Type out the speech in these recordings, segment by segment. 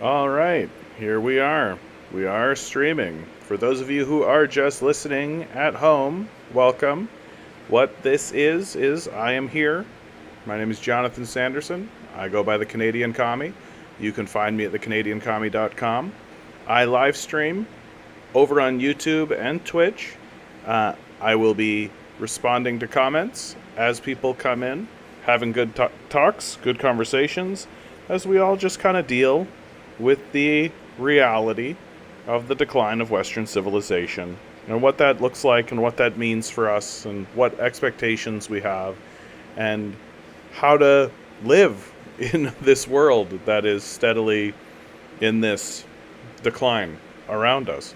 All right, here we are. We are streaming. For those of you who are just listening at home, welcome. What this is I am here. My name is Jonathan Sanderson. I go by the Canadian Commie. You can find me at thecanadiancommie.com. I live stream over on YouTube and Twitch. I will be responding to comments as people come in, having good talks, good conversations, as we all just kind of deal with the reality of the decline of Western civilization and what that looks like and what that means for us and what expectations we have and how to live in this world that is steadily in this decline around us.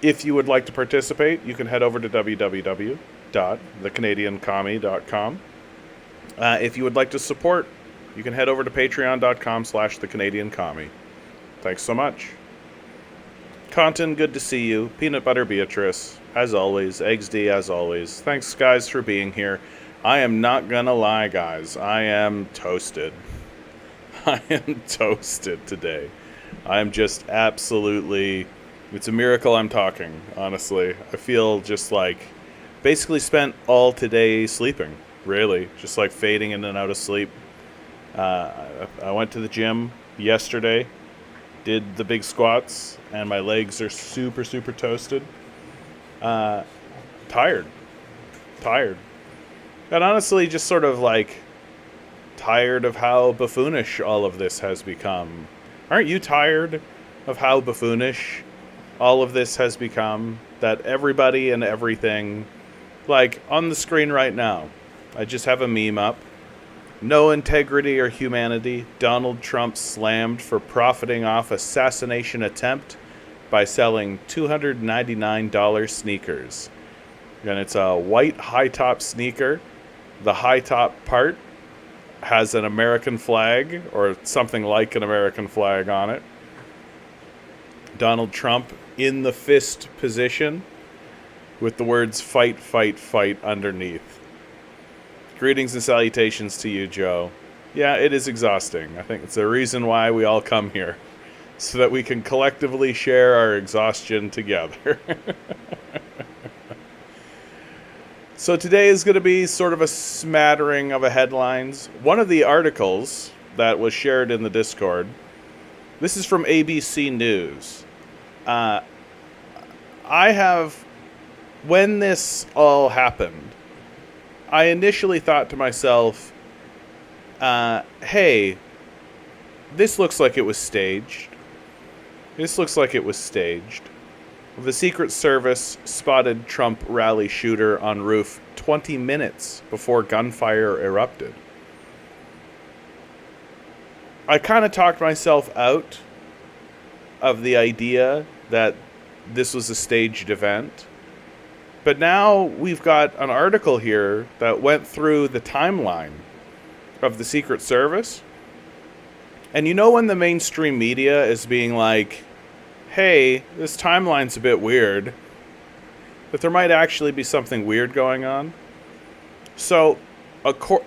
If you would like to participate, you can head over to www.thecanadiancommie.com. If you would like to support, you can head over to patreon.com/thecanadiancommie. Thanks so much. Contin, good to see you. Peanut Butter Beatrice, as always. Eggs D, as always. Thanks, guys, for being here. I am not gonna lie, guys. I am toasted. I am toasted today. I am just absolutely... It's a miracle I'm talking, honestly. I feel just like... Basically spent all today sleeping, really. Just like fading in and out of sleep. I went to the gym yesterday, did the big squats, and my legs are super, super toasted. Tired. And honestly, just sort of like tired of how buffoonish all of this has become. Aren't you tired of how buffoonish all of this has become? That everybody and everything, like on the screen right now, I just have a meme up. No integrity or humanity. Donald Trump slammed for profiting off assassination attempt by selling $299 sneakers. And it's a white high-top sneaker. The high-top part has an American flag or something like an American flag on it. Donald Trump in the fist position with the words "fight, fight, fight" underneath. Greetings and salutations to you, Joe. Yeah, it is exhausting. I think it's the reason why we all come here, so that we can collectively share our exhaustion together. So today is going to be sort of a smattering of headlines. One of the articles that was shared in the Discord, this is from ABC News. When this all happened, I initially thought to myself, hey, this looks like it was staged. The Secret Service spotted Trump rally shooter on roof 20 minutes before gunfire erupted. I kind of talked myself out of the idea that this was a staged event. But now we've got an article here that went through the timeline of the Secret Service. And you know when the mainstream media is being like, hey, this timeline's a bit weird, that there might actually be something weird going on? So,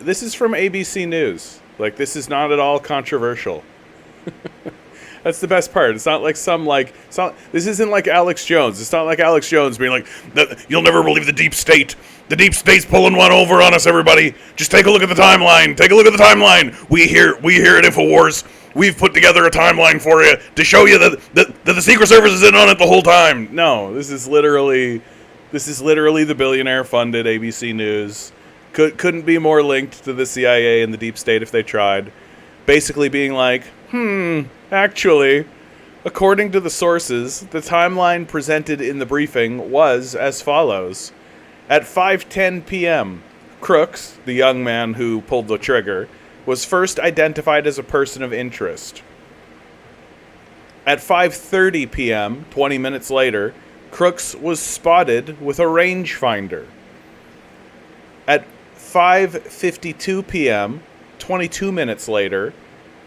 this is from ABC News. Like, this is not at all controversial. That's the best part. It's not like this isn't like Alex Jones. It's not like Alex Jones being like, you'll never believe the deep state. The deep state's pulling one over on us, everybody. Just take a look at the timeline. We here at InfoWars, we've put together a timeline for you to show you that the Secret Service is in on it the whole time. No, this is literally the billionaire-funded ABC News. Couldn't be more linked to the CIA and the deep state if they tried. Basically being like, actually, according to the sources, the timeline presented in the briefing was as follows. At 5:10 p.m., Crooks, the young man who pulled the trigger, was first identified as a person of interest. At 5:30 p.m., 20 minutes later, Crooks was spotted with a rangefinder. At 5:52 p.m., 22 minutes later,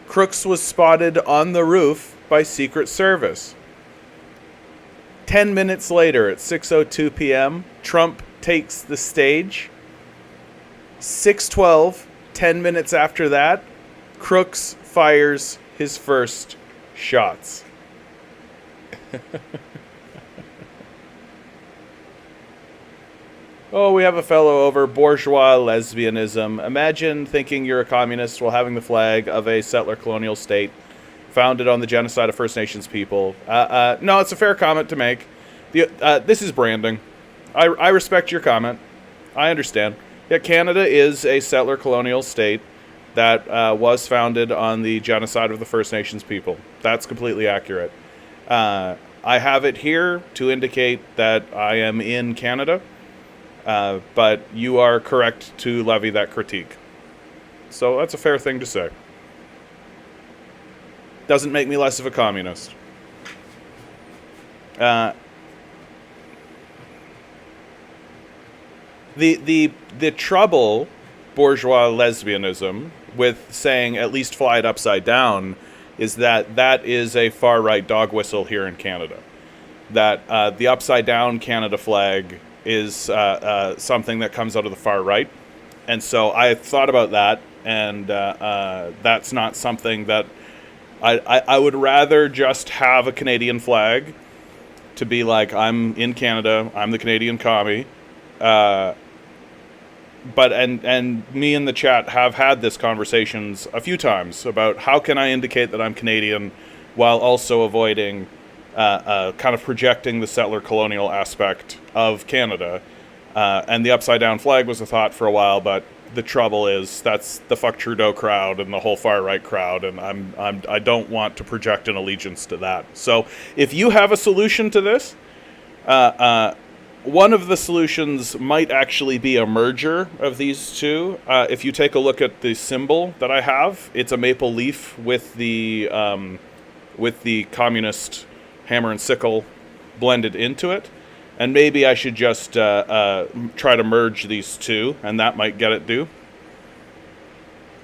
Crooks was spotted on the roof by Secret Service. 10 minutes later, at 6:02 p.m., Trump takes the stage. 6:12, 10 minutes after that, Crooks fires his first shots. Oh, we have a fellow over. Bourgeois lesbianism. Imagine thinking you're a communist while having the flag of a settler colonial state founded on the genocide of First Nations people. No, it's a fair comment to make. This is branding. I respect your comment. I understand. Yeah, Canada is a settler colonial state that was founded on the genocide of the First Nations people. That's completely accurate. I have it here to indicate that I am in Canada. But you are correct to levy that critique. So that's a fair thing to say. Doesn't make me less of a communist. The trouble, bourgeois lesbianism, with saying at least fly it upside down, is that is a far-right dog whistle here in Canada. That the upside down Canada flag is something that comes out of the far right. And so I thought about that, and that's not something that I would rather just have a Canadian flag to be like, I'm in Canada, I'm the Canadian commie. But me and the chat have had this conversations a few times about how can I indicate that I'm Canadian while also avoiding kind of projecting the settler colonial aspect of Canada. And the upside down flag was a thought for a while, but the trouble is that's the fuck Trudeau crowd and the whole far right crowd, and I don't want to project an allegiance to that. So if you have a solution to this, one of the solutions might actually be a merger of these two. If you take a look at the symbol that I have, it's a maple leaf with the communist hammer and sickle blended into it. And maybe I should just try to merge these two, and that might get it due.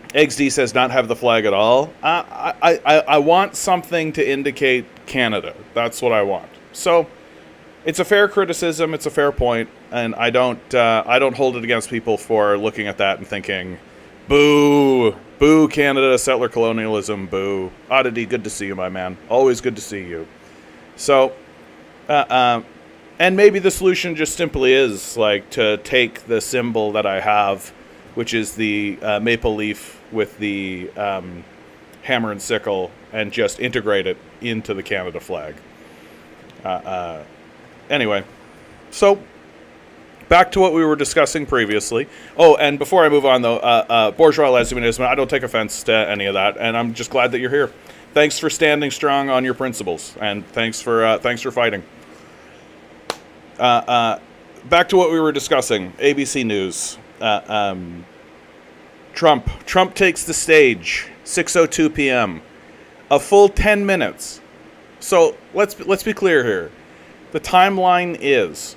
XD says not have the flag at all. I want something to indicate Canada. That's what I want. So it's a fair criticism. It's a fair point, and I don't hold it against people for looking at that and thinking, boo, boo, Canada, settler colonialism, boo. Oddity, good to see you, my man. Always good to see you. So, and maybe the solution just simply is like to take the symbol that I have, which is the maple leaf with the hammer and sickle, and just integrate it into the Canada flag. Anyway, so back to what we were discussing previously. Oh, and before I move on, though, bourgeois lesbianism, I don't take offense to any of that, and I'm just glad that you're here. Thanks for standing strong on your principles, and thanks for fighting. Back to what we were discussing. ABC News. Trump takes the stage. 6:02 p.m. A full 10 minutes. So let's be clear here. The timeline is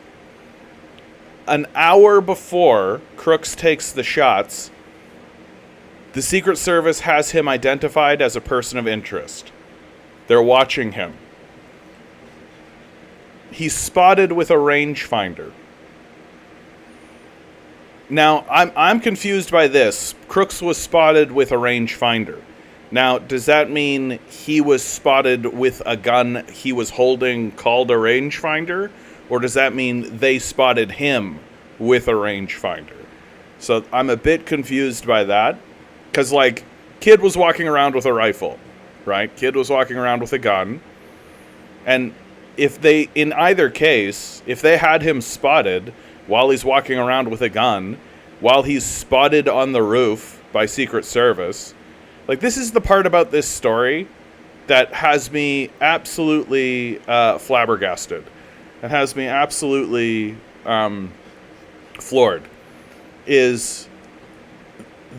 an hour before Crooks takes the shots. The Secret Service has him identified as a person of interest. They're watching him. He's spotted with a rangefinder. Now, I'm confused by this. Crooks was spotted with a rangefinder. Now, does that mean he was spotted with a gun he was holding called a rangefinder? Or does that mean they spotted him with a rangefinder? So I'm a bit confused by that. Because, like, kid was walking around with a rifle, right? Kid was walking around with a gun. And in either case, if they had him spotted while he's walking around with a gun, while he's spotted on the roof by Secret Service, like, this is the part about this story that has me absolutely flabbergasted. It has me absolutely floored. Is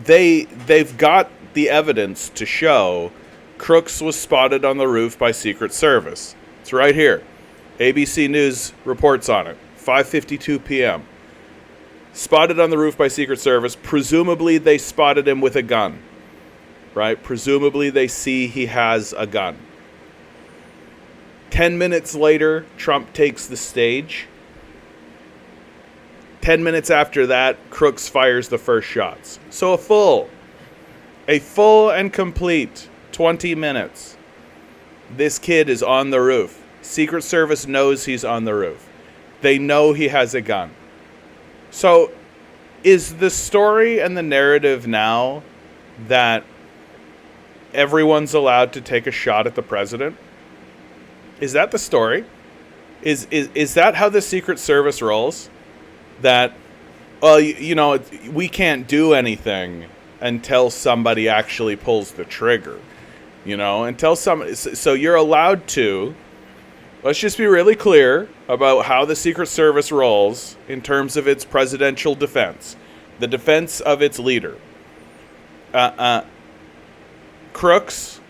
they've got the evidence to show Crooks was spotted on the roof by Secret Service. It's right here. ABC News reports on it. 5:52 p.m. Spotted on the roof by Secret Service. Presumably they spotted him with a gun. Right? Presumably they see he has a gun. 10 minutes later, Trump takes the stage. 10 minutes after that, Crooks fires the first shots. So a full and complete 20 minutes. This kid is on the roof. Secret Service knows he's on the roof. They know he has a gun. So is the story and the narrative now that everyone's allowed to take a shot at the president? Is that the story? Is that how the Secret Service rolls? That, well, we can't do anything until somebody actually pulls the trigger. Until somebody... So you're allowed to... Let's just be really clear about how the Secret Service rolls in terms of its presidential defense. The defense of its leader. Crooks.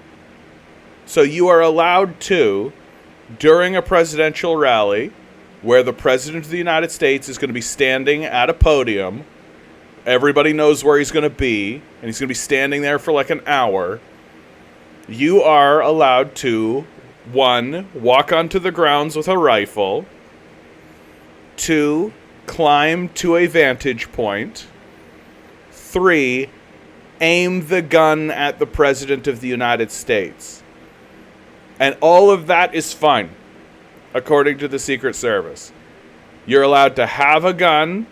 So you are allowed to, during a presidential rally, where the President of the United States is going to be standing at a podium, everybody knows where he's going to be, and he's going to be standing there for like an hour, you are allowed to, 1, walk onto the grounds with a rifle, 2, climb to a vantage point, 3, aim the gun at the President of the United States. And all of that is fine, according to the Secret Service. You're allowed to have a gun,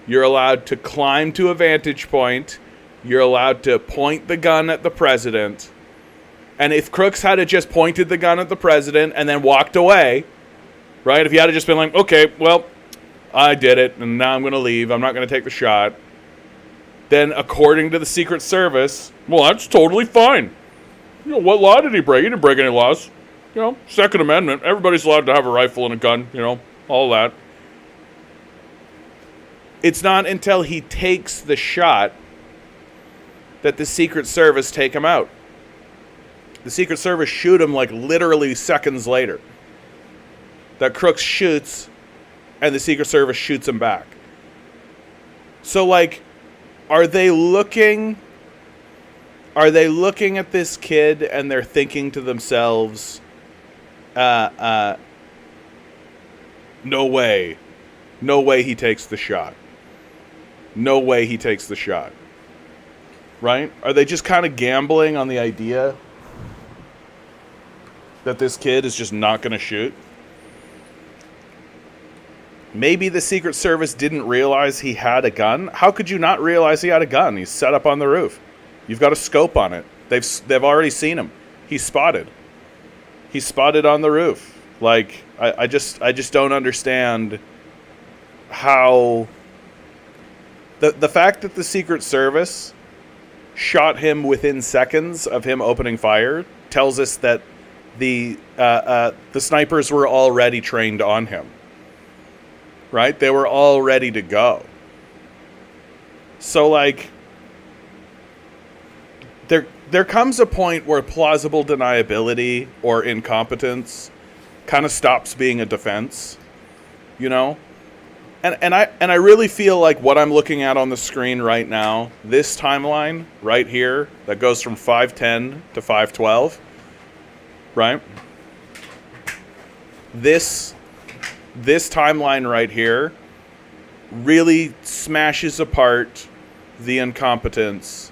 you're allowed to climb to a vantage point, you're allowed to point the gun at the president. And if Crooks had just pointed the gun at the president and then walked away, right? If he had just been like, okay, well, I did it, and now I'm going to leave, I'm not going to take the shot, then according to the Secret Service, well, that's totally fine. What law did he break? He didn't break any laws. Second Amendment. Everybody's allowed to have a rifle and a gun, all that. It's not until he takes the shot that the Secret Service take him out. The Secret Service shoot him like literally seconds later. That Crooks shoots, and the Secret Service shoots him back. So, like, are they looking at this kid and they're thinking to themselves, no way he takes the shot. No way he takes the shot. Right? Are they just kind of gambling on the idea that this kid is just not going to shoot? Maybe the Secret Service didn't realize he had a gun. How could you not realize he had a gun? He's set up on the roof. You've got a scope on it. They've already seen him. He's spotted. He's spotted on the roof. Like, I just don't understand how the fact that the Secret Service shot him within seconds of him opening fire tells us that the snipers were already trained on him. Right? They were all ready to go. So, like, there comes a point where plausible deniability or incompetence kind of stops being a defense, And I really feel like what I'm looking at on the screen right now, this timeline right here that goes from 5:10 to 5:12, right? This timeline right here really smashes apart the incompetence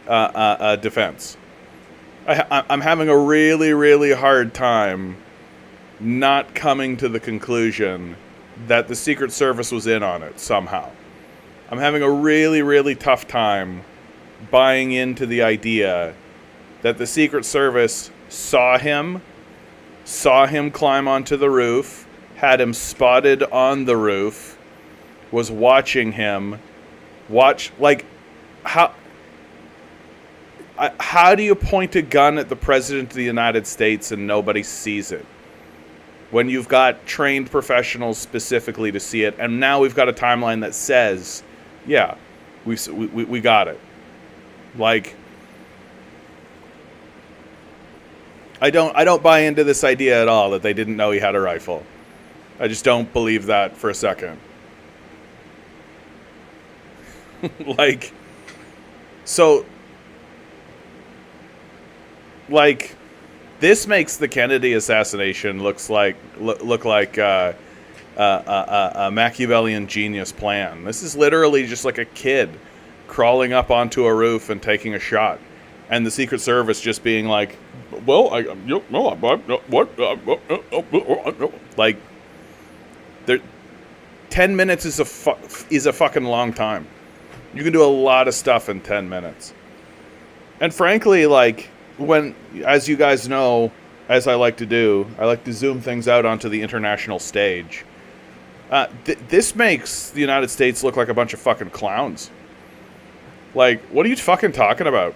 defense. I'm having a really, really hard time not coming to the conclusion that the Secret Service was in on it somehow. I'm having a really, really tough time buying into the idea that the Secret Service saw him climb onto the roof, had him spotted on the roof, was watching him, how do you point a gun at the President of the United States and nobody sees it? When you've got trained professionals specifically to see it, and now we've got a timeline that says, yeah, we got it. Like, I don't buy into this idea at all that they didn't know he had a rifle. I just don't believe that for a second. This makes the Kennedy assassination look like a Machiavellian genius plan. This is literally just like a kid crawling up onto a roof and taking a shot, and the Secret Service just being like, well, like, there, 10 minutes is a fucking long time. You can do a lot of stuff in 10 minutes. And frankly, like, as you guys know, as I like to do, I like to zoom things out onto the international stage. This makes the United States look like a bunch of fucking clowns. Like, what are you fucking talking about?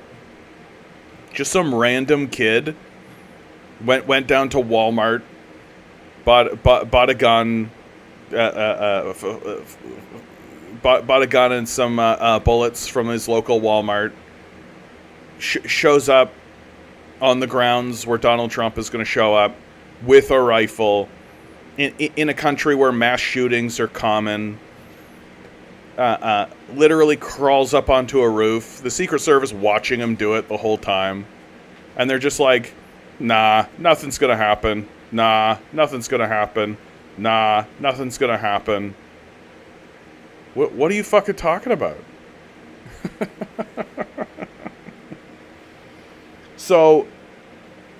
Just some random kid went down to Walmart, bought a gun, bought a gun and some bullets from his local Walmart. Shows up on the grounds where Donald Trump is going to show up with a rifle in a country where mass shootings are common. Literally crawls up onto a roof. The Secret Service watching him do it the whole time. And they're just like, nah, nothing's going to happen. Nah, nothing's going to happen. Nah, nothing's going to happen. What are you fucking talking about? So,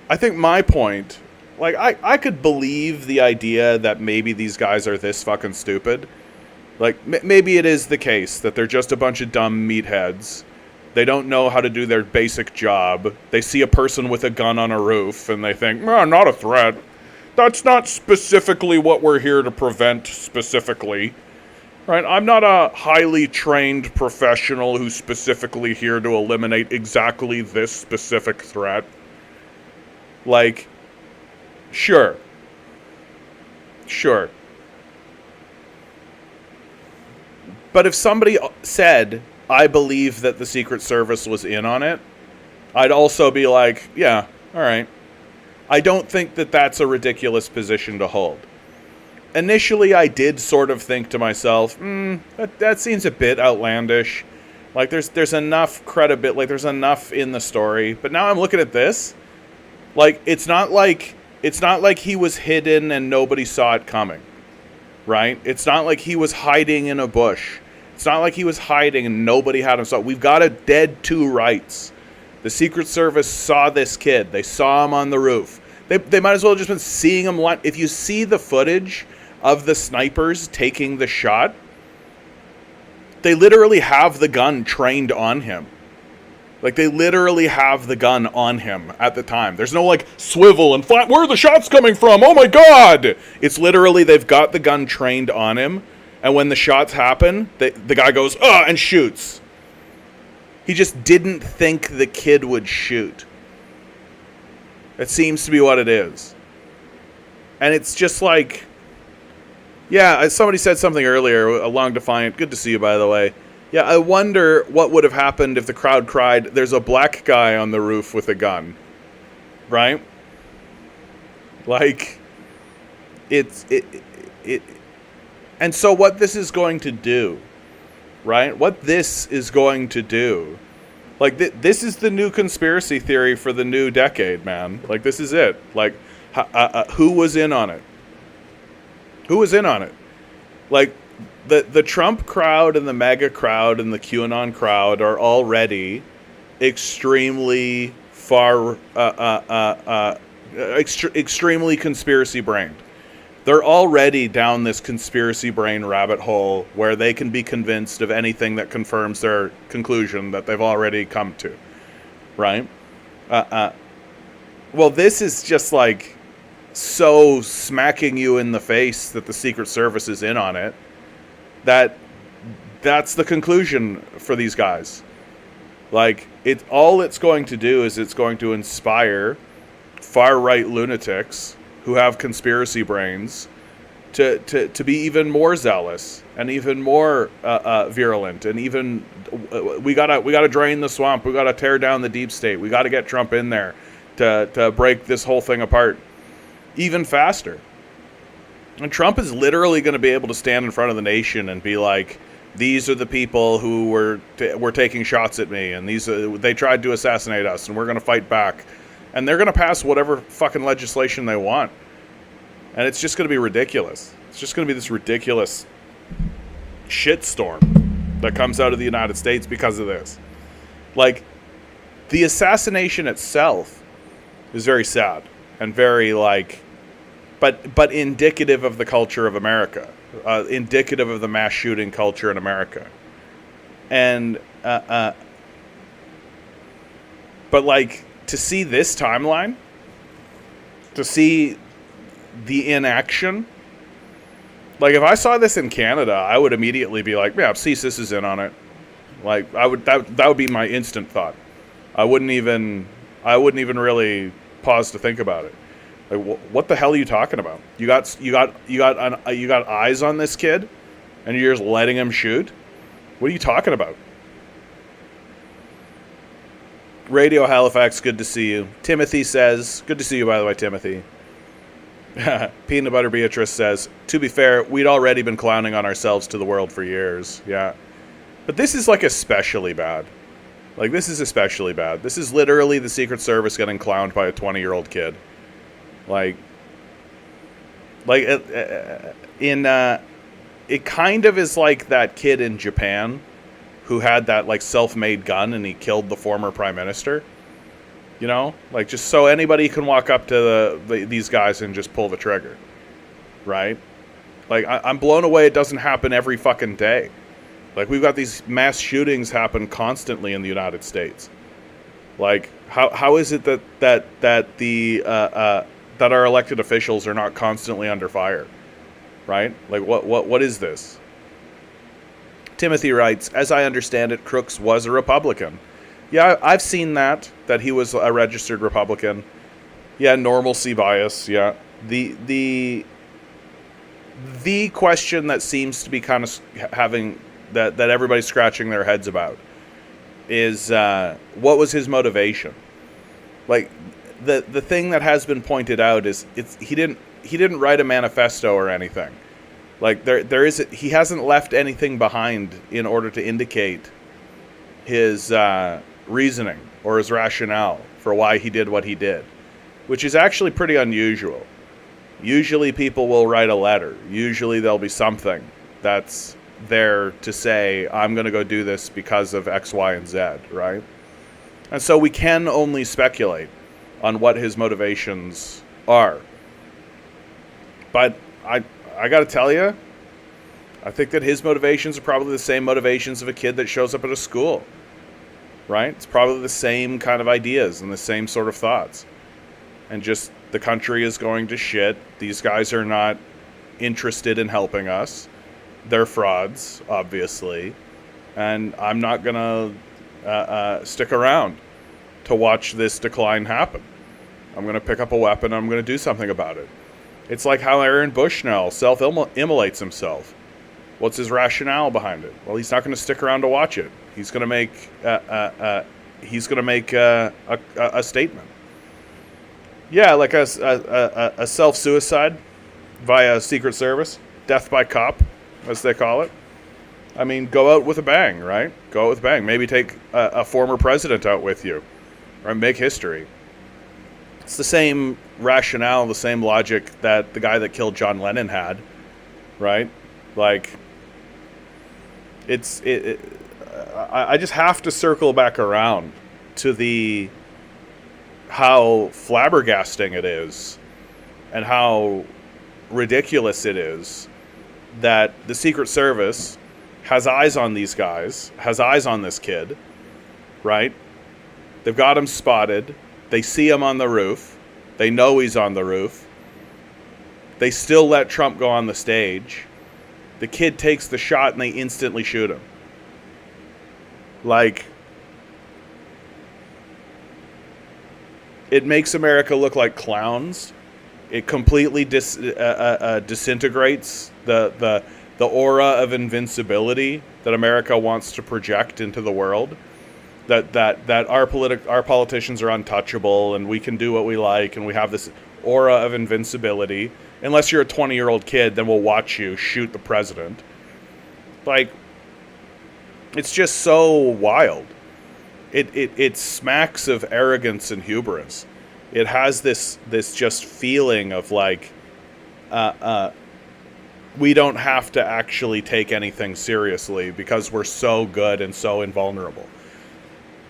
I think my point, like, I could believe the idea that maybe these guys are this fucking stupid. Like, maybe it is the case that they're just a bunch of dumb meatheads. They don't know how to do their basic job. They see a person with a gun on a roof, and they think, oh, not a threat. That's not specifically what we're here to prevent specifically. Right? I'm not a highly trained professional who's specifically here to eliminate exactly this specific threat. Like, sure. But if somebody said, I believe that the Secret Service was in on it, I'd also be like, yeah, all right. I don't think that that's a ridiculous position to hold. Initially, I did sort of think to myself, that seems a bit outlandish. Like, there's enough credibility, like, there's enough in the story. But now I'm looking at this, like, it's not like he was hidden and nobody saw it coming, right? It's not like he was hiding in a bush. It's not like he was hiding and nobody had him saw. We've got a dead to rights. The Secret Service saw this kid. They saw him on the roof. They might as well have just been seeing him. If you see the footage of the snipers taking the shot, they literally have the gun trained on him. Like, they literally have the gun on him at the time. There's no, like, swivel and flat. Where are the shots coming from? Oh, my God! It's literally they've got the gun trained on him. And when the shots happen, the guy goes, and shoots. He just didn't think the kid would shoot. That seems to be what it is. And it's just like, yeah, somebody said something earlier, a long defiant, good to see you, by the way. Yeah, I wonder what would have happened if the crowd cried, there's a black guy on the roof with a gun. Right? Like, and so what this is going to do, right? What this is going to do, like, this is the new conspiracy theory for the new decade, man. Like, this is it. Like, who was in on it? Who was in on it? Like, the Trump crowd and the MAGA crowd and the QAnon crowd are already extremely extremely conspiracy brained. They're already down this conspiracy brain rabbit hole where they can be convinced of anything that confirms their conclusion that they've already come to, right? Well, this is just like so smacking you in the face that the Secret Service is in on it, that's the conclusion for these guys. Like, all it's going to do is it's going to inspire far-right lunatics who have conspiracy brains to be even more zealous and even more virulent, and even we gotta drain the swamp, we gotta tear down the deep state, we gotta get Trump in there to break this whole thing apart even faster. And Trump is literally going to be able to stand in front of the nation and be like, these are the people who were taking shots at me, and they tried to assassinate us, and we're going to fight back. And they're going to pass whatever fucking legislation they want. And it's just going to be ridiculous. It's just going to be this ridiculous shitstorm that comes out of the United States because of this. Like, the assassination itself is very sad and very like, but indicative of the culture of America, indicative of the mass shooting culture in America, and but like to see this timeline, to see the inaction. Like if I saw this in Canada, I would immediately be like, yeah, CSIS is in on it. Like that would be my instant thought. I wouldn't even really pause to think about it. Like what the hell are you talking about? You got eyes on this kid, and you're just letting him shoot. What are you talking about? Radio Halifax, good to see you. Timothy says, good to see you by the way, Timothy. Peanut Butter Beatrice says, to be fair, we'd already been clowning on ourselves to the world for years. Yeah. But this is like especially bad. Like this is especially bad. This is literally the Secret Service getting clowned by a 20-year-old kid. Like it kind of is like that kid in Japan who had that like self-made gun and he killed the former prime minister. You know, like just so anybody can walk up to these guys and just pull the trigger, right? Like I'm blown away. It doesn't happen every fucking day. Like we've got these mass shootings happen constantly in the United States. Like how is it that our elected officials are not constantly under fire, right? Like what is this? Timothy writes, as I understand it, Crooks was a Republican. Yeah, I've seen that he was a registered Republican. Yeah, normalcy bias. Yeah, the question that seems to be kind of having that everybody's scratching their heads about is what was his motivation? Like the thing that has been pointed out is he didn't write a manifesto or anything. Like he hasn't left anything behind in order to indicate his reasoning or his rationale for why he did what he did, which is actually pretty unusual. Usually people will write a letter. Usually there'll be something that's there to say, I'm going to go do this because of X, Y, and Z, right? And so we can only speculate on what his motivations are. But I got to tell you, I think that his motivations are probably the same motivations of a kid that shows up at a school. Right? It's probably the same kind of ideas and the same sort of thoughts. And just the country is going to shit. These guys are not interested in helping us. They're frauds, obviously. And I'm not going to stick around to watch this decline happen. I'm going to pick up a weapon and I'm going to do something about it. It's like how Aaron Bushnell self-immolates himself. What's his rationale behind it? Well, he's not going to stick around to watch it. He's going to make a statement. Yeah, like a self-suicide via Secret Service, death by cop, as they call it. I mean, go out with a bang, right? Go out with a bang. Maybe take a former president out with you, or make history. It's the same rationale, the same logic that the guy that killed John Lennon had, right? Like, I just have to circle back around to how flabbergasting it is and how ridiculous it is that the Secret Service has eyes on these guys, has eyes on this kid, right? They've got him spotted. They see him on the roof. They know he's on the roof. They still let Trump go on the stage. The kid takes the shot and they instantly shoot him. Like, it makes America look like clowns. It completely disintegrates the aura of invincibility that America wants to project into the world. That our politicians are untouchable and we can do what we like and we have this aura of invincibility. Unless you're a 20-year-old kid, then we'll watch you shoot the president. Like, it's just so wild. It smacks of arrogance and hubris. It has this just feeling of like, we don't have to actually take anything seriously because we're so good and so invulnerable.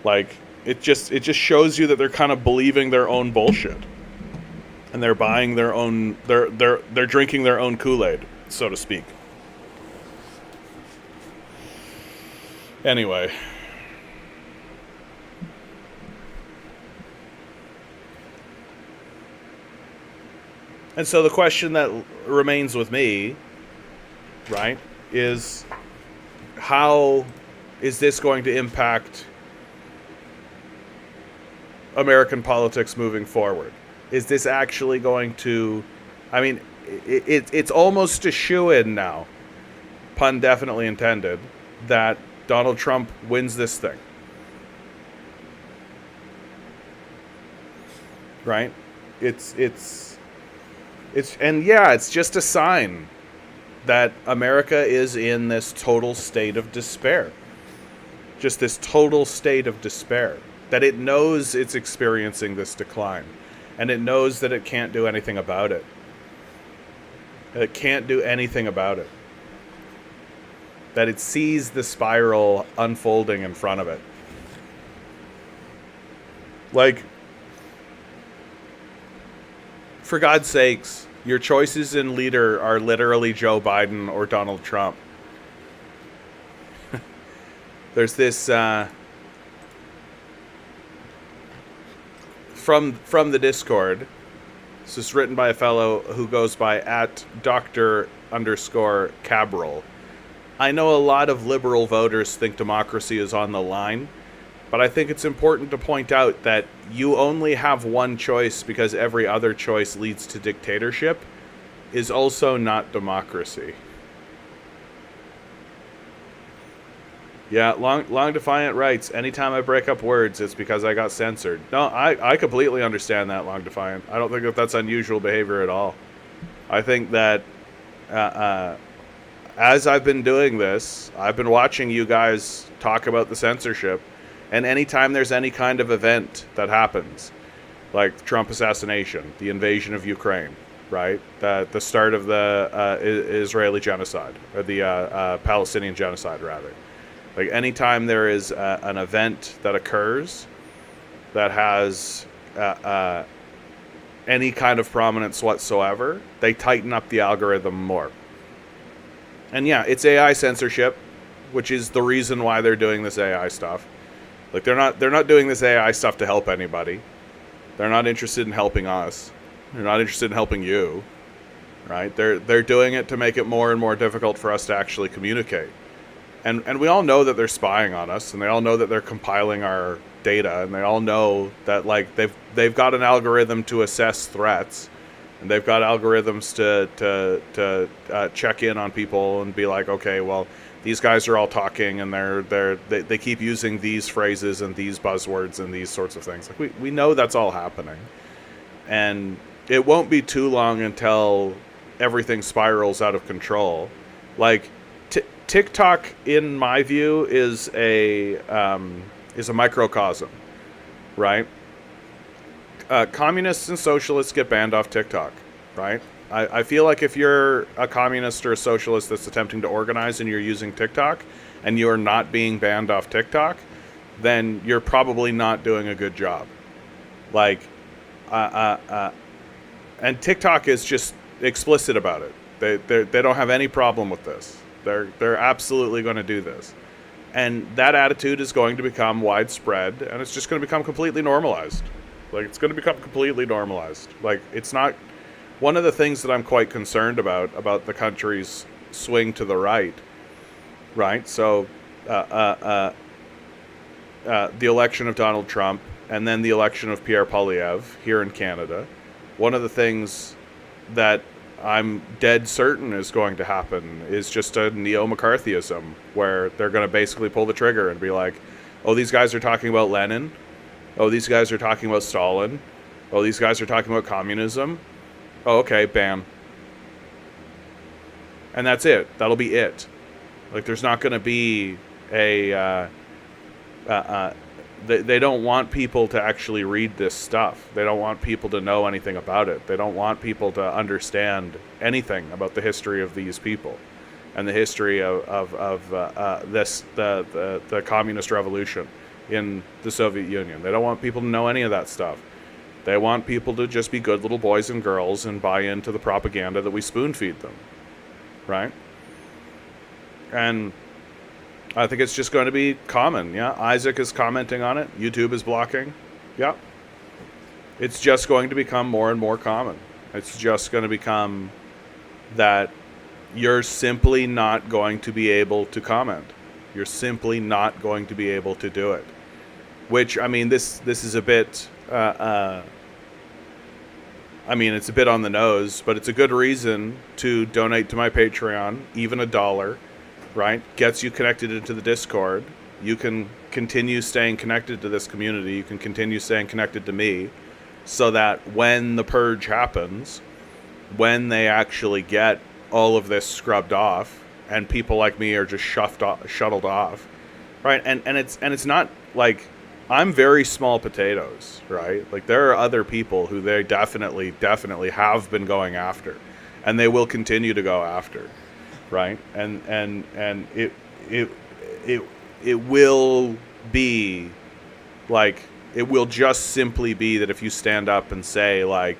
Like, It just shows you that they're kind of believing their own bullshit, and they're buying their own, they're drinking their own Kool-Aid, so to speak. Anyway. And so the question that remains with me, right, is how is this going to impact American politics moving forward? Is this actually going to, I mean, it's almost a shoo-in now, pun definitely intended, that Donald Trump wins this thing. Right? It's and yeah, it's just a sign that America is in this total state of despair. Just this total state of despair. That it knows it's experiencing this decline. And it knows that it can't do anything about it. It can't do anything about it. That it sees the spiral unfolding in front of it. Like, for God's sakes, your choices in leader are literally Joe Biden or Donald Trump. There's this from the Discord. This is written by a fellow who goes by @Dr_Cabral. I know a lot of liberal voters think democracy is on the line, but I think it's important to point out that you only have one choice because every other choice leads to dictatorship is also not democracy. Yeah, Long Defiant writes, anytime I break up words, it's because I got censored. No, I completely understand that, Long Defiant. I don't think that that's unusual behavior at all. I think that as I've been doing this, I've been watching you guys talk about the censorship, and anytime there's any kind of event that happens, like Trump assassination, the invasion of Ukraine, right? The start of the Israeli genocide, or the Palestinian genocide, rather. Like, anytime there is an event that occurs that has any kind of prominence whatsoever, they tighten up the algorithm more. And yeah, it's AI censorship, which is the reason why they're doing this AI stuff. Like, they're not doing this AI stuff to help anybody. They're not interested in helping us. They're not interested in helping you, right? They're doing it to make it more and more difficult for us to actually communicate. And we all know that they're spying on us, and they all know that they're compiling our data, and they all know that, like, they've got an algorithm to assess threats, and they've got algorithms to check in on people and be like, okay, well, these guys are all talking, and they keep using these phrases and these buzzwords and these sorts of things. Like, we know that's all happening, and it won't be too long until everything spirals out of control. Like, TikTok, in my view, is a microcosm, right? Communists and socialists get banned off TikTok, right? I feel like if you're a communist or a socialist that's attempting to organize and you're using TikTok and you're not being banned off TikTok, then you're probably not doing a good job. Like, and TikTok is just explicit about it. They don't have any problem with this. They're absolutely going to do this. And that attitude is going to become widespread, and it's just going to become completely normalized. Like, it's going to become completely normalized. Like, it's not... One of the things that I'm quite concerned about the country's swing to the right, So, the election of Donald Trump, and then the election of Pierre Poilievre here in Canada, one of the things that I'm dead certain is going to happen is just a neo-McCarthyism, where they're going to basically pull the trigger and be like, oh, these guys are talking about Lenin. Oh, these guys are talking about Stalin. Oh, these guys are talking about communism. Oh, okay, bam. And that's it. That'll be it. Like, there's not going to be a... They don't want people to actually read this stuff. They don't want people to know anything about it. They don't want people to understand anything about the history of these people and the history of the communist revolution in the Soviet Union. They don't want people to know any of that stuff. They want people to just be good little boys and girls and buy into the propaganda that we spoon feed them, right? And I think it's just going to be common. Yeah, Isaac is commenting on it. YouTube is blocking. Yeah, it's just going to become more and more common. It's just going to become that you're simply not going to be able to comment. You're simply not going to be able to do it. Which, I mean, this is a bit, I mean, it's a bit on the nose, but it's a good reason to donate to my Patreon, even $1, right? Gets you connected into the Discord. You can continue staying connected to this community. You can continue staying connected to me, so that when the purge happens, when they actually get all of this scrubbed off and people like me are just shuttled off, right? And it's not like I'm very small potatoes, right? Like there are other people who they definitely have been going after, and they will continue to go after, right? And it will be like, it will just simply be that if you stand up and say like,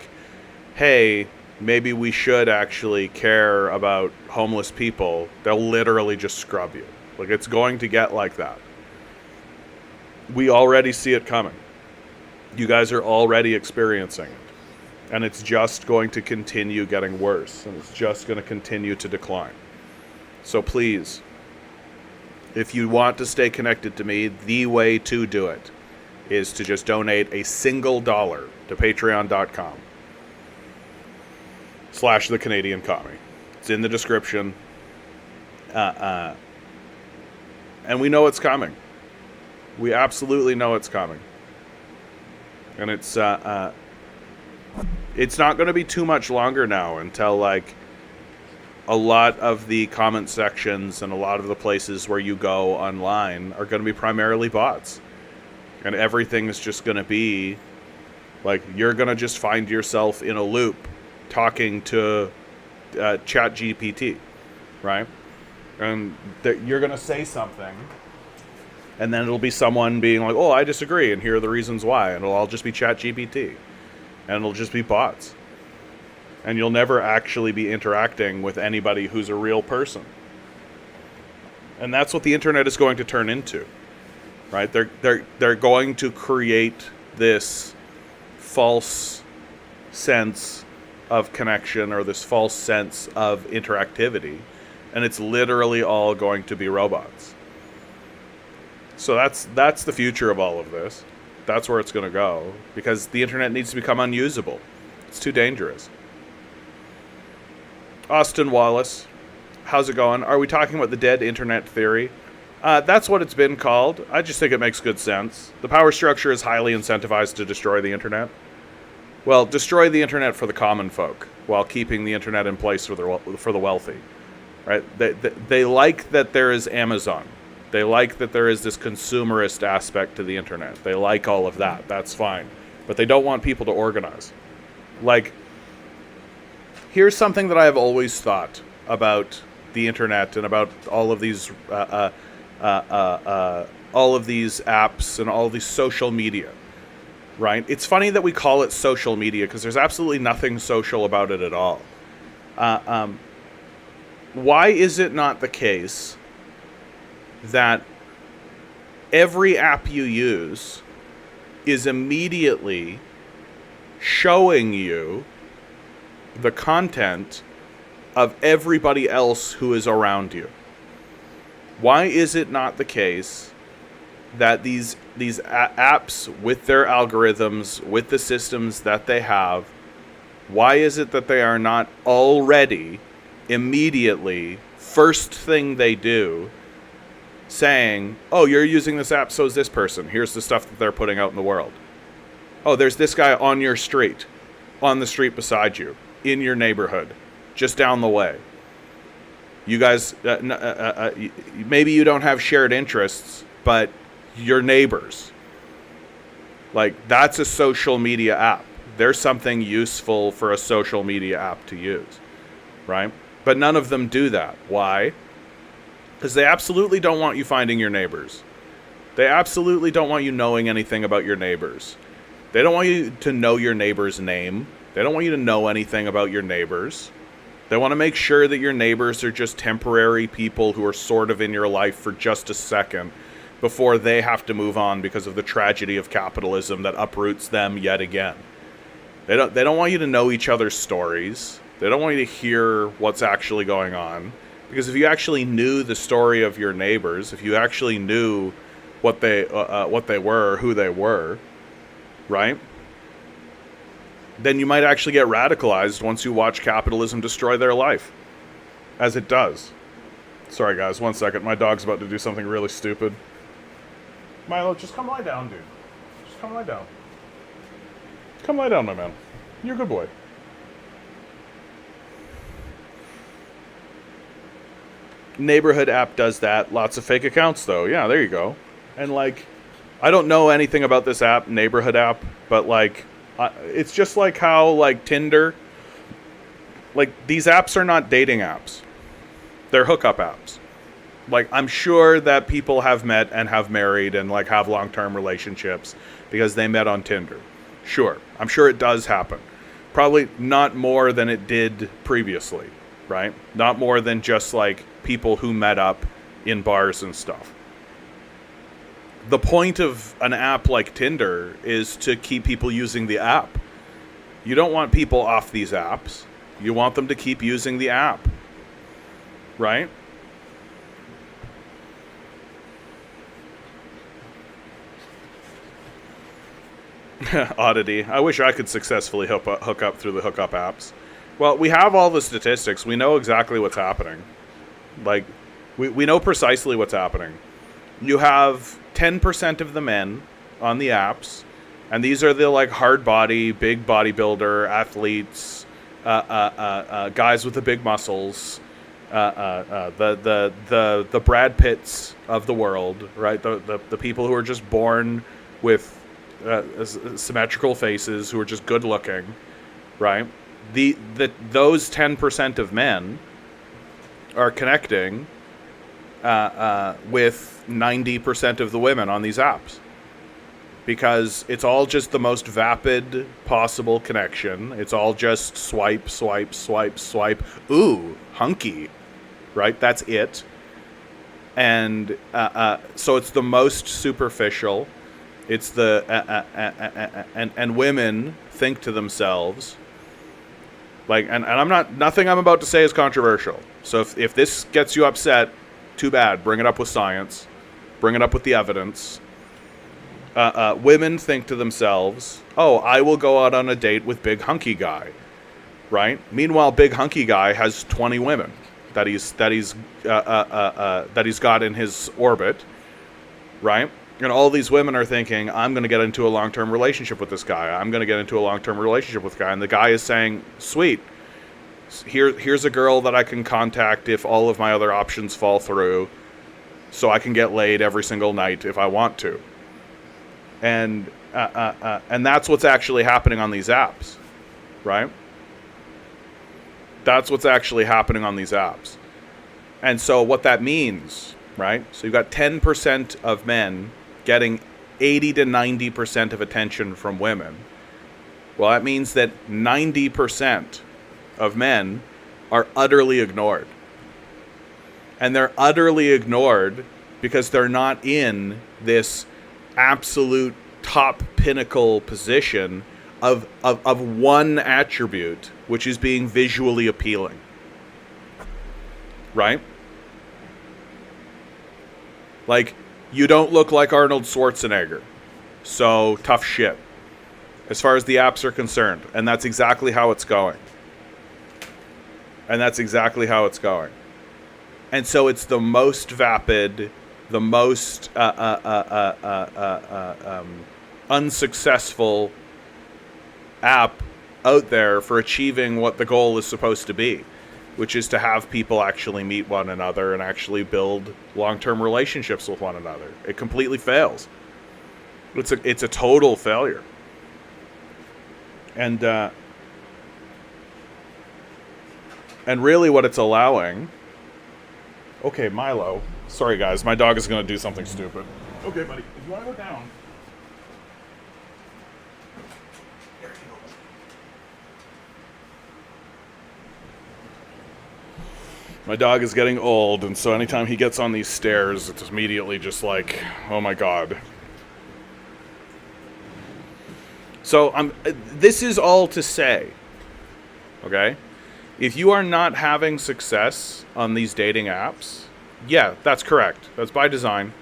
hey, maybe we should actually care about homeless people, they'll literally just scrub you. Like, it's going to get like that. We already see it coming. You guys are already experiencing it. And it's just going to continue getting worse. And it's just going to continue to decline. So please, if you want to stay connected to me, the way to do it is to just donate a single $1 to patreon.com/the Canadian Commie. It's in the description. And we know it's coming. We absolutely know it's coming. And it's not going to be too much longer now until, like, a lot of the comment sections and a lot of the places where you go online are going to be primarily bots. And everything is just going to be, like, you're going to just find yourself in a loop talking to ChatGPT, right? And you're going to say something, and then it'll be someone being like, oh, I disagree, and here are the reasons why. And it'll all just be ChatGPT. And it'll just be bots. And you'll never actually be interacting with anybody who's a real person. And that's what the internet is going to turn into, right? They're going to create this false sense of connection, or this false sense of interactivity, and it's literally all going to be robots. So that's the future of all of this. That's where it's going to go, because the internet needs to become unusable. It's too dangerous. Austin Wallace, how's it going? Are we talking about the dead internet theory? That's what it's been called. I just think it makes good sense. The power structure is highly incentivized to destroy the internet. Well, destroy the internet for the common folk, while keeping the internet in place for the wealthy, right? They like that there is Amazon. They like that there is this consumerist aspect to the internet. They like all of that. That's fine. But they don't want people to organize. Like, here's something that I have always thought about the internet and about all of these apps and all of these social media. Right? It's funny that we call it social media, because there's absolutely nothing social about it at all. Why is it not the case that every app you use is immediately showing you the content of everybody else who is around you? Why is it not the case that these apps, with their algorithms, with the systems that they have, why is it that they are not already, immediately, first thing they do, saying, oh, you're using this app, so is this person. Here's the stuff that they're putting out in the world. Oh, there's this guy on your street, on the street beside you, in your neighborhood, just down the way. You guys, maybe you don't have shared interests, but your neighbors. Like, that's a social media app. There's something useful for a social media app to use, right? But none of them do that. Why? Because they absolutely don't want you finding your neighbors. They absolutely don't want you knowing anything about your neighbors. They don't want you to know your neighbor's name. They don't want you to know anything about your neighbors. They want to make sure that your neighbors are just temporary people who are sort of in your life for just a second before they have to move on because of the tragedy of capitalism that uproots them yet again. They don't want you to know each other's stories. They don't want you to hear what's actually going on. Because if you actually knew the story of your neighbors, if you actually knew what they were, who they were, right? Then you might actually get radicalized once you watch capitalism destroy their life. As it does. Sorry guys, 1 second. My dog's about to do something really stupid. Milo, just come lie down, dude. Just come lie down. Come lie down, my man. You're a good boy. Neighborhood app does that. Lots of fake accounts, though. Yeah, there you go. And, like, I don't know anything about this app, Neighborhood app, but, like, it's just like how, like, Tinder, like, these apps are not dating apps. They're hookup apps. Like, I'm sure that people have met and have married and, like, have long-term relationships because they met on Tinder. Sure. I'm sure it does happen. Probably not more than it did previously, right? Not more than just, like, people who met up in bars and stuff. The point of an app like Tinder is to keep people using the app. You don't want people off these apps. You want them to keep using the app. Right? Oddity. I wish I could successfully hook up through the hookup apps. Well, we have all the statistics. We know exactly what's happening. Like, we know precisely what's happening. You have 10% of the men on the apps, and these are the, like, hard body, big bodybuilder, athletes, guys with the big muscles, the Brad Pitts of the world, right? The people who are just born with symmetrical faces, who are just good looking, right? Those 10% of men are connecting with 90% of the women on these apps, because it's all just the most vapid possible connection. It's all just swipe, swipe, swipe, swipe. Ooh, hunky, right? That's it. And so it's the most superficial. It's the and women think to themselves, like, and I'm not, nothing I'm about to say is controversial. So if this gets you upset, too bad. Bring it up with science. Bring it up with the evidence. Women think to themselves, oh, I will go out on a date with big hunky guy, right? Meanwhile, big hunky guy has 20 women that he's got in his orbit, right? And all these women are thinking, I'm going to get into a long-term relationship with this guy. I'm going to get into a long-term relationship with the guy. And the guy is saying, sweet, here's a girl that I can contact if all of my other options fall through, so I can get laid every single night if I want to. And that's what's actually happening on these apps, right? That's what's actually happening on these apps. And so what that means, right? So you've got 10% of men getting 80 to 90% of attention from women. Well, that means that 90% of men are utterly ignored. And they're utterly ignored because they're not in this absolute top pinnacle position of one attribute, which is being visually appealing. Right? Like, you don't look like Arnold Schwarzenegger, so tough shit, as far as the apps are concerned. And that's exactly how it's going. And that's exactly how it's going. And so it's the most vapid, the most unsuccessful app out there for achieving what the goal is supposed to be, which is to have people actually meet one another and actually build long-term relationships with one another. It completely fails. It's a total failure. And really what it's allowing... Okay, Milo. Sorry, guys. My dog is going to do something stupid. Okay, buddy. If you want to go down. My dog is getting old, and so anytime he gets on these stairs, it's immediately just like, oh my god. So this is all to say, okay? If you are not having success on these dating apps, yeah, that's correct. That's by design.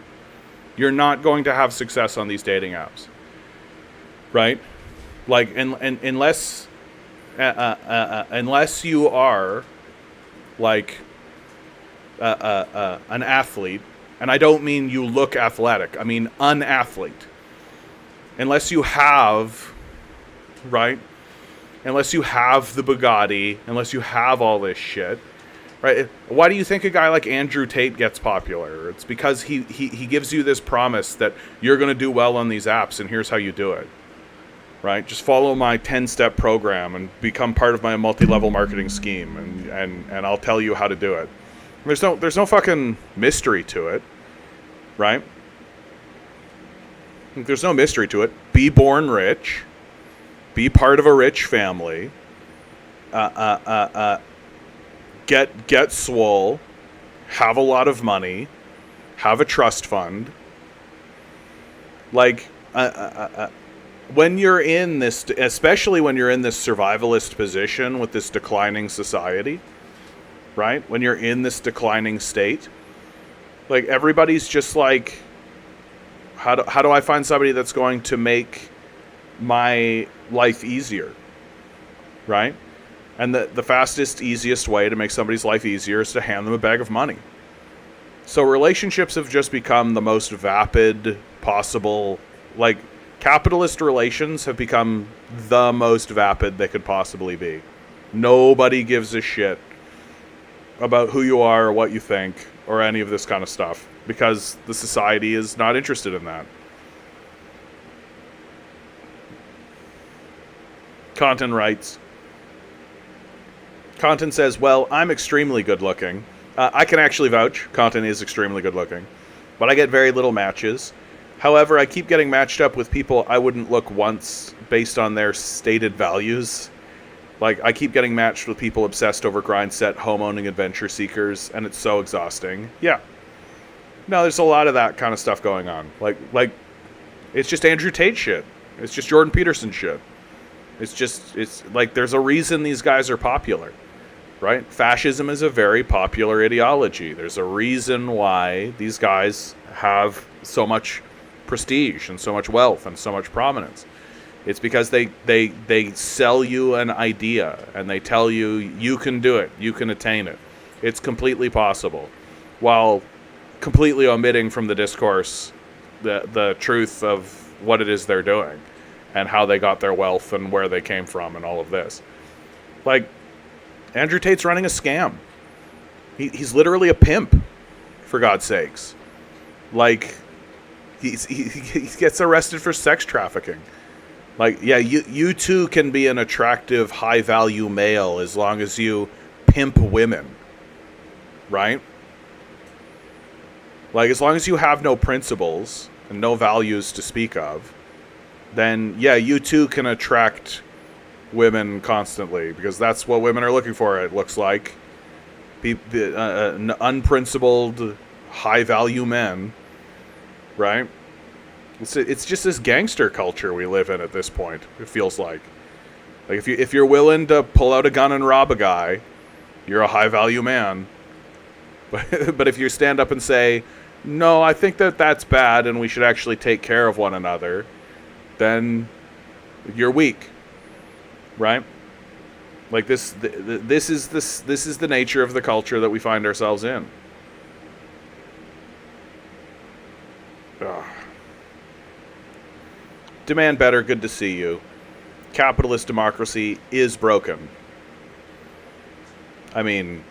You're not going to have success on these dating apps, right? Like, unless you are like an athlete, and I don't mean you look athletic. I mean an athlete. Unless you have, right? Unless you have the Bugatti, unless you have all this shit, right? Why do you think a guy like Andrew Tate gets popular? It's because he gives you this promise that you're going to do well on these apps, and here's how you do it, right? Just follow my 10-step program and become part of my multi-level marketing scheme, and I'll tell you how to do it. There's no fucking mystery to it, right? There's no mystery to it. Be born rich. Be part of a rich family. Get swole. Have a lot of money. Have a trust fund. Like, when you're in this, especially when you're in this survivalist position with this declining society, right? When you're in this declining state, like, everybody's just like, how do I find somebody that's going to make my life easier, right? And the fastest, easiest way to make somebody's life easier is to hand them a bag of money. So relationships have just become the most vapid possible, like, capitalist relations have become the most vapid they could possibly be. Nobody gives a shit about who you are or what you think or any of this kind of stuff, because the society is not interested in that. Content writes, Content says, well, I'm extremely good looking. I can actually vouch, Content is extremely good looking, but I get very little matches. However, I keep getting matched up with people I wouldn't look once based on their stated values. Like, I keep getting matched with people obsessed over grind set, home-owning adventure seekers, and it's so exhausting. Yeah. No, there's a lot of that kind of stuff going on. Like, it's just Andrew Tate shit. It's just Jordan Peterson shit. It's like, there's a reason these guys are popular, right? Fascism is a very popular ideology. There's a reason why these guys have so much prestige and so much wealth and so much prominence. It's because they sell you an idea and they tell you, you can do it, you can attain it. It's completely possible, while completely omitting from the discourse the truth of what it is they're doing and how they got their wealth and where they came from and all of this. Like, Andrew Tate's running a scam. He's literally a pimp, for God's sakes. Like, he gets arrested for sex trafficking. Like, yeah, you too can be an attractive, high-value male as long as you pimp women, right? Like, as long as you have no principles and no values to speak of, then, yeah, you too can attract women constantly, because that's what women are looking for, it looks like. Unprincipled, high-value men, right? It's just this gangster culture we live in at this point, it feels like. Like, if you're willing to pull out a gun and rob a guy, you're a high-value man. But if you stand up and say, no, I think that's bad and we should actually take care of one another, then you're weak, right? Like, this is the nature of the culture that we find ourselves in. Ugh. Demand better, good to see you. Capitalist democracy is broken. I mean,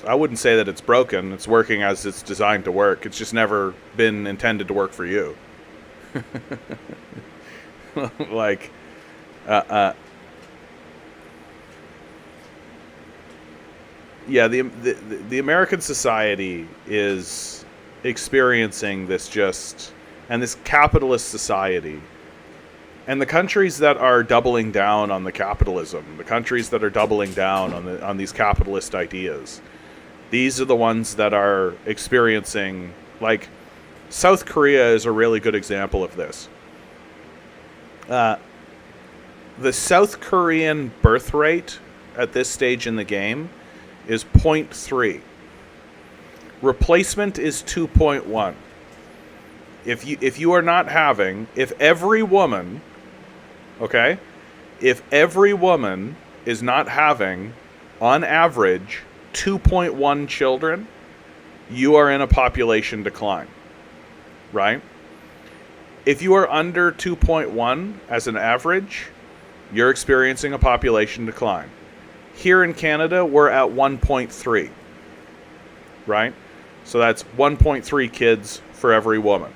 I wouldn't say that it's broken. It's working as it's designed to work. It's just never been intended to work for you. Like, yeah, the American society is experiencing this capitalist society. And the countries that are doubling down on the capitalism, the countries that are doubling down on these capitalist ideas, these are the ones that are experiencing, like, South Korea is a really good example of this. The South Korean birth rate at this stage in the game is 0.3. Replacement is 2.1. If you are not having, if every woman is not having, on average, 2.1 children, you are in a population decline, right? If you are under 2.1 as an average, you're experiencing a population decline. Here in Canada, we're at 1.3, right? So that's 1.3 kids for every woman.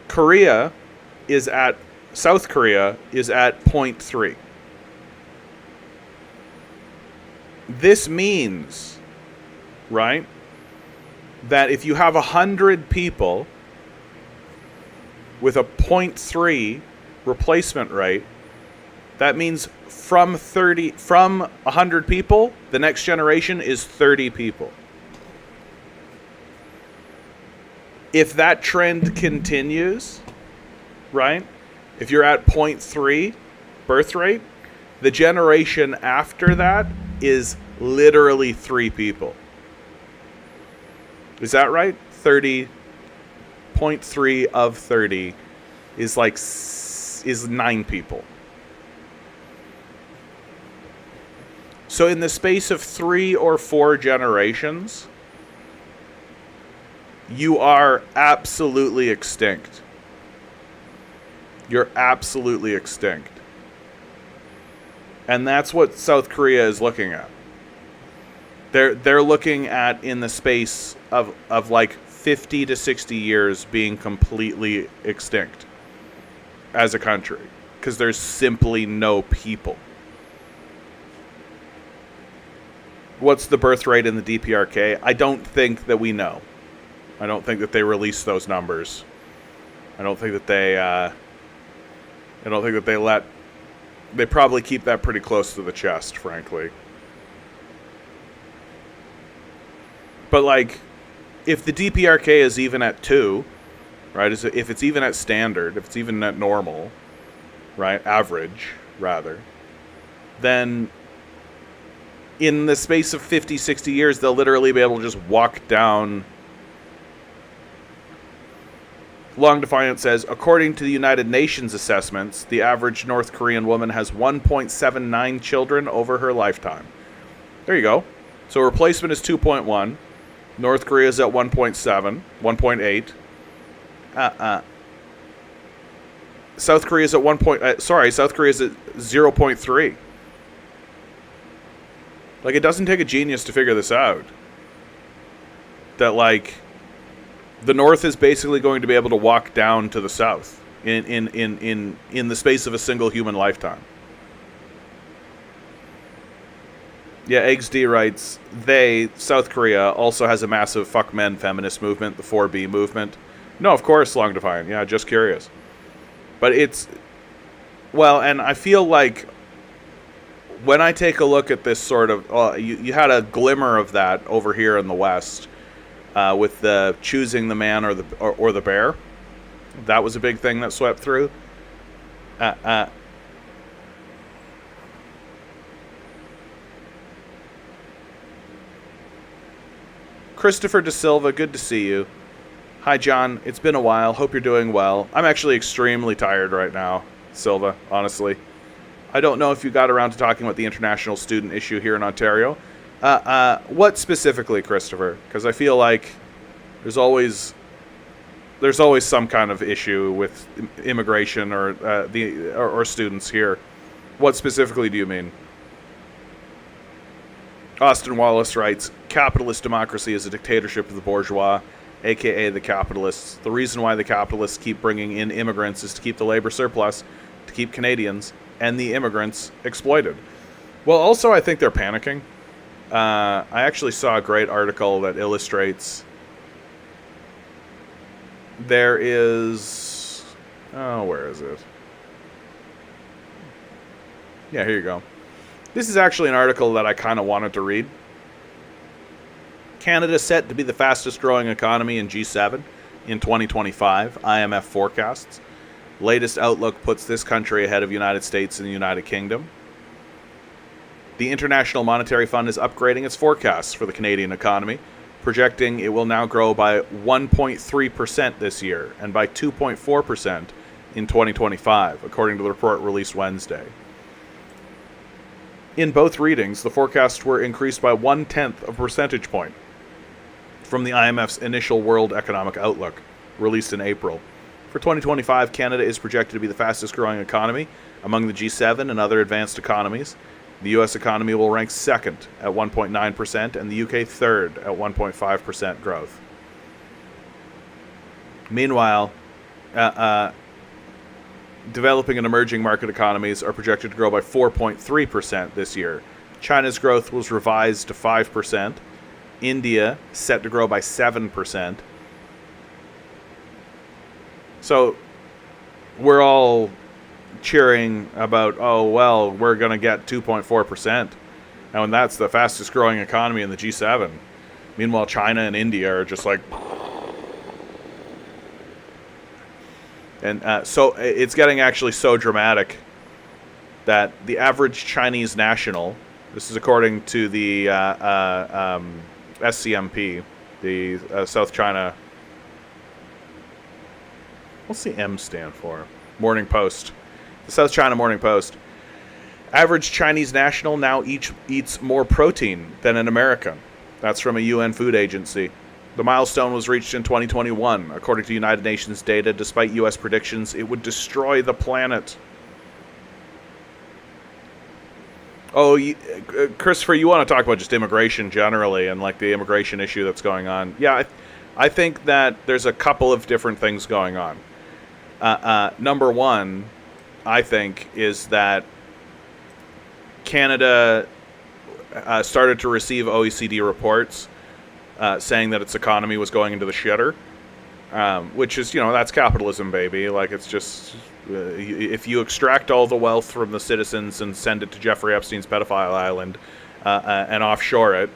South Korea is at 0.3. This means, right, that if you have 100 people with a 0.3 replacement rate, that means from 100 people, the next generation is 30 people. If that trend continues, right, if you're at 0.3 birth rate, the generation after that is literally 3 people. Is that right? 30.3 of 30 is 9 people. So in the space of 3 or 4 generations, you are absolutely extinct. You're absolutely extinct. And that's what South Korea is looking at. They're looking at, in the space of like 50 to 60 years, being completely extinct as a country, because there's simply no people. What's the birth rate in the DPRK? I don't think that we know. I don't think that they release those numbers. I don't think that they probably keep that pretty close to the chest, frankly. But, like, if the DPRK is even at 2, right, if it's even at standard, if it's even at normal, right, average, rather, then in the space of 50, 60 years, they'll literally be able to just walk down. Long Defiant says, according to the United Nations assessments, the average North Korean woman has 1.79 children over her lifetime. There you go. So replacement is 2.1. North Korea is at 1.7, 1.8. South Korea is at South Korea is at 0.3. Like, it doesn't take a genius to figure this out. That, like, the North is basically going to be able to walk down to the South in the space of a single human lifetime. Yeah, Eggs D writes, South Korea, also has a massive fuck men feminist movement, the 4B movement. No, of course, Long Defiant. Yeah, just curious. But it's, well, and I feel like when I take a look at this sort of, you had a glimmer of that over here in the West with the choosing the man or the bear. That was a big thing that swept through. Christopher De Silva, good to see you. Hi, John. It's been a while. Hope you're doing well. I'm actually extremely tired right now, Silva, honestly. I don't know if you got around to talking about the international student issue here in Ontario. What specifically, Christopher? Because I feel like there's always some kind of issue with immigration or students here. What specifically do you mean? Austin Wallace writes, capitalist democracy is a dictatorship of the bourgeois, aka the capitalists. The reason why the capitalists keep bringing in immigrants is to keep the labor surplus, to keep Canadians and the immigrants exploited. Well, also, I think they're panicking. I actually saw a great article that illustrates there is... Oh, where is it? Yeah, here you go. This is actually an article that I kind of wanted to read. Canada set to be the fastest growing economy in G7 in 2025, IMF forecasts. Latest outlook puts this country ahead of United States and the United Kingdom. The International Monetary Fund is upgrading its forecasts for the Canadian economy, projecting it will now grow by 1.3% this year and by 2.4% in 2025, according to the report released Wednesday. In both readings, the forecasts were increased by 0.1 of a percentage point from the IMF's initial World Economic Outlook, released in April. For 2025, Canada is projected to be the fastest growing economy among the G7 and other advanced economies. The U.S. economy will rank second at 1.9% and the UK third at 1.5% growth. Meanwhile, developing and emerging market economies are projected to grow by 4.3% this year. China's growth was revised to 5%. India set to grow by 7%. So we're all cheering about, oh, well, we're going to get 2.4%. And that's the fastest growing economy in the G7. Meanwhile, China and India are just like... And so it's getting actually so dramatic that the average Chinese national, this is according to the SCMP, the South China, what's the M stand for? Morning Post. The South China Morning Post. Average Chinese national now eats more protein than an American. That's from a UN food agency. The milestone was reached in 2021. According to United Nations data, despite U.S. predictions, it would destroy the planet. Oh, Christopher, you want to talk about just immigration generally and like the immigration issue that's going on. Yeah, I think that there's a couple of different things going on. Number one, I think, is that Canada started to receive OECD reports saying that its economy was going into the shitter, which is, that's capitalism, baby. Like, it's just, if you extract all the wealth from the citizens and send it to Jeffrey Epstein's pedophile island and offshore it,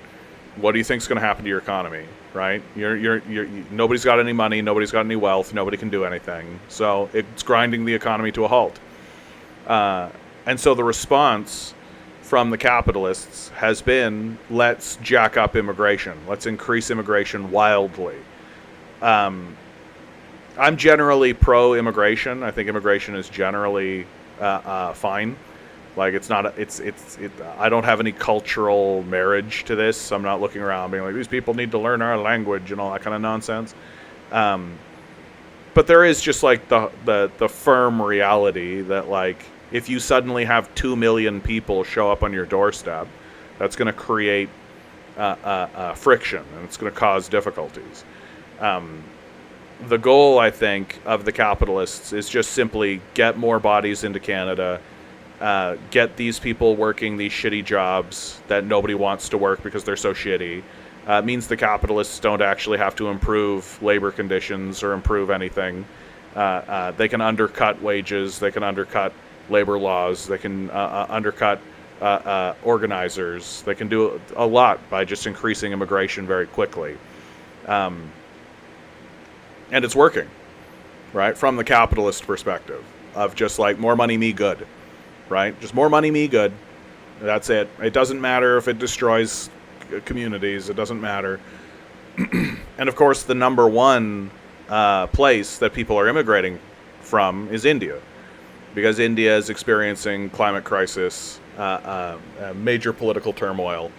what do you think's going to happen to your economy, right? Nobody's got any money, nobody's got any wealth, nobody can do anything. So it's grinding the economy to a halt. And so the response from the capitalists has been, let's jack up immigration. Let's increase immigration wildly. I'm generally pro-immigration. I think immigration is generally fine. Like, it's not, I don't have any cultural marriage to this. I'm not looking around being like, these people need to learn our language and all that kind of nonsense. But there is just like the firm reality that, like, if you suddenly have 2 million people show up on your doorstep, that's going to create friction, and it's going to cause difficulties. The goal, I think, of the capitalists is just simply get more bodies into Canada, get these people working these shitty jobs that nobody wants to work because they're so shitty. It means the capitalists don't actually have to improve labor conditions or improve anything. They can undercut wages, they can undercut labor laws, they can undercut organizers, they can do a lot by just increasing immigration very quickly. And it's working, right? From the capitalist perspective of just like, more money, me good, right? Just more money, me good. That's it. It doesn't matter if it destroys communities. It doesn't matter. And of course, the number one place that people are immigrating from is India, because India is experiencing climate crisis, major political turmoil,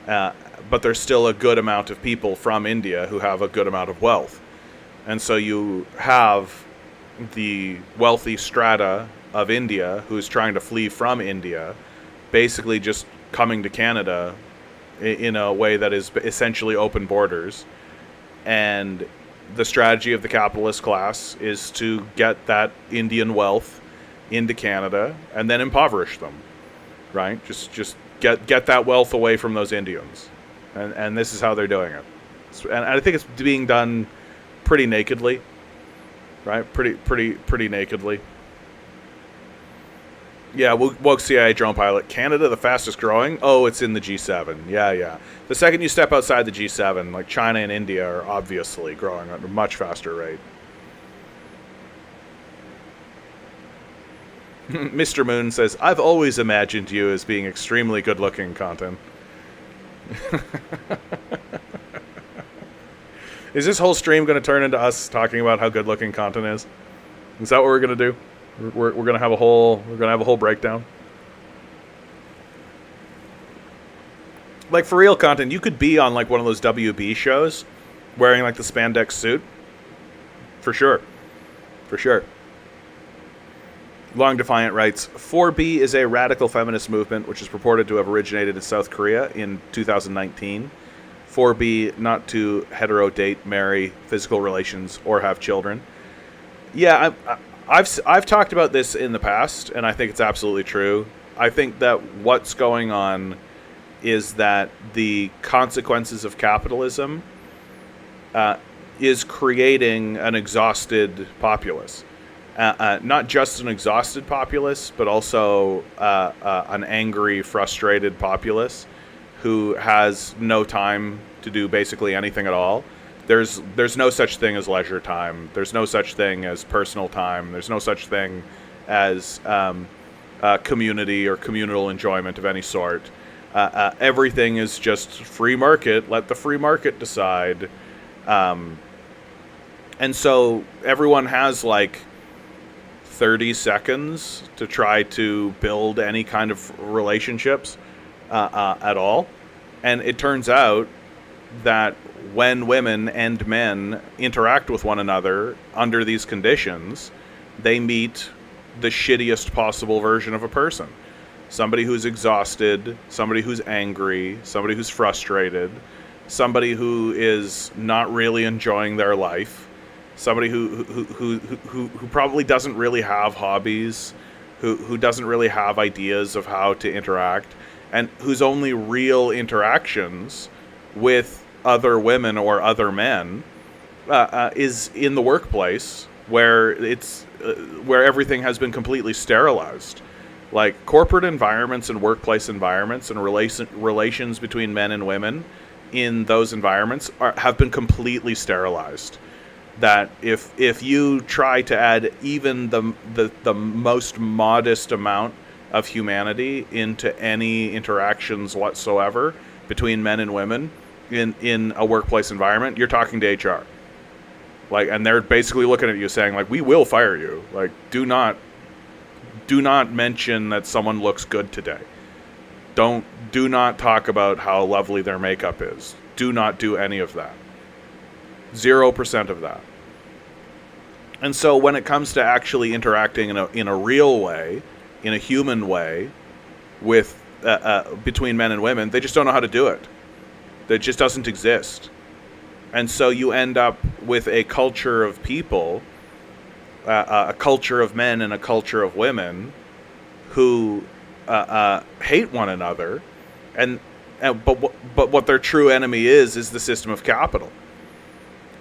but there's still a good amount of people from India who have a good amount of wealth. And so you have the wealthy strata of India who's trying to flee from India, basically just coming to Canada in a way that is essentially open borders. And the strategy of the capitalist class is to get that Indian wealth into Canada and then impoverish them, right? Just get that wealth away from those Indians. And this is how they're doing it. And I think it's being done pretty nakedly. right? Pretty nakedly. Yeah, woke CIA drone pilot. Canada, the fastest growing? Oh, it's in the G7. Yeah. The second you step outside the G7, like China and India are obviously growing at a much faster rate. Mr. Moon says, I've always imagined you as being extremely good-looking, content. Is this whole stream going to turn into us talking about how good-looking content is? Is that what we're going to do? We're going to have a whole breakdown. Like, for real, content, you could be on like one of those WB shows wearing like the spandex suit. For sure. Long Defiant writes, 4B is a radical feminist movement which is purported to have originated in South Korea in 2019. 4B, not to hetero-date, marry, physical relations, or have children. Yeah, I've talked about this in the past, and I think it's absolutely true. I think that what's going on is that the consequences of capitalism is creating an exhausted populace. Not just an exhausted populace, but also an angry, frustrated populace who has no time to do basically anything at all. There's no such thing as leisure time. There's no such thing as personal time. There's no such thing as community or communal enjoyment of any sort. Everything is just free market. Let the free market decide. And so everyone has like 30 seconds to try to build any kind of relationships at all. And it turns out that when women and men interact with one another under these conditions, they meet the shittiest possible version of a person. Somebody who's exhausted, somebody who's angry, somebody who's frustrated, somebody who is not really enjoying their life, somebody who probably doesn't really have hobbies, who doesn't really have ideas of how to interact, and whose only real interactions with other women or other men is in the workplace, where where everything has been completely sterilized. Like corporate environments and workplace environments and relations between men and women in those environments have been completely sterilized. That if you try to add even the most modest amount of humanity into any interactions whatsoever between men and women in a workplace environment, you're talking to HR. Like, and they're basically looking at you saying, like, we will fire you. Like, do not mention that someone looks good today. Do not talk about how lovely their makeup is. Do not do any of that. 0% of that. And so when it comes to actually interacting in a real way, in a human way, with between men and women, they just don't know how to do it. That just doesn't exist. And so you end up with a culture of people, a culture of men and a culture of women who hate one another, but what their true enemy is the system of capital.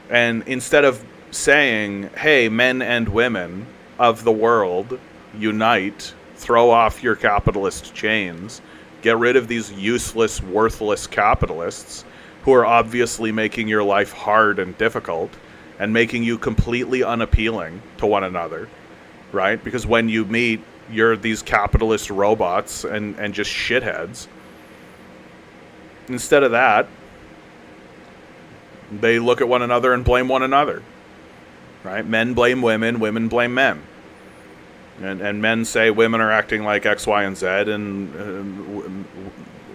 And instead of saying, hey, men and women of the world, unite, throw off your capitalist chains, get rid of these useless, worthless capitalists who are obviously making your life hard and difficult and making you completely unappealing to one another, right? Because when you meet, you're these capitalist robots and just shitheads. Instead of that, they look at one another and blame one another, right? Men blame women, women blame men. And men say women are acting like X, Y, and Z, and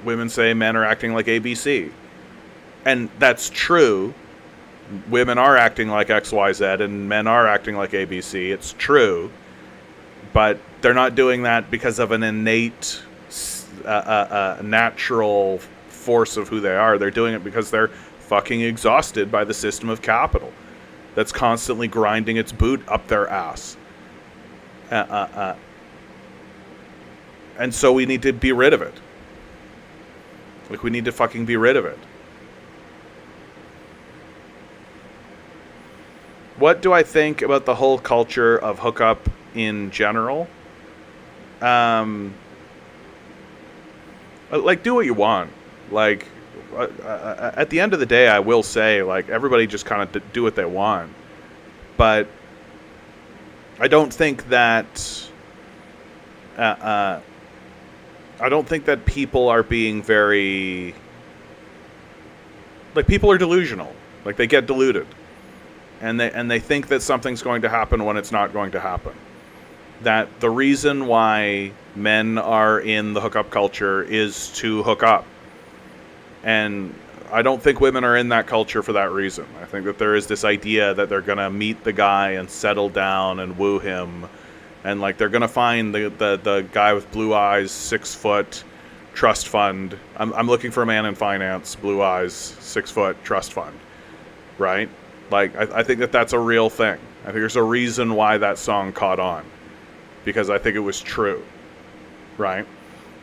women say men are acting like ABC. And that's true. Women are acting like X, Y, Z, and men are acting like ABC. It's true. But they're not doing that because of an innate, natural force of who they are. They're doing it because they're fucking exhausted by the system of capital that's constantly grinding its boot up their ass. And so we need to be rid of it. Like, we need to fucking be rid of it. what do I think about the whole culture of hookup in general? Like, do what you want. Like, at the end of the day, I will say, like, everybody just kind of do what they want. But I don't think that I don't think that people are being very, like, people are delusional. Like, they get deluded, and they think that something's going to happen when it's not going to happen. That the reason why men are in the hookup culture is to hook up, and I don't think women are in that culture for that reason. I think that there is this idea that they're gonna meet the guy and settle down and woo him, and like they're gonna find the guy with blue eyes, 6 foot, trust fund. I'm looking for a man in finance, blue eyes, 6 foot, trust fund, right? Like I think that that's a real thing. I think there's a reason why that song caught on, because I think it was true, right?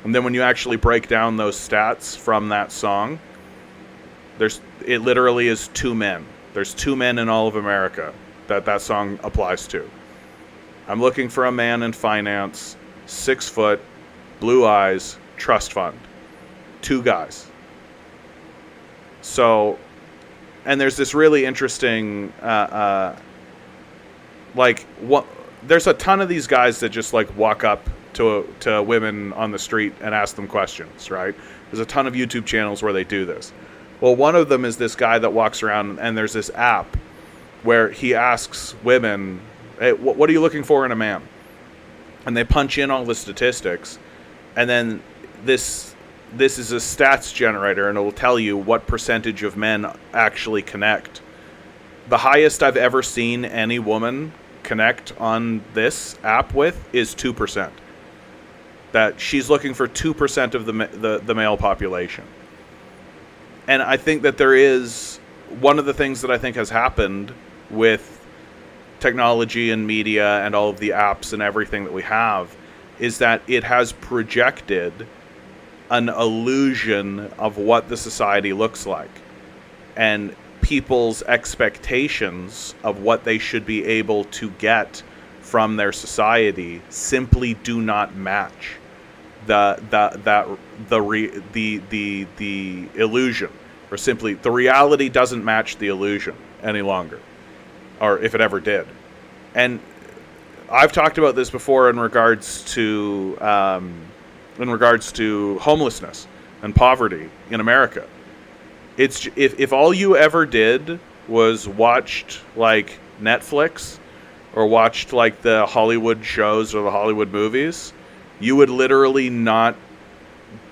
And then when you actually break down those stats from that song, it literally is 2 men. There's 2 men in all of America that song applies to. I'm looking for a man in finance, 6 foot, blue eyes, trust fund. 2 guys. So, and there's this really interesting, there's a ton of these guys that just like walk up to women on the street and ask them questions, right? There's a ton of YouTube channels where they do this. Well, one of them is this guy that walks around, and there's this app where he asks women, hey, what are you looking for in a man? And they punch in all the statistics, and then this is a stats generator, and it will tell you what percentage of men actually connect. The highest I've ever seen any woman connect on this app with is 2%. That she's looking for 2% of the male population. And I think that there is one of the things that I think has happened with technology and media and all of the apps and everything that we have is that it has projected an illusion of what the society looks like, and people's expectations of what they should be able to get from their society simply do not match the illusion, or simply the reality doesn't match the illusion any longer, or if it ever did. And I've talked about this before in regards to homelessness and poverty in America. It's if all you ever did was watched like Netflix or watched like the Hollywood shows or the Hollywood movies, you would literally not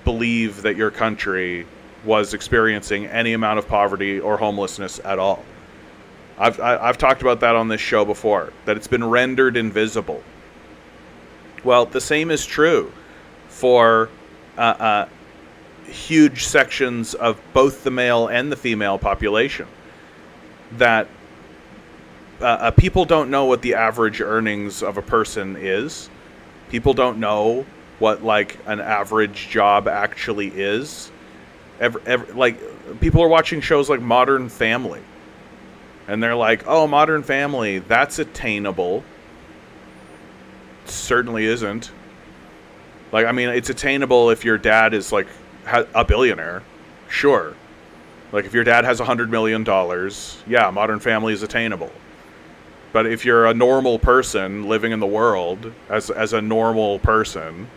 believe that your country was experiencing any amount of poverty or homelessness at all. I've talked about that on this show before, that it's been rendered invisible. Well, the same is true for huge sections of both the male and the female population. That people don't know what the average earnings of a person is. People don't know what like an average job actually is. Like people are watching shows like Modern Family, and they're like, "Oh, Modern Family, that's attainable." It certainly isn't. Like, I mean, it's attainable if your dad is like a billionaire, sure. Like if your dad has $100 million, yeah, Modern Family is attainable. But if you're a normal person living in the world as a normal person,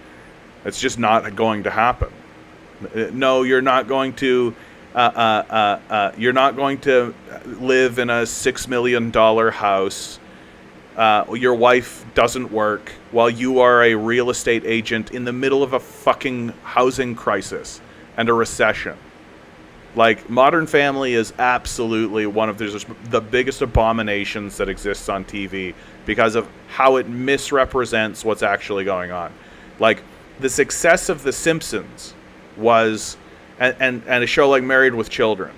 it's just not going to happen. No, you're not going to. You're not going to live in a $6 million house. Your wife doesn't work while you are a real estate agent in the middle of a fucking housing crisis and a recession. Like, Modern Family is absolutely one of the biggest abominations that exists on TV because of how it misrepresents what's actually going on. Like, the success of The Simpsons was, and a show like Married with Children,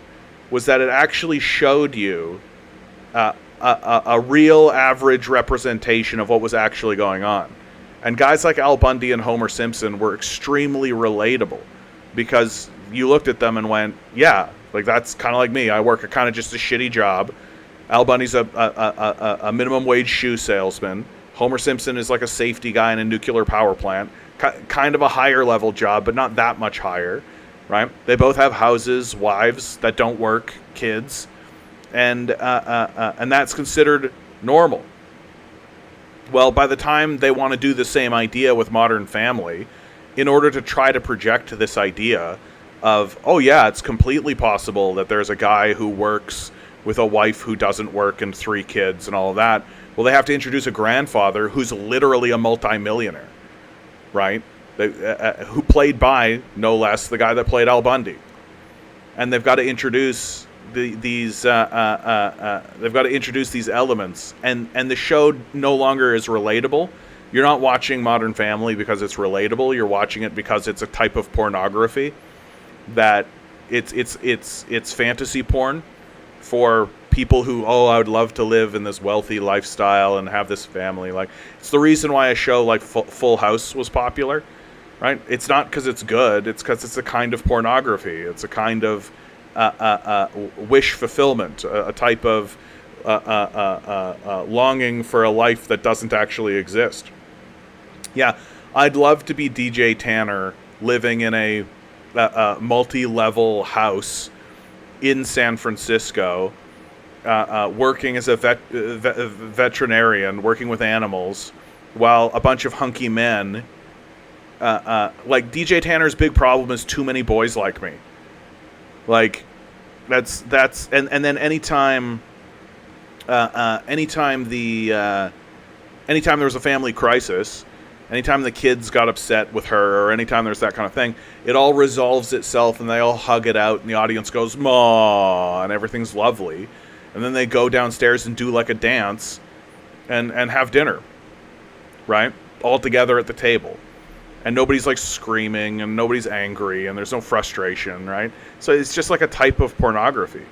was that it actually showed you a real average representation of what was actually going on. And guys like Al Bundy and Homer Simpson were extremely relatable because you looked at them and went, yeah, like that's kind of like me. I work kind of just a shitty job, Al Bundy's a minimum wage shoe salesman. Homer Simpson is like a safety guy in a nuclear power plant. Kind of a higher level job, but not that much higher, right? They both have houses, wives that don't work, kids, and that's considered normal. Well, by the time they want to do the same idea with Modern Family, in order to try to project this idea of, oh yeah, it's completely possible that there's a guy who works with a wife who doesn't work and 3 kids and all of that, well, they have to introduce a grandfather who's literally a multimillionaire, right? Who played by, no less, the guy that played Al Bundy. And they've got to introduce these elements, and the show no longer is relatable. You're not watching Modern Family because it's relatable. You're watching it because it's a type of pornography that it's fantasy porn for people who, oh, I would love to live in this wealthy lifestyle and have this family. Like, it's the reason why a show like Full House was popular, right? It's not because it's good. It's because it's a kind of pornography. It's a kind of wish fulfillment, a type of longing for a life that doesn't actually exist. Yeah, I'd love to be DJ Tanner living in a multi-level house in San Francisco, working as a veterinarian, working with animals, while a bunch of hunky men, like DJ Tanner's big problem is too many boys like me. Like, that's and then anytime there was a family crisis, anytime the kids got upset with her, or anytime there's that kind of thing, it all resolves itself and they all hug it out and the audience goes, "Maw," and everything's lovely. And then they go downstairs and do like a dance and have dinner, right? All together at the table. And nobody's like screaming and nobody's angry and there's no frustration, right? So it's just like a type of pornography.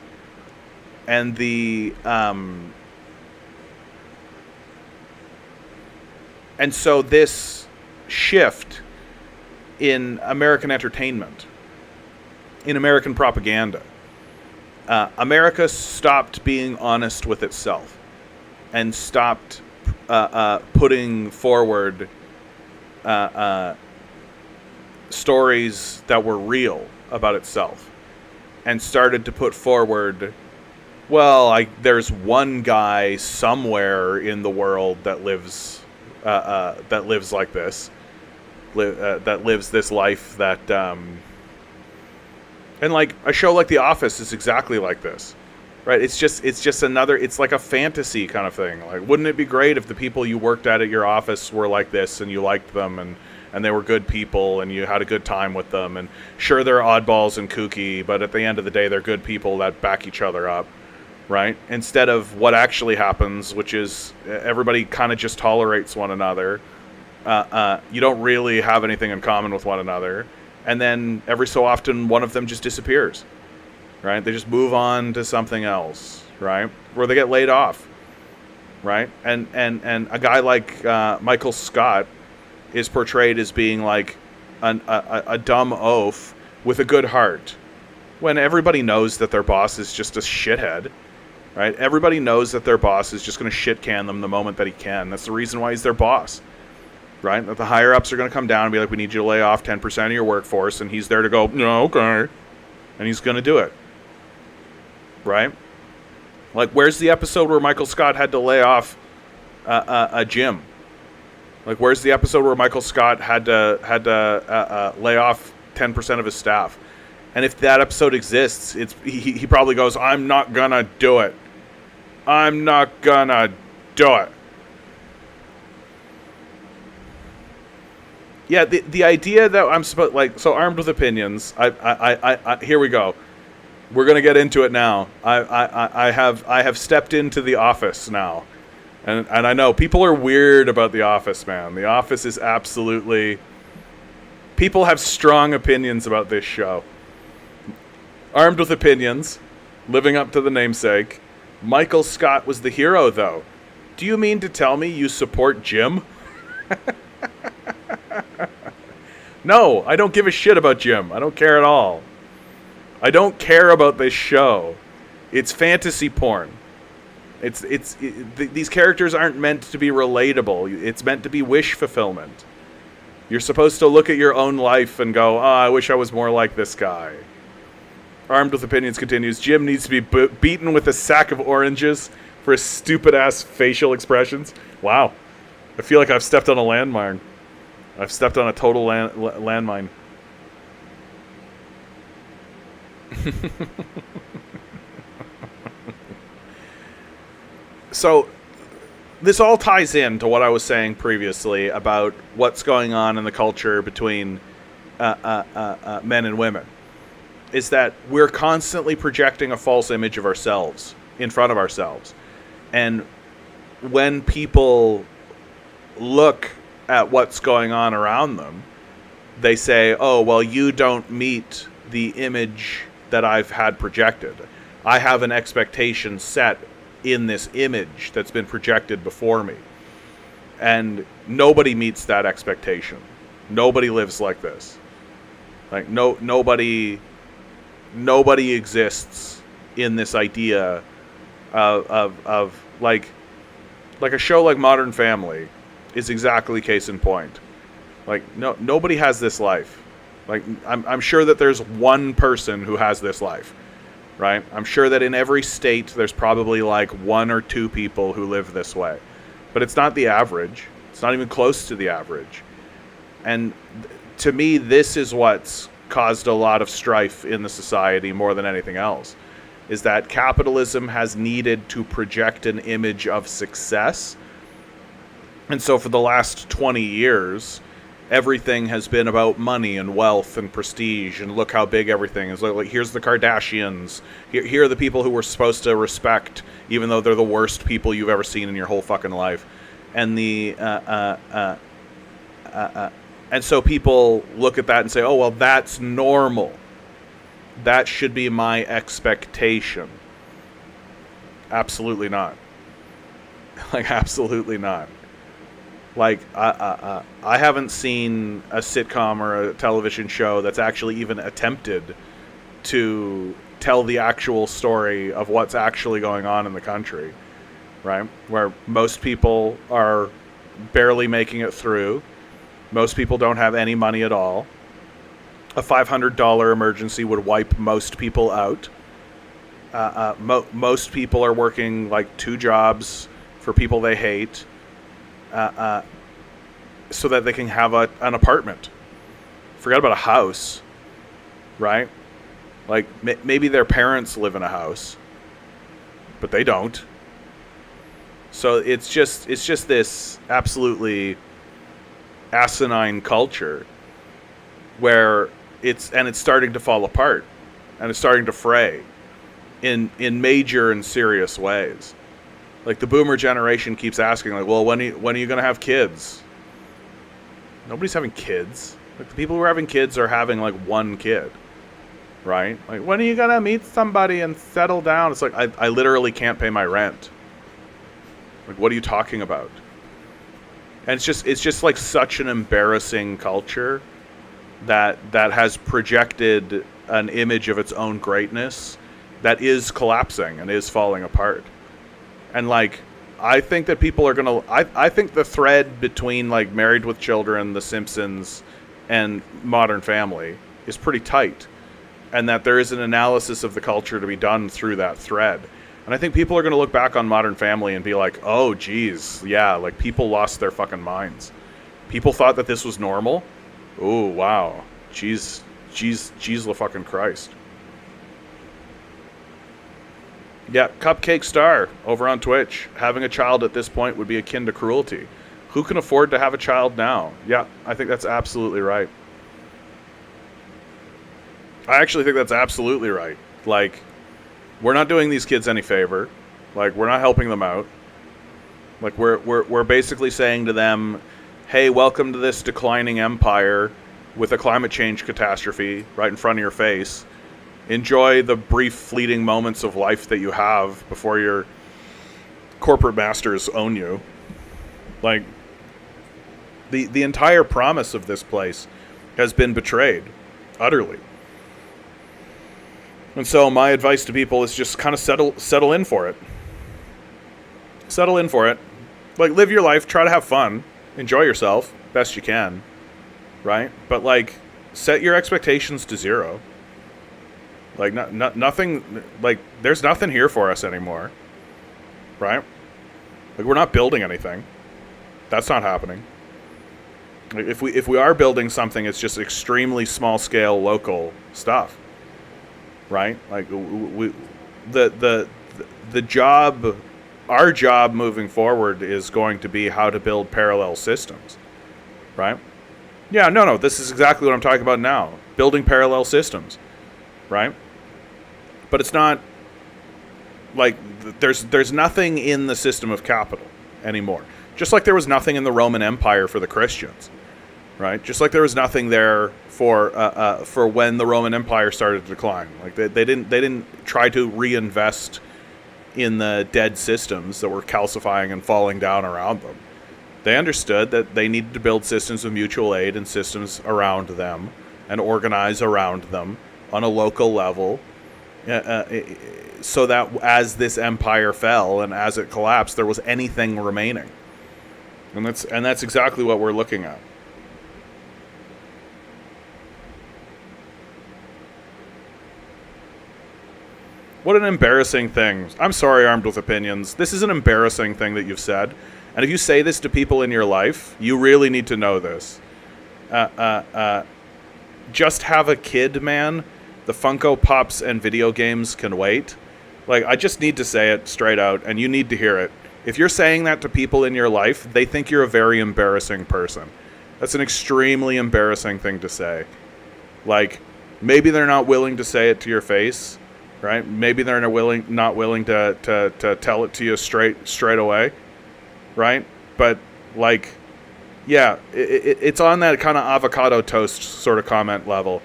And and so this shift in American entertainment, in American propaganda, America stopped being honest with itself and stopped putting forward stories that were real about itself, and started to put forward, well, there's one guy somewhere in the world that lives like this, that lives this life that, and like a show like The Office is exactly like this, right? It's just another, it's like a fantasy kind of thing. Like, wouldn't it be great if the people you worked at your office were like this and you liked them and they were good people and you had a good time with them? And sure, they're oddballs and kooky, but at the end of the day, they're good people that back each other up, right? Instead of what actually happens, which is everybody kind of just tolerates one another. You don't really have anything in common with one another. And then every so often, one of them just disappears, right? They just move on to something else, right? Where they get laid off, right? And a guy like Michael Scott is portrayed as being like a dumb oaf with a good heart, when everybody knows that their boss is just a shithead, right? Everybody knows that their boss is just going to shit can them the moment that he can. That's the reason why he's their boss, right? That the higher ups are going to come down and be like, we need you to lay off 10% of your workforce, and he's there to go, no, okay, and he's going to do it, right? Like, where's the episode where Michael Scott had to lay off a gym? Like, where's the episode where Michael Scott had to lay off 10% of his staff? And if that episode exists, he probably goes, I'm not gonna do it. I'm not gonna do it. Yeah, the idea that I'm supposed, like, so Armed with Opinions. I here we go. We're gonna get into it now. I have stepped into The Office now, and I know people are weird about The Office, man. The Office is absolutely. People have strong opinions about this show. Armed with Opinions, living up to the namesake. Michael Scott was the hero, though. Do you mean to tell me you support Jim? No, I don't give a shit about Jim. I don't care at all. I don't care about this show. It's fantasy porn. These characters aren't meant to be relatable. It's meant to be wish fulfillment. You're supposed to look at your own life and go, oh, I wish I was more like this guy. Armed with Opinions continues, Jim needs to be beaten with a sack of oranges for his stupid-ass facial expressions. Wow. I feel like I've stepped on a landmine. I've stepped on a total landmine. So, this all ties in to what I was saying previously about what's going on in the culture between men and women. Is that we're constantly projecting a false image of ourselves in front of ourselves. And when people look at what's going on around them, they say, oh, well, you don't meet the image that I've had projected. I have an expectation set in this image that's been projected before me. And nobody meets that expectation. Nobody lives like this. Like, nobody exists in this idea of like a show like Modern Family is exactly case in point. Like, nobody has this life. Like, I'm sure that there's one person who has this life, right? I'm sure that in every state there's probably like one or two people who live this way. But it's not the average. It's not even close to the average. And to me, this is what's caused a lot of strife in the society more than anything else, is that capitalism has needed to project an image of success. And so for the last 20 years, everything has been about money and wealth and prestige, and look how big everything is. Like here's the Kardashians. Here are the people who we're supposed to respect, even though they're the worst people you've ever seen in your whole fucking life. And and so people look at that and say, oh, well, that's normal. That should be my expectation. Absolutely not. Like, absolutely not. Like, I haven't seen a sitcom or a television show that's actually even attempted to tell the actual story of what's actually going on in the country, right? Where most people are barely making it through. Most people don't have any money at all. A $500 emergency would wipe most people out. Most people are working like 2 jobs for people they hate, so that they can have an apartment. Forget about a house, right? Like maybe their parents live in a house, but they don't. So it's just this absolutely asinine culture where it's starting to fall apart, and it's starting to fray in major and serious ways. Like, the boomer generation keeps asking, like, well, when are you going to have kids? Nobody's having kids. Like, the people who are having kids are having like 1 kid, right? Like, when are you going to meet somebody and settle down? It's like, I literally can't pay my rent. Like, what are you talking about? And it's just like such an embarrassing culture that has projected an image of its own greatness that is collapsing and is falling apart. And like, I think that people are gonna. I think the thread between like Married with Children, The Simpsons, and Modern Family is pretty tight, and that there is an analysis of the culture to be done through that thread. And I think people are going to look back on Modern Family and be like, oh, geez, yeah, like, people lost their fucking minds. People thought that this was normal. Oh, wow. Jeez, the fucking Christ. Yeah, Cupcake Star over on Twitch. Having a child at this point would be akin to cruelty. Who can afford to have a child now? Yeah, I think that's absolutely right. I actually think that's absolutely right. Like, we're not doing these kids any favor. Like, we're not helping them out. Like, we're basically saying to them, hey, welcome to this declining empire with a climate change catastrophe right in front of your face. Enjoy the brief, fleeting moments of life that you have before your corporate masters own you. Like, the entire promise of this place has been betrayed, utterly. And so my advice to people is just kind of settle in for it. Settle in for it. Like, live your life, try to have fun, enjoy yourself best you can, right? But like, set your expectations to zero. Like, nothing, like, there's nothing here for us anymore, right? Like, we're not building anything. That's not happening. Like, if we are building something, it's just extremely small scale local stuff, right? Like, the job, our job moving forward is going to be how to build parallel systems, right? Yeah, no, this is exactly what I'm talking about now. Building parallel systems, right? But it's not like there's nothing in the system of capital anymore. Just like there was nothing in the Roman Empire for the Christians, right? Just like there was nothing there for when the Roman Empire started to decline. Like they didn't try to reinvest in the dead systems that were calcifying and falling down around them. They understood that they needed to build systems of mutual aid and systems around them and organize around them on a local level, so that as this empire fell and as it collapsed, there was anything remaining. And that's exactly what we're looking at. What an embarrassing thing. I'm sorry, Armed with Opinions. This is an embarrassing thing that you've said. And if you say this to people in your life, you really need to know this. Just have a kid, man. The Funko Pops and video games can wait. Like, I just need to say it straight out, and you need to hear it. If you're saying that to people in your life, they think you're a very embarrassing person. That's an extremely embarrassing thing to say. Like, maybe they're not willing to say it to your face, right? Maybe they're not willing to tell it to you straight away, right? But like, yeah, it's on that kind of avocado toast sort of comment level,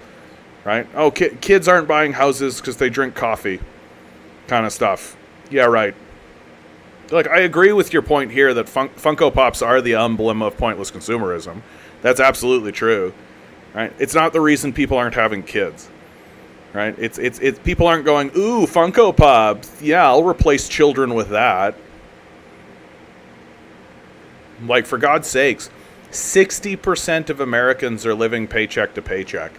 right? Oh, kids aren't buying houses because they drink coffee, kind of stuff. Yeah, right. Like, I agree with your point here that Funko Pops are the emblem of pointless consumerism. That's absolutely true, right? It's not the reason people aren't having kids. Right? It's people aren't going, ooh, Funko Pops. Yeah, I'll replace children with that. Like, for God's sakes, 60% of Americans are living paycheck to paycheck.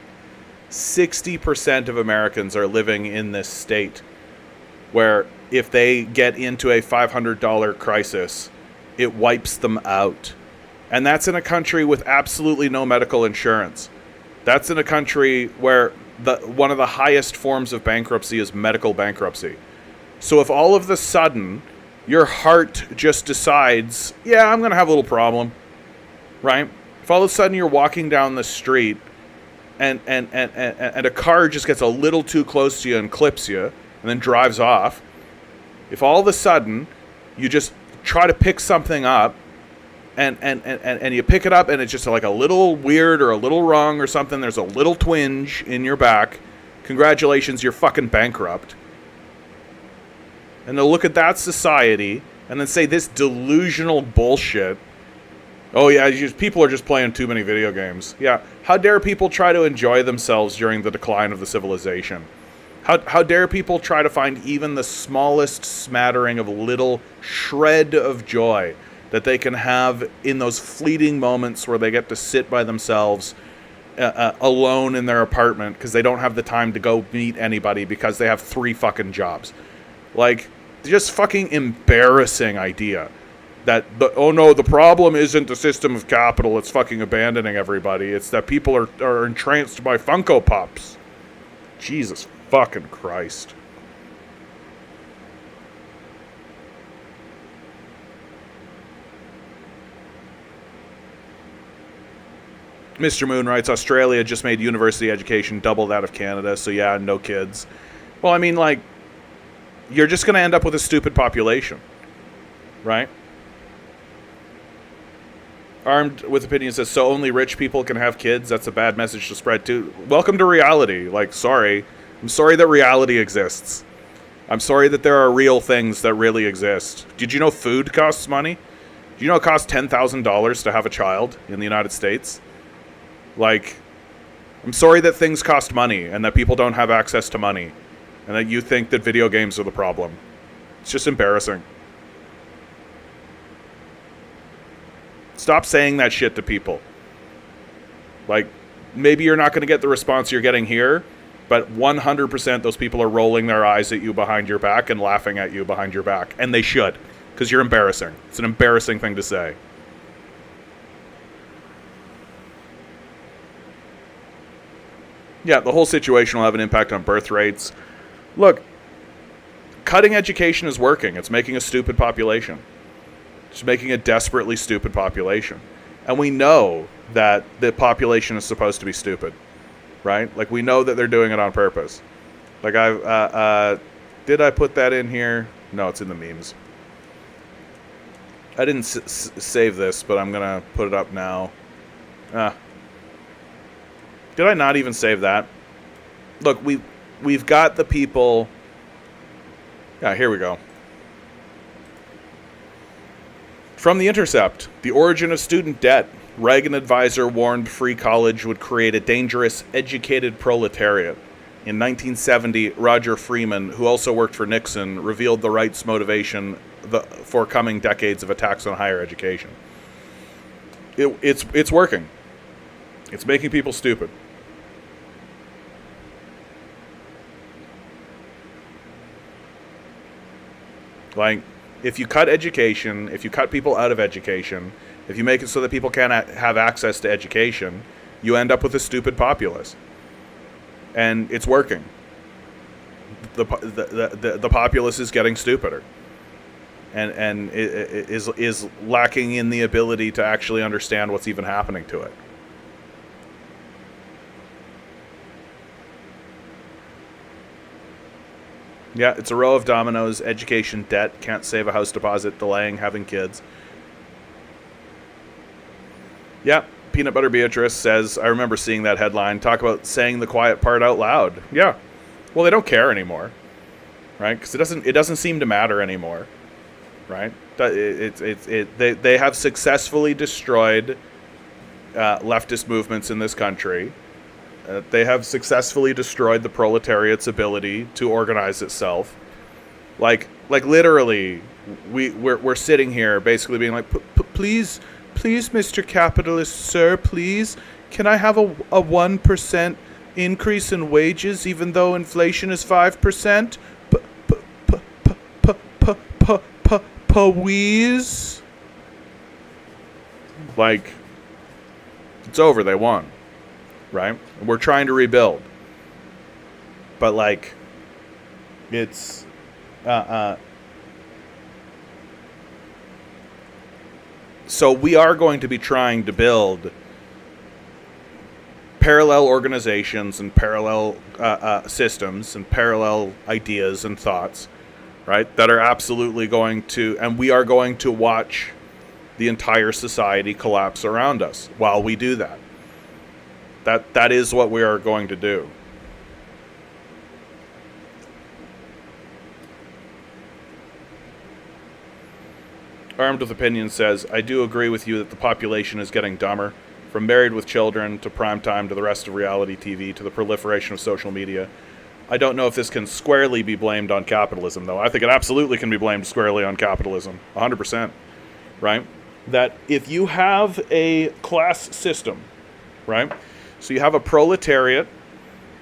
60% of Americans are living in this state where if they get into a $500 crisis, it wipes them out. And that's in a country with absolutely no medical insurance. That's in a country where one of the highest forms of bankruptcy is medical bankruptcy. So if all of the sudden your heart just decides, yeah, I'm going to have a little problem, right? If all of a sudden you're walking down the street and a car just gets a little too close to you and clips you and then drives off, if all of a sudden you just try to pick something up and you pick it up and it's just like a little weird or a little wrong or something, there's a little twinge in your back, congratulations, you're fucking bankrupt. And they'll look at that society and then say this delusional bullshit. Oh yeah, people are just playing too many video games. Yeah, how dare people try to enjoy themselves during the decline of the civilization? How dare people try to find even the smallest smattering of little shred of joy that they can have in those fleeting moments where they get to sit by themselves alone in their apartment because they don't have the time to go meet anybody because they have 3 fucking jobs. Like, just fucking embarrassing idea that, oh no, the problem isn't the system of capital, it's fucking abandoning everybody. It's that people are entranced by Funko Pops. Jesus fucking Christ. Mr. Moon writes, Australia just made university education double that of Canada, so yeah, no kids. Well, I mean, like, you're just going to end up with a stupid population, right? Armed with Opinion says, so only rich people can have kids? That's a bad message to spread too. Welcome to reality. Like, sorry. I'm sorry that reality exists. I'm sorry that there are real things that really exist. Did you know food costs money? Do you know it costs $10,000 to have a child in the United States? Like, I'm sorry that things cost money and that people don't have access to money and that you think that video games are the problem. It's just embarrassing. Stop saying that shit to people. Like, maybe you're not going to get the response you're getting here, but 100% those people are rolling their eyes at you behind your back and laughing at you behind your back. And they should, because you're embarrassing. It's an embarrassing thing to say. Yeah, the whole situation will have an impact on birth rates. Look, cutting education is working. It's making a stupid population. It's making a desperately stupid population. And we know that the population is supposed to be stupid, right? Like, we know that they're doing it on purpose. Like, did I put that in here? No, it's in the memes. I didn't save this, but I'm going to put it up now. Did I not even save that? Look, we've got the people. Yeah, here we go. From The Intercept, The Origin of Student Debt. Reagan advisor warned free college would create a dangerous, educated proletariat. In 1970, Roger Freeman, who also worked for Nixon, revealed the right's motivation for coming decades of attacks on higher education. It's working. It's making people stupid. Like, if you cut education, if you cut people out of education, if you make it so that people can't have access to education, you end up with a stupid populace. And it's working. The populace is getting stupider. And is lacking in the ability to actually understand what's even happening to it. Yeah, it's a row of dominoes. Education, debt, can't save a house deposit, delaying having kids. Yeah, Peanut Butter Beatrice says, I remember seeing that headline. Talk about saying the quiet part out loud. Yeah. Well, they don't care anymore, right? Because it doesn't seem to matter anymore, right? They have successfully destroyed leftist movements in this country. They have successfully destroyed the proletariat's ability to organize itself. Like literally, we're sitting here basically being like, please, Mr. Capitalist, sir, please, can I have a 1% increase in wages even though inflation is 5%? Please? Like, it's over. They won. Right? We're trying to rebuild. But, like, it's... So we are going to be trying to build parallel organizations and parallel systems and parallel ideas and thoughts, right? That are absolutely going to... And we are going to watch the entire society collapse around us while we do that. That is what we are going to do. Armed with Opinion says, I do agree with you that the population is getting dumber. From Married with Children to Primetime to the rest of reality TV to the proliferation of social media. I don't know if this can squarely be blamed on capitalism, though. I think it absolutely can be blamed squarely on capitalism. 100%. Right? That if you have a class system, right? So you have a proletariat,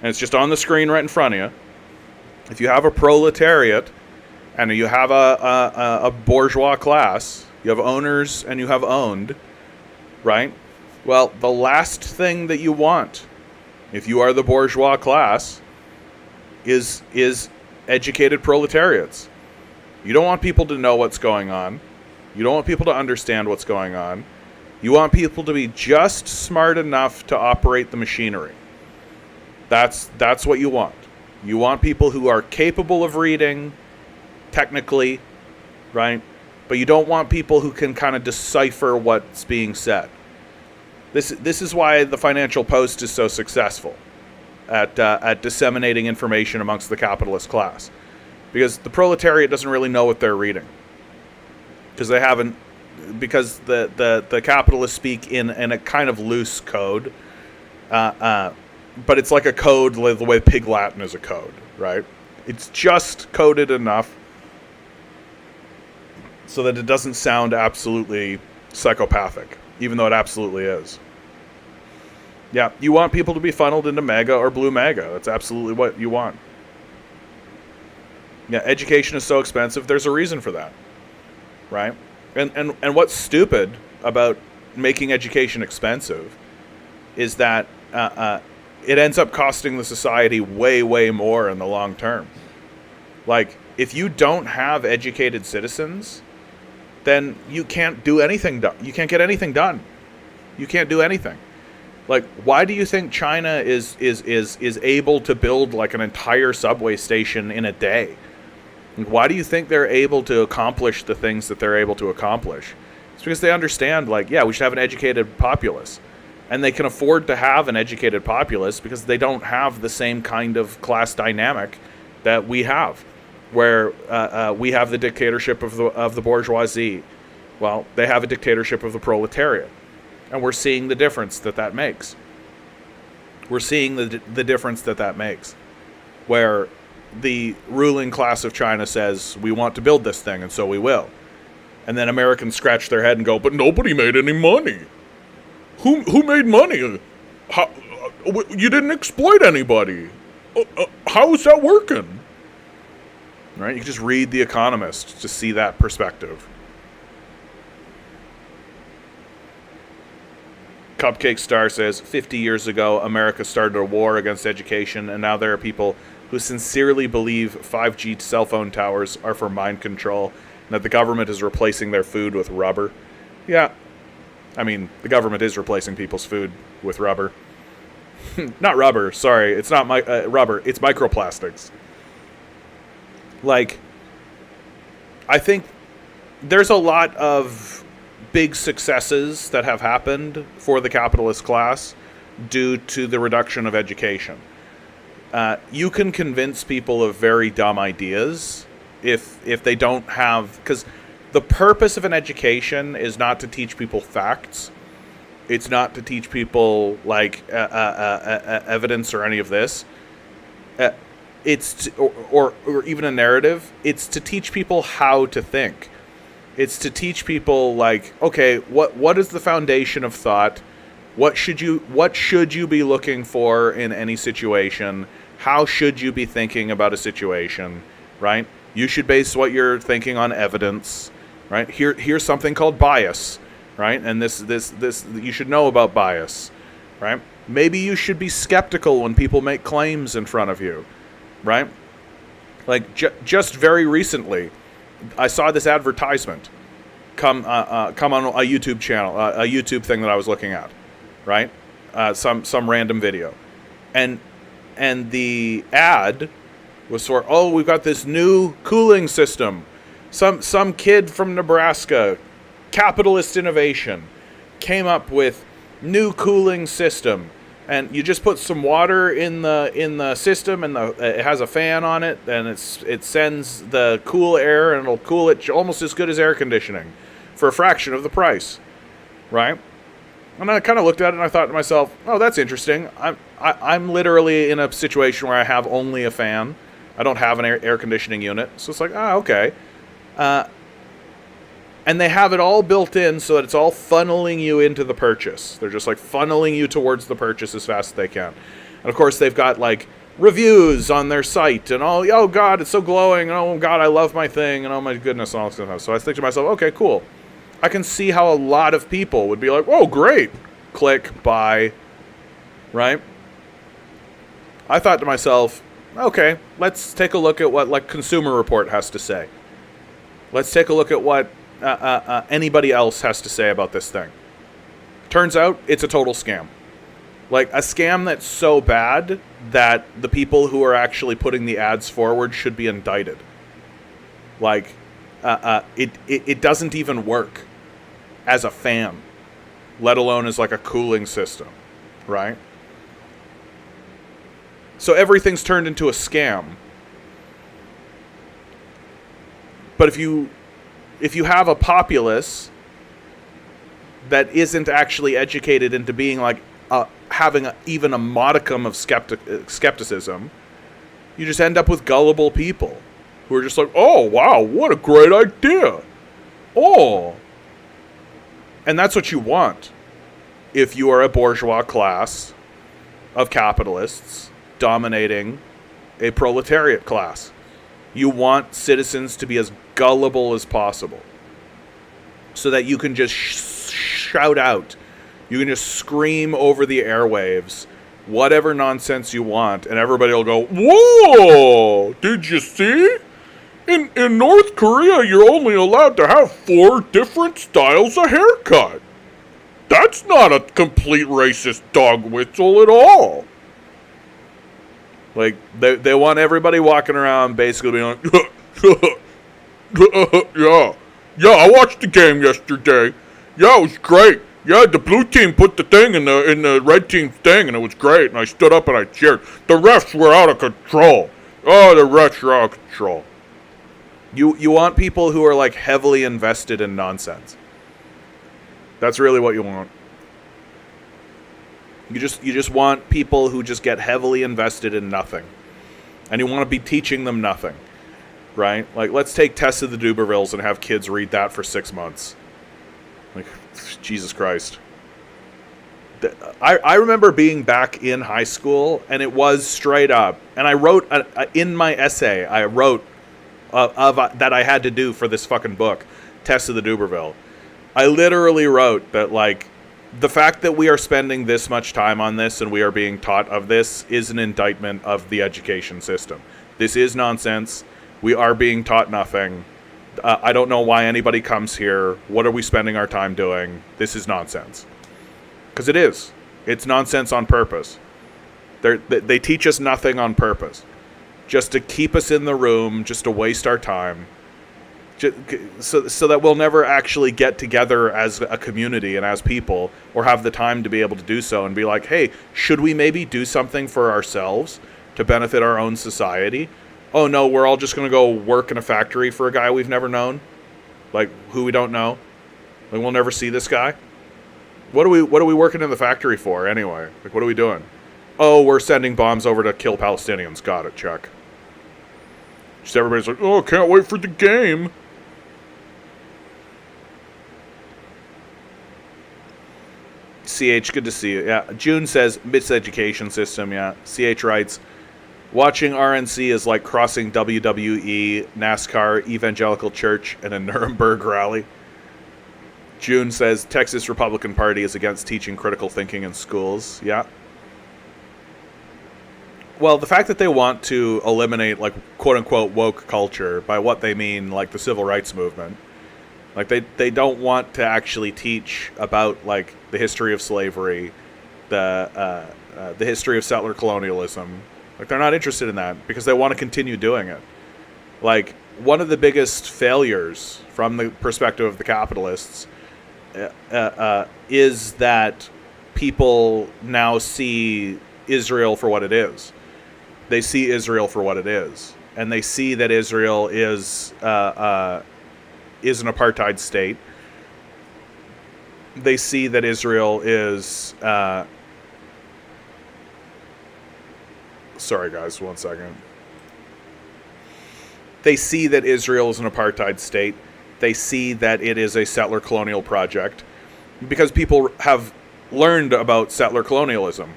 and it's just on the screen right in front of you. If you have a proletariat, and you have a bourgeois class, you have owners and you have owned, right? Well, the last thing that you want, if you are the bourgeois class, is educated proletariats. You don't want people to know what's going on. You don't want people to understand what's going on. You want people to be just smart enough to operate the machinery. That's what you want. You want people who are capable of reading, technically, right? But you don't want people who can kind of decipher what's being said. This is why the Financial Post is so successful at disseminating information amongst the capitalist class. Because the proletariat doesn't really know what they're reading. Because they haven't... Because the capitalists speak in a kind of loose code, but it's like a code the way Pig Latin is a code, right? It's just coded enough so that it doesn't sound absolutely psychopathic, even though it absolutely is. Yeah, you want people to be funneled into MAGA or blue MAGA. That's absolutely what you want. Yeah, education is so expensive. There's a reason for that, right? And what's stupid about making education expensive is that it ends up costing the society way, way more in the long term. Like, if you don't have educated citizens, then you can't do anything done. You can't get anything done. You can't do anything. Like, why do you think China is able to build like an entire subway station in a day? Why do you think they're able to accomplish the things that they're able to accomplish? It's because they understand, like, yeah, we should have an educated populace. And they can afford to have an educated populace because they don't have the same kind of class dynamic that we have, where we have the dictatorship of the bourgeoisie. Well, they have a dictatorship of the proletariat. And we're seeing the difference that makes. We're seeing the difference that makes, where the ruling class of China says, we want to build this thing, and so we will. And then Americans scratch their head and go, but nobody made any money. Who made money? How, you didn't exploit anybody. How is that working? Right? You can just read The Economist to see that perspective. Cupcake Star says, 50 years ago, America started a war against education, and now there are people who sincerely believe 5G cell phone towers are for mind control, and that the government is replacing their food with rubber. Yeah. I mean, the government is replacing people's food with rubber. Not rubber, sorry. It's not rubber. It's microplastics. Like, I think there's a lot of big successes that have happened for the capitalist class due to the reduction of education. You can convince people of very dumb ideas if they don't have... Because the purpose of an education is not to teach people facts. It's not to teach people, like, evidence or any of this. Or even a narrative. It's to teach people how to think. It's to teach people, like, okay, what is the foundation of thought? What should you be looking for in any situation? How should you be thinking about a situation, right? You should base what you're thinking on evidence, right? Here's something called bias, right? And this you should know about bias, right? Maybe you should be skeptical when people make claims in front of you, right? Like just very recently, I saw this advertisement come on a YouTube channel, a YouTube thing that I was looking at, right? Some random video, and the ad was for, oh, we've got this new cooling system. Some kid from Nebraska, capitalist innovation, came up with new cooling system. And you just put some water in the system, and it has a fan on it, and it sends the cool air, and it'll cool it almost as good as air conditioning for a fraction of the price, right? And I kind of looked at it, and I thought to myself, oh, that's interesting. I'm literally in a situation where I have only a fan. I don't have an air conditioning unit, so it's like, okay. And they have it all built in so that it's all funneling you into the purchase. They're just like funneling you towards the purchase as fast as they can. And of course, they've got like reviews on their site and oh God, it's so glowing. And, oh God, I love my thing. And oh my goodness, and all this stuff. So I think to myself, okay, cool. I can see how a lot of people would be like, oh, great. Click, buy, right? I thought to myself, okay, let's take a look at what like Consumer Report has to say. Let's take a look at what anybody else has to say about this thing. Turns out it's a total scam. Like a scam that's so bad that the people who are actually putting the ads forward should be indicted. Like it doesn't even work as a fan, let alone as like a cooling system, right? So everything's turned into a scam. But if you have a populace that isn't actually educated into being like having even a modicum of skepticism, you just end up with gullible people who are just like, oh wow, what a great idea, oh, And that's what you want if you are a bourgeois class of capitalists dominating a proletariat class. You want citizens to be as gullible as possible so that you can just shout out, you can just scream over the airwaves whatever nonsense you want, and everybody will go, "Whoa, did you see? In North Korea, you're only allowed to have 4 different styles of haircut. That's not a complete racist dog whistle at all." Like, they want everybody walking around basically being like, yeah, I watched the game yesterday. Yeah, it was great. Yeah, the blue team put the thing in the red team's thing, and it was great. And I stood up and I cheered. The refs were out of control. Oh, the refs were out of control. You want people who are like heavily invested in nonsense. That's really what you want. You just want people who just get heavily invested in nothing. And you want to be teaching them nothing. Right? Like, let's take Tess of the Dubervilles and have kids read that for 6 months. Like, Jesus Christ. I remember being back in high school, and it was straight up. And I wrote, in my essay, I wrote that I had to do for this fucking book, Tess of the Duberville. I literally wrote that, like, the fact that we are spending this much time on this and we are being taught of this is an indictment of the education system. This is nonsense. We are being taught nothing. I don't know why anybody comes here. What are we spending our time doing? This is nonsense. Because it is. It's nonsense on purpose. They teach us nothing on purpose. Just to keep us in the room, just to waste our time. So that we'll never actually get together as a community and as people, or have the time to be able to do so and be like, hey, should we maybe do something for ourselves to benefit our own society? Oh no, we're all just going to go work in a factory for a guy we've never known, like who we don't know. Like, we'll never see this guy. What are we working in the factory for anyway? Like, what are we doing? Oh, we're sending bombs over to kill Palestinians. Got it, check. Just everybody's like, oh, can't wait for the game. CH, good to see you. Yeah, June says, miseducation system, yeah. CH writes, watching RNC is like crossing WWE, NASCAR, Evangelical Church, and a Nuremberg rally. June says, Texas Republican Party is against teaching critical thinking in schools. Yeah. Well, the fact that they want to eliminate, like, quote-unquote woke culture, by what they mean, like, the civil rights movement. Like, they don't want to actually teach about, like, the history of slavery, the history of settler colonialism. Like, they're not interested in that because they want to continue doing it. Like, one of the biggest failures from the perspective of the capitalists is that people now see Israel for what it is. They see Israel for what it is. And they see that Israel is an apartheid state. They see that Israel is... sorry, guys, 1 second. They see that Israel is an apartheid state. They see that it is a settler colonial project because people have learned about settler colonialism,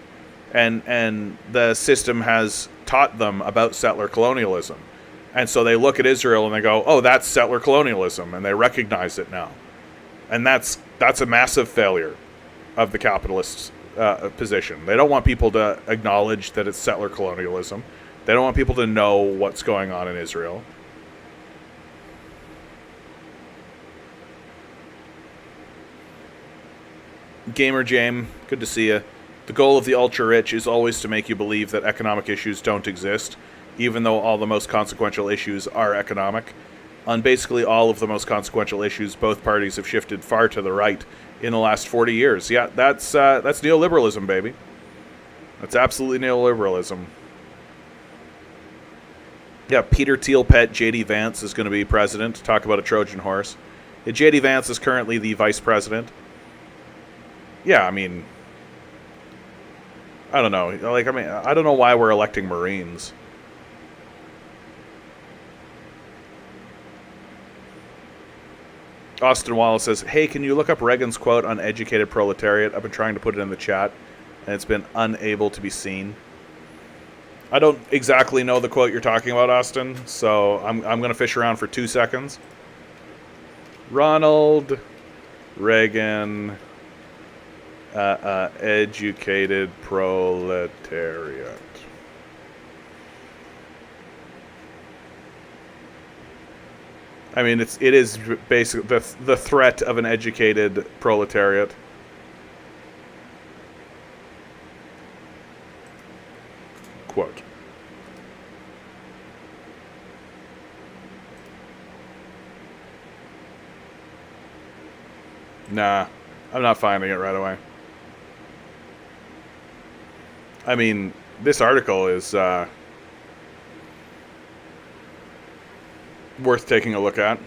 and the system has taught them about settler colonialism. And so they look at Israel and they go, oh, that's settler colonialism, and they recognize it now. And that's a massive failure of the capitalists' position. They don't want people to acknowledge that it's settler colonialism. They don't want people to know what's going on in Israel. Gamer Jame, good to see you. The goal of the ultra-rich is always to make you believe that economic issues don't exist, even though all the most consequential issues are economic. On basically all of the most consequential issues, both parties have shifted far to the right in the last 40 years. Yeah, that's neoliberalism, baby. That's absolutely neoliberalism. Yeah, Peter Thiel pet J.D. Vance is going to be president. Talk about a Trojan horse. Yeah, J.D. Vance is currently the vice president. Yeah, I mean, I don't know. Like, I mean, I don't know why we're electing Marines. Austin Wallace says, hey, can you look up Reagan's quote on educated proletariat? I've been trying to put it in the chat, and it's been unable to be seen. I don't exactly know the quote you're talking about, Austin, so I'm going to fish around for 2 seconds. Ronald Reagan, educated proletariat. I mean, it is basically the threat of an educated proletariat. Quote. Nah, I'm not finding it right away. I mean, this article is worth taking a look at.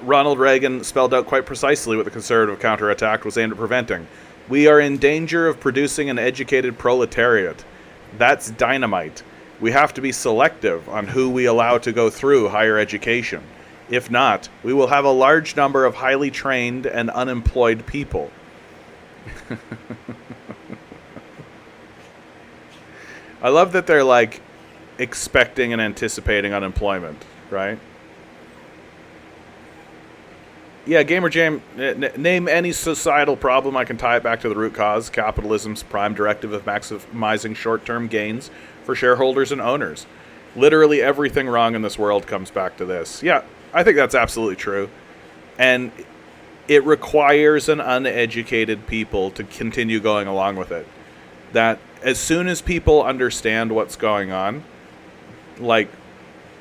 Ronald Reagan spelled out quite precisely what the conservative counterattack was aimed at preventing. We are in danger of producing an educated proletariat. That's dynamite. We have to be selective on who we allow to go through higher education. If not, we will have a large number of highly trained and unemployed people. I love that they're like expecting and anticipating unemployment, right? Yeah, Gamer Jam, name any societal problem. I can tie it back to the root cause. Capitalism's prime directive of maximizing short-term gains for shareholders and owners. Literally everything wrong in this world comes back to this. Yeah, I think that's absolutely true. And it requires an uneducated people to continue going along with it. That as soon as people understand what's going on, like,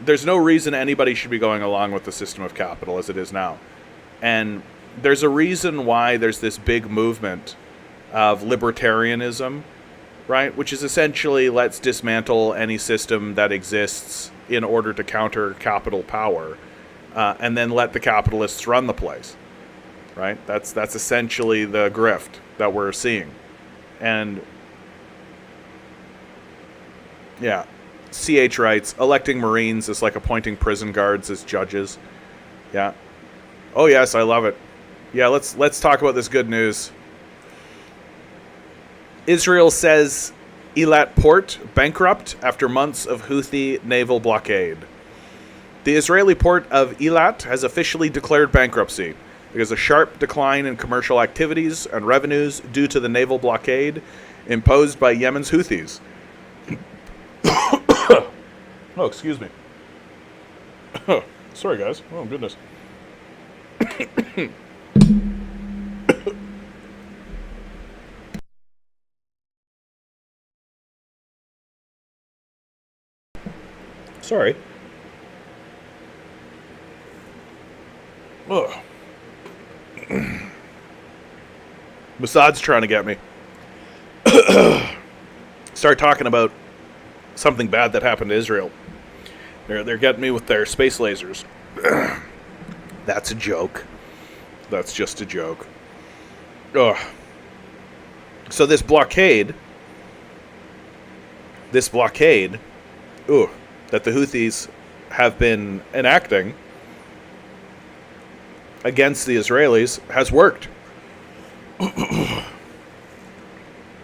there's no reason anybody should be going along with the system of capital as it is now. And there's a reason why there's this big movement of libertarianism, right? Which is essentially, let's dismantle any system that exists in order to counter capital power, and then let the capitalists run the place, right? That's essentially the grift that we're seeing. And yeah, CH writes, electing Marines is like appointing prison guards as judges. Yeah. Oh yes, I love it. Yeah, let's talk about this good news. Israel says Eilat port bankrupt after months of Houthi naval blockade. The Israeli port of Eilat has officially declared bankruptcy because of a sharp decline in commercial activities and revenues due to the naval blockade imposed by Yemen's Houthis. Oh, excuse me. Sorry, guys. Oh, goodness. Sorry. Ugh. Mossad's trying to get me. Start talking about something bad that happened to Israel. They're getting me with their space lasers. That's a joke. That's just a joke. Ugh. So this blockade, that the Houthis have been enacting against the Israelis has worked.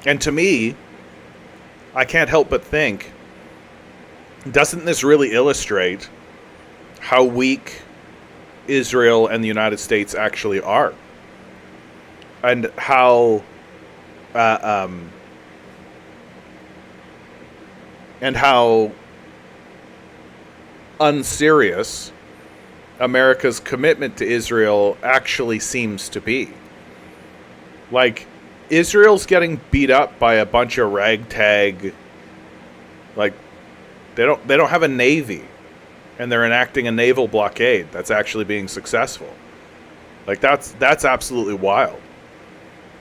And to me, I can't help but think, doesn't this really illustrate how weak Israel and the United States actually are? And how unserious America's commitment to Israel actually seems to be. Like, Israel's getting beat up by a bunch of ragtag, like, they don't have a navy, and they're enacting a naval blockade that's actually being successful. Like, that's absolutely wild.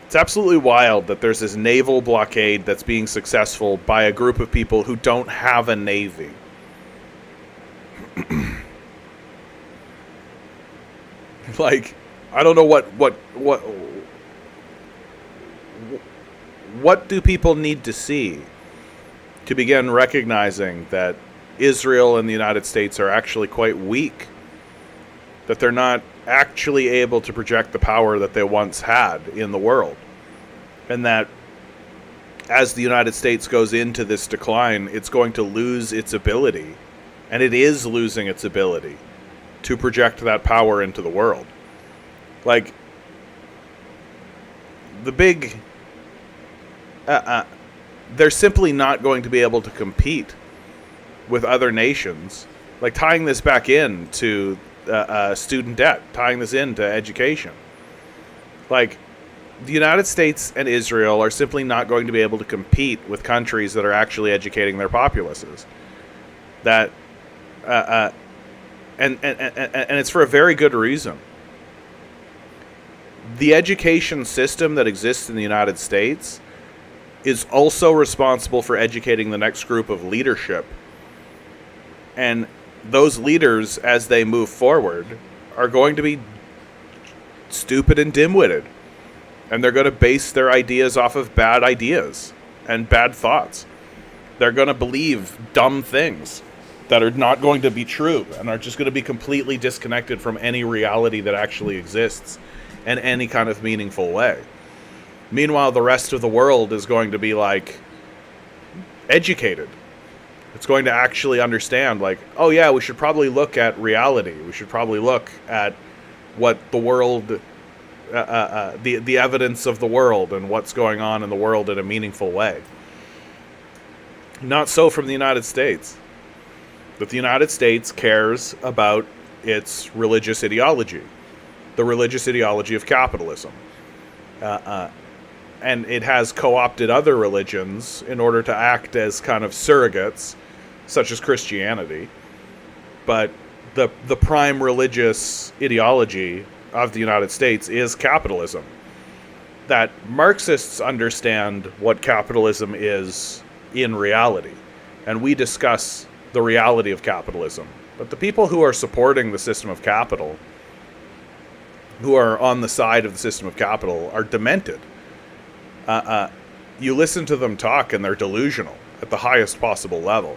It's absolutely wild that there's this naval blockade that's being successful by a group of people who don't have a navy. Like, I don't know what do people need to see to begin recognizing that Israel and the United States are actually quite weak, that they're not actually able to project the power that they once had in the world, and that as the United States goes into this decline, it's going to lose its ability, and it is losing its ability to project that power into the world. Like, the big... they're simply not going to be able to compete with other nations. Like, tying this back in to student debt, tying this into education. Like, the United States and Israel are simply not going to be able to compete with countries that are actually educating their populaces. That, and it's for a very good reason. The education system that exists in the United States is also responsible for educating the next group of leadership. And those leaders, as they move forward, are going to be stupid and dim-witted. And they're going to base their ideas off of bad ideas and bad thoughts. They're going to believe dumb things that are not going to be true and are just going to be completely disconnected from any reality that actually exists in any kind of meaningful way. Meanwhile, the rest of the world is going to be, like, educated. It's going to actually understand, like, oh yeah, we should probably look at reality. We should probably look at what the world... the evidence of the world and what's going on in the world in a meaningful way. Not so from the United States. But the United States cares about its religious ideology, the religious ideology of capitalism. And it has co-opted other religions in order to act as kind of surrogates, such as Christianity. But the prime religious ideology of the United States is capitalism. That Marxists understand what capitalism is in reality, and we discuss the reality of capitalism. But the people who are supporting the system of capital, who are on the side of the system of capital, are demented. You listen to them talk and they're delusional at the highest possible level.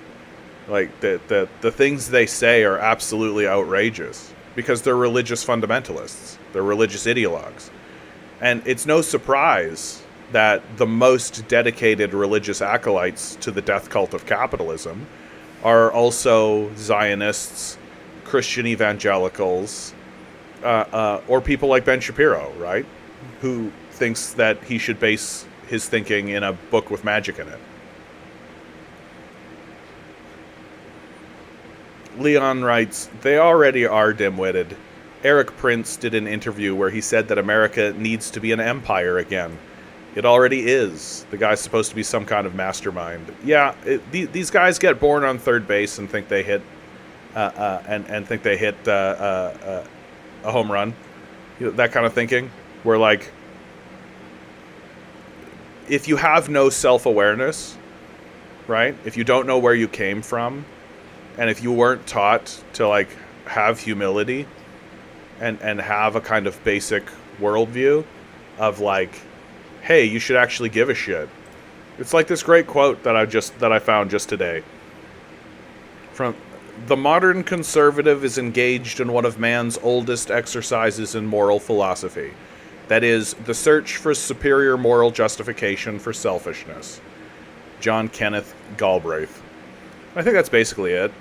Like, the things they say are absolutely outrageous. Because they're religious fundamentalists. They're religious ideologues. And it's no surprise that the most dedicated religious acolytes to the death cult of capitalism are also Zionists, Christian evangelicals, or people like Ben Shapiro, right? Who thinks that he should base his thinking in a book with magic in it. Leon writes, they already are dim-witted. Eric Prince did an interview where he said that America needs to be an empire again. It already is. The guy's supposed to be some kind of mastermind. Yeah, these guys get born on third base and think they hit, and think they hit a home run. You know, that kind of thinking. Where, like, if you have no self-awareness, right? If you don't know where you came from, and if you weren't taught to, like, have humility and have a kind of basic worldview of, like, hey, you should actually give a shit. It's like this great quote that I found just today. From the modern conservative is engaged in one of man's oldest exercises in moral philosophy. That is, the search for superior moral justification for selfishness. John Kenneth Galbraith. I think that's basically it.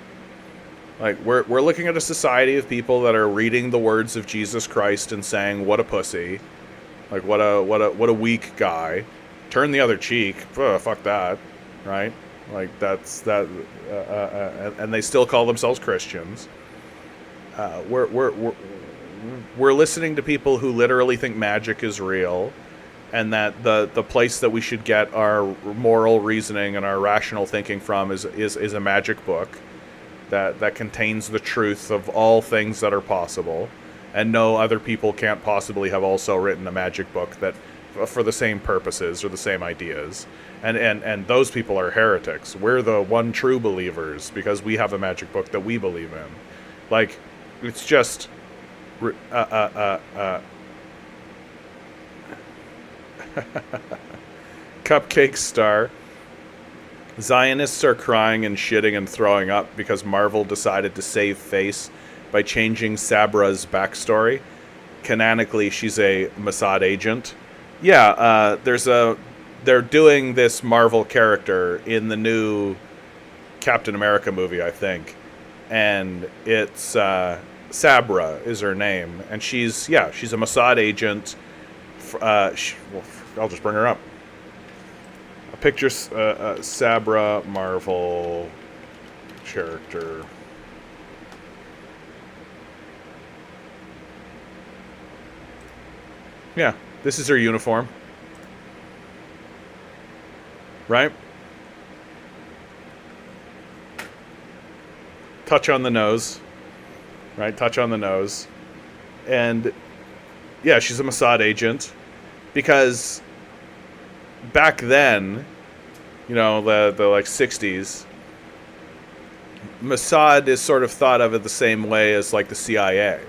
Like, we're looking at a society of people that are reading the words of Jesus Christ and saying, what a pussy. Like, what a weak guy. Turn the other cheek. Fuck that. Right? Like, that's that. And they still call themselves Christians. We're listening to people who literally think magic is real, and that the place that we should get our moral reasoning and our rational thinking from is a magic book that contains the truth of all things that are possible, and no other people can't possibly have also written a magic book that for the same purposes or the same ideas, and those people are heretics. We're the one true believers because we have a magic book that we believe in. Like, it's just Cupcake Star. Zionists are crying and shitting and throwing up because Marvel decided to save face by changing Sabra's backstory. Canonically, she's a Mossad agent. Yeah, they're doing this Marvel character in the new Captain America movie, I think, and it's Sabra is her name, and she's a Mossad agent. I'll just bring her up. A picture, Sabra Marvel character. Yeah, this is her uniform. Right? Touch on the nose. Right? Touch on the nose. And yeah, she's a Mossad agent. Because back then, you know, the like 60s, Mossad is sort of thought of it the same way as like the CIA.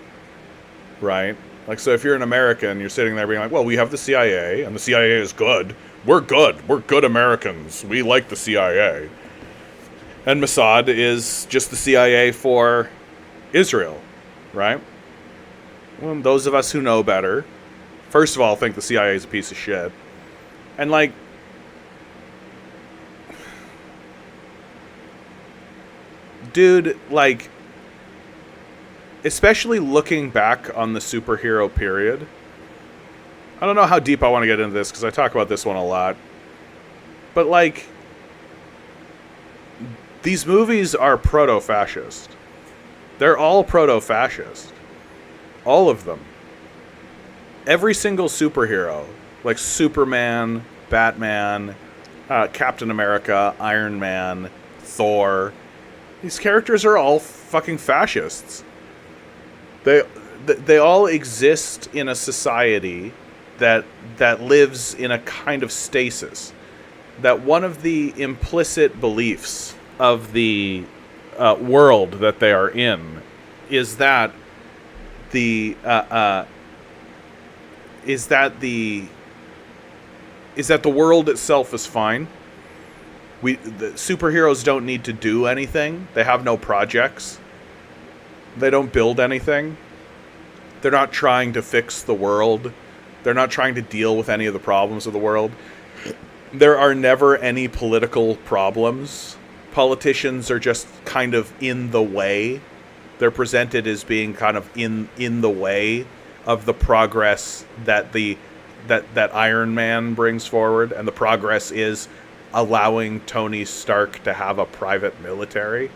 Right? Like, so if you're an American, you're sitting there being like, well, we have the CIA, and the CIA is good. We're good. We're good Americans. We like the CIA. And Mossad is just the CIA for Israel, right? Well, those of us who know better, first of all, think the CIA is a piece of shit. And, like, dude, like, especially looking back on the superhero period, I don't know how deep I want to get into this because I talk about this one a lot. But, like, these movies are proto-fascist. They're all proto-fascist. All of them. Every single superhero, like Superman, Batman, Captain America, Iron Man, Thor, these characters are all fucking fascists. They all exist in a society that lives in a kind of stasis. That one of the implicit beliefs of the world that they are in is that the world itself is fine. The superheroes don't need to do anything. They have no projects. They don't build anything. They're not trying to fix the world. They're not trying to deal with any of the problems of the world. There are never any political problems. Politicians are just kind of in the way. They're presented as being kind of in the way of the progress that that Iron Man brings forward, and the progress is allowing Tony Stark to have a private military.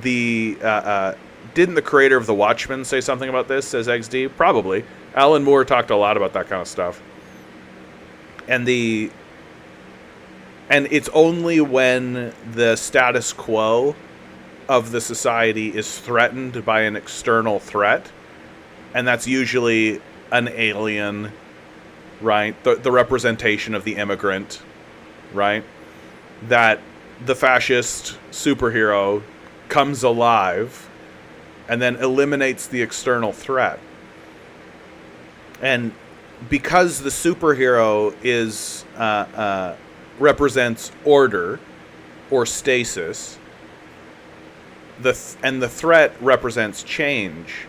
Didn't the creator of The Watchmen say something about this, says XD? Probably. Alan Moore talked a lot about that kind of stuff. And it's only when the status quo of the society is threatened by an external threat, and that's usually an alien, right? The representation of the immigrant, right? That the fascist superhero comes alive and then eliminates the external threat. And because the superhero is represents order or stasis, and the threat represents change.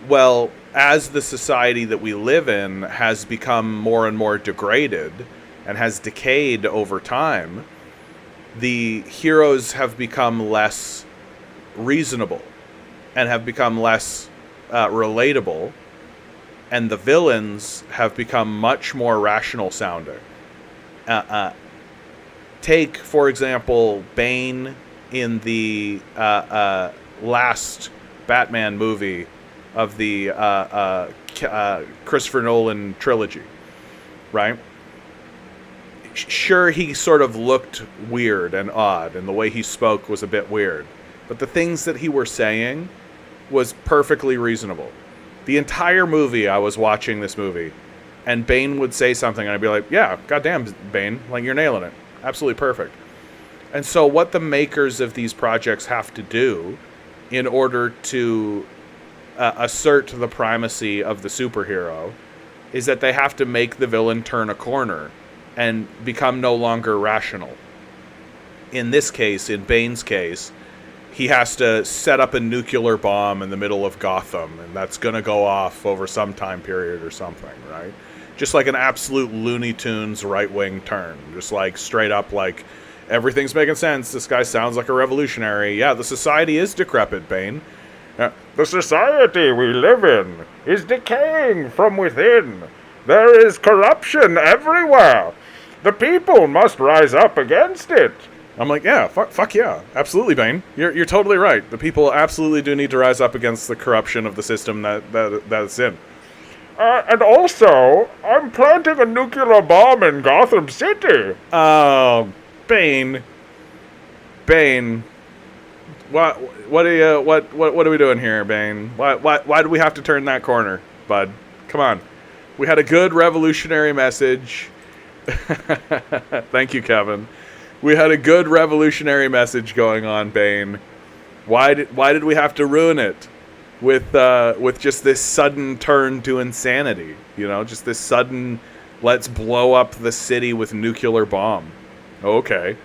Well, as the society that we live in has become more and more degraded and has decayed over time, the heroes have become less reasonable and have become less relatable, and the villains have become much more rational sounding. Take, for example, Bane in the last Batman movie of the Christopher Nolan trilogy, right? Sure, he sort of looked weird and odd, and the way he spoke was a bit weird. But the things that he were saying was perfectly reasonable. The entire movie, I was watching this movie, and Bane would say something, and I'd be like, yeah, goddamn, Bane, like, you're nailing it. Absolutely perfect. And so what the makers of these projects have to do in order to assert the primacy of the superhero is that they have to make the villain turn a corner and become no longer rational. In this case, in Bane's case, he has to set up a nuclear bomb in the middle of Gotham, and that's going to go off over some time period or something, right? Just like an absolute Looney Tunes right-wing turn. Just like straight up like, everything's making sense. This guy sounds like a revolutionary. Yeah, the society is decrepit, Bane. The society we live in is decaying from within. There is corruption everywhere. The people must rise up against it. I'm like, yeah, fuck yeah, absolutely, Bane. You're totally right. The people absolutely do need to rise up against the corruption of the system that it's in. And also, I'm planting a nuclear bomb in Gotham City. Oh, Bane. What are we doing here, Bane? Why do we have to turn that corner, bud? Come on. We had a good revolutionary message. Thank you, Kevin. We had a good revolutionary message going on, Bane. Why did we have to ruin it with just this sudden turn to insanity? You know, just this sudden, let's blow up the city with nuclear bomb. Okay.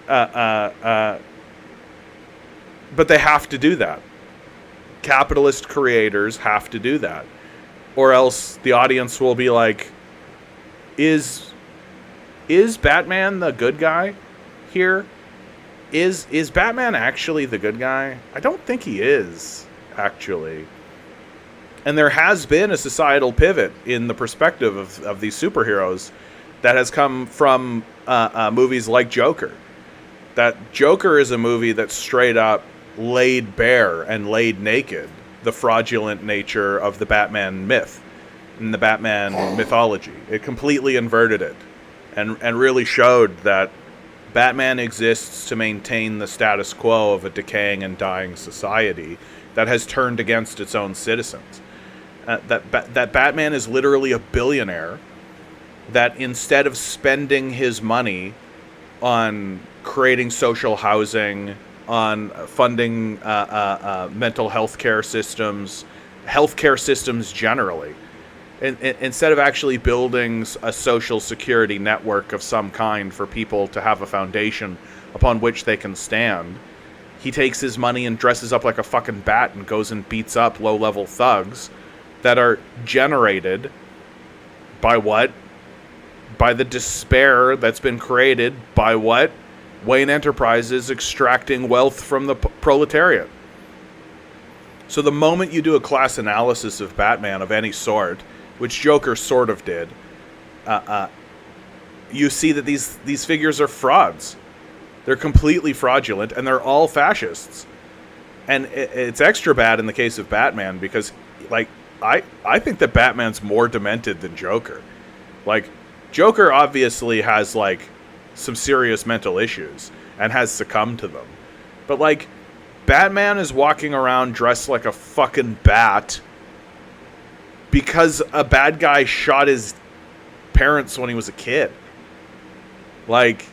But they have to do that. Capitalist creators have to do that. Or else the audience will be like, is Batman the good guy here? Is Batman actually the good guy? I don't think he is, actually. And there has been a societal pivot in the perspective of these superheroes that has come from movies like Joker. That Joker is a movie that straight up laid bare and laid naked the fraudulent nature of the Batman myth and the Batman mythology. It completely inverted it and really showed that Batman exists to maintain the status quo of a decaying and dying society that has turned against its own citizens. That Batman is literally a billionaire that instead of spending his money on creating social housing, on funding mental health care systems generally, instead of actually building a social security network of some kind for people to have a foundation upon which they can stand, he takes his money and dresses up like a fucking bat and goes and beats up low-level thugs that are generated by what? By the despair that's been created by what? Wayne Enterprises extracting wealth from the proletariat. So the moment you do a class analysis of Batman of any sort, which Joker sort of did, you see that these figures are frauds. They're completely fraudulent, and they're all fascists. And it's extra bad in the case of Batman because, like, I think that Batman's more demented than Joker. Like, Joker obviously has, like, some serious mental issues and has succumbed to them. But, like, Batman is walking around dressed like a fucking bat because a bad guy shot his parents when he was a kid. Like,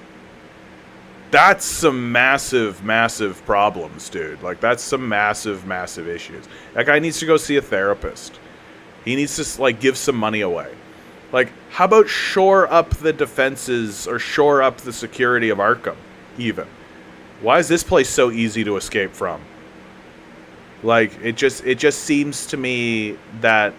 that's some massive, massive problems, dude. Like, that's some massive, massive issues. That guy needs to go see a therapist. He needs to, like, give some money away. Like, how about shore up the defenses or shore up the security of Arkham, even? Why is this place so easy to escape from? Like, it just seems to me that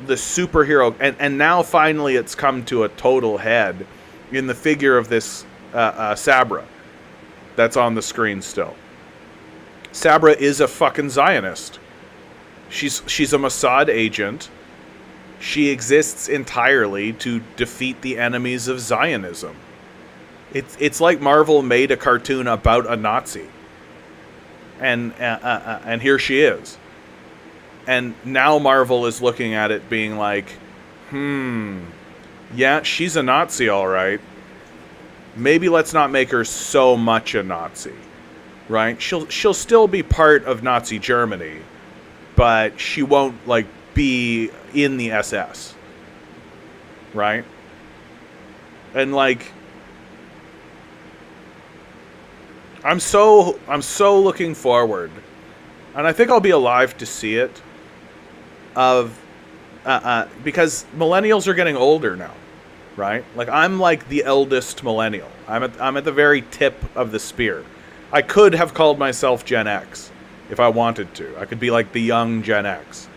the superhero... And now, finally, it's come to a total head in the figure of this Sabra that's on the screen still. Sabra is a fucking Zionist. She's a Mossad agent. She exists entirely to defeat the enemies of Zionism. It's like Marvel made a cartoon about a Nazi, and here she is. And now Marvel is looking at it, being like, yeah, she's a Nazi, all right. Maybe let's not make her so much a Nazi, right? She'll still be part of Nazi Germany, but she won't, like, be in the SS, right? And, like, I'm so looking forward, and I think I'll be alive to see it, because millennials are getting older now. right? Like, I'm like the eldest millennial. I'm at the very tip of the spear. I could have called myself Gen X if I wanted to. I could be like the young Gen X.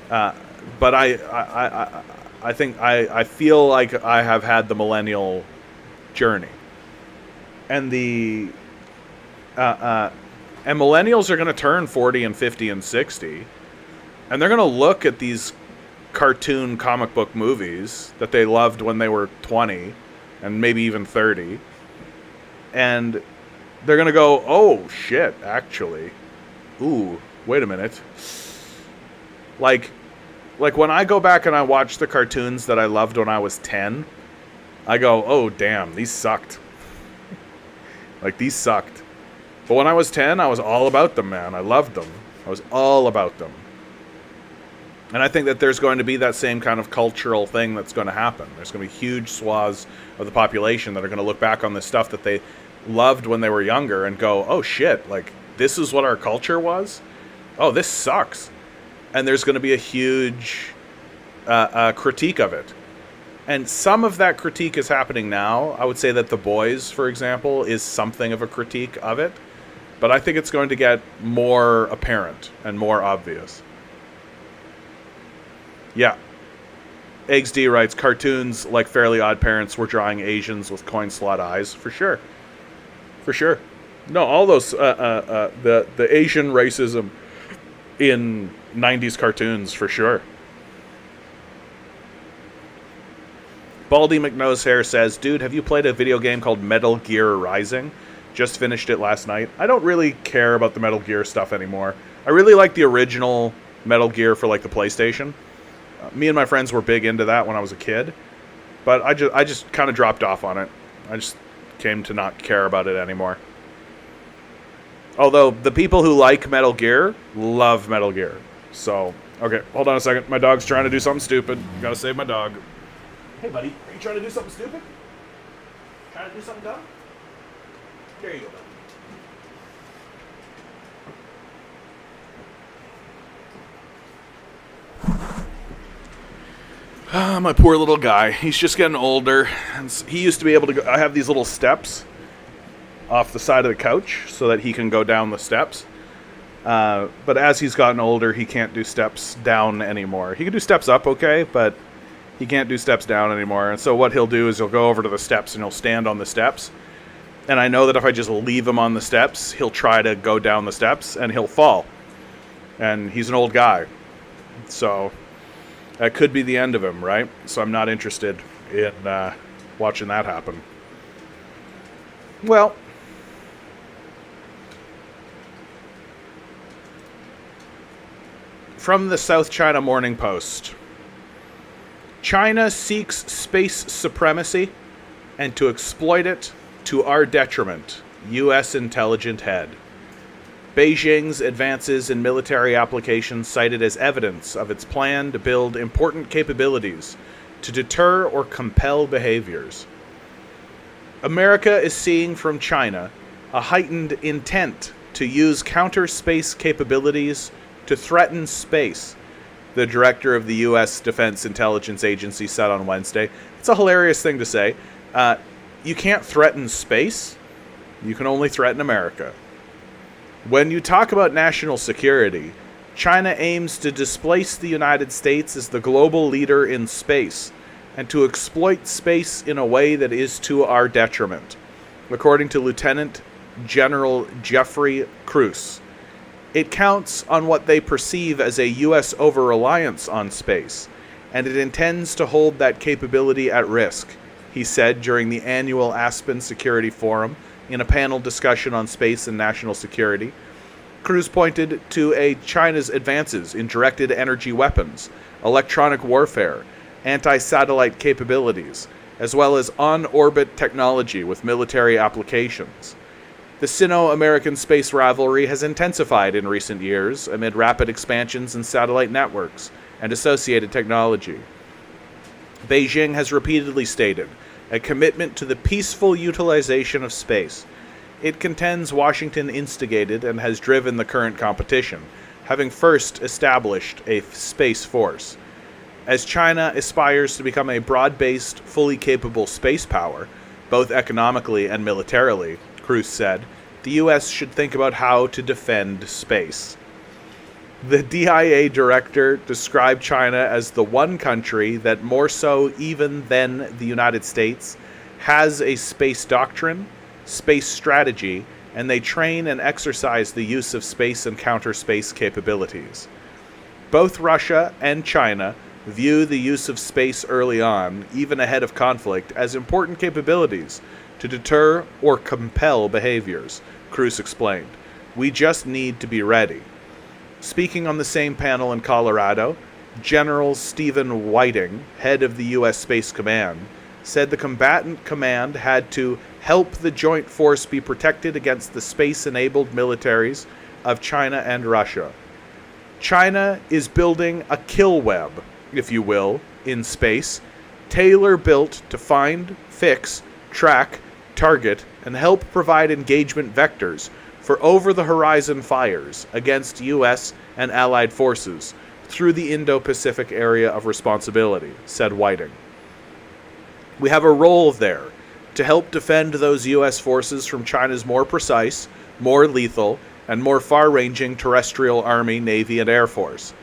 But I think I feel like I have had the millennial journey, and and millennials are going to turn 40 and 50 and 60, and they're going to look at these cartoon comic book movies that they loved when they were 20 and maybe even 30, and they're going to go, oh shit, actually, ooh, wait a minute. Like when I go back and I watch the cartoons that I loved when I was 10, I go, oh damn, these sucked. Like, these sucked. But when I was 10, I was all about them, man. I loved them. I was all about them. And I think that there's going to be that same kind of cultural thing that's going to happen. There's going to be huge swaths of the population that are going to look back on this stuff that they loved when they were younger and go, oh shit, like, this is what our culture was? Oh, this sucks. And there's going to be a huge critique of it. And some of that critique is happening now. I would say that The Boys, for example, is something of a critique of it. But I think it's going to get more apparent and more obvious. Yeah. Eggs D writes, cartoons like Fairly Odd Parents were drawing Asians with coin slot eyes. For sure. For sure. No, all those, the Asian racism in 90s cartoons, for sure. Baldy McNosehair says, dude, have you played a video game called Metal Gear Rising? Just finished it last night. I don't really care about the Metal Gear stuff anymore. I really like the original Metal Gear for, like, the PlayStation. Me and my friends were big into that when I was a kid. But I just kind of dropped off on it. I just came to not care about it anymore. Although, the people who like Metal Gear love Metal Gear. So, okay, hold on a second. My dog's trying to do something stupid. Gotta save my dog. Hey, buddy, are you trying to do something stupid? Trying to do something dumb? There you go, buddy. My poor little guy. He's just getting older. And he used to be able to go. I have these little steps off the side of the couch so that he can go down the steps. But as he's gotten older, he can't do steps down anymore. He can do steps up, okay, but he can't do steps down anymore. And so what he'll do is he'll go over to the steps and he'll stand on the steps. And I know that if I just leave him on the steps, he'll try to go down the steps and he'll fall. And he's an old guy. So that could be the end of him, right? So I'm not interested in watching that happen. Well, from the South China Morning Post, China seeks space supremacy and to exploit it to our detriment, U.S. intelligent head. Beijing's advances in military applications cited as evidence of its plan to build important capabilities to deter or compel behaviors. America is seeing from China a heightened intent to use counter-space capabilities to threaten space, the director of the U.S. Defense Intelligence Agency said on Wednesday. It's a hilarious thing to say. You can't threaten space. You can only threaten America. When you talk about national security, China aims to displace the United States as the global leader in space and to exploit space in a way that is to our detriment, according to Lieutenant General Jeffrey Cruz. It counts on what they perceive as a U.S. over-reliance on space, and it intends to hold that capability at risk, he said during the annual Aspen Security Forum in a panel discussion on space and national security. Cruz pointed to China's advances in directed energy weapons, electronic warfare, anti-satellite capabilities, as well as on-orbit technology with military applications. The Sino-American space rivalry has intensified in recent years amid rapid expansions in satellite networks and associated technology. Beijing has repeatedly stated a commitment to the peaceful utilization of space. It contends Washington instigated and has driven the current competition, having first established a space force. As China aspires to become a broad-based, fully capable space power, both economically and militarily, Cruz said, the U.S. should think about how to defend space. The DIA director described China as the one country that, more so even than the United States, has a space doctrine, space strategy, and they train and exercise the use of space and counter-space capabilities. Both Russia and China view the use of space early on, even ahead of conflict, as important capabilities to deter or compel behaviors, Cruz explained. We just need to be ready. Speaking on the same panel in Colorado, General Stephen Whiting, head of the U.S. Space Command, said the combatant command had to help the joint force be protected against the space-enabled militaries of China and Russia. China is building a kill web, if you will, in space, tailor-built to find, fix, track, target, and help provide engagement vectors for over-the-horizon fires against U.S. and allied forces through the Indo-Pacific area of responsibility, said Whiting. We have a role there to help defend those U.S. forces from China's more precise, more lethal, and more far-ranging terrestrial Army, Navy, and Air Force.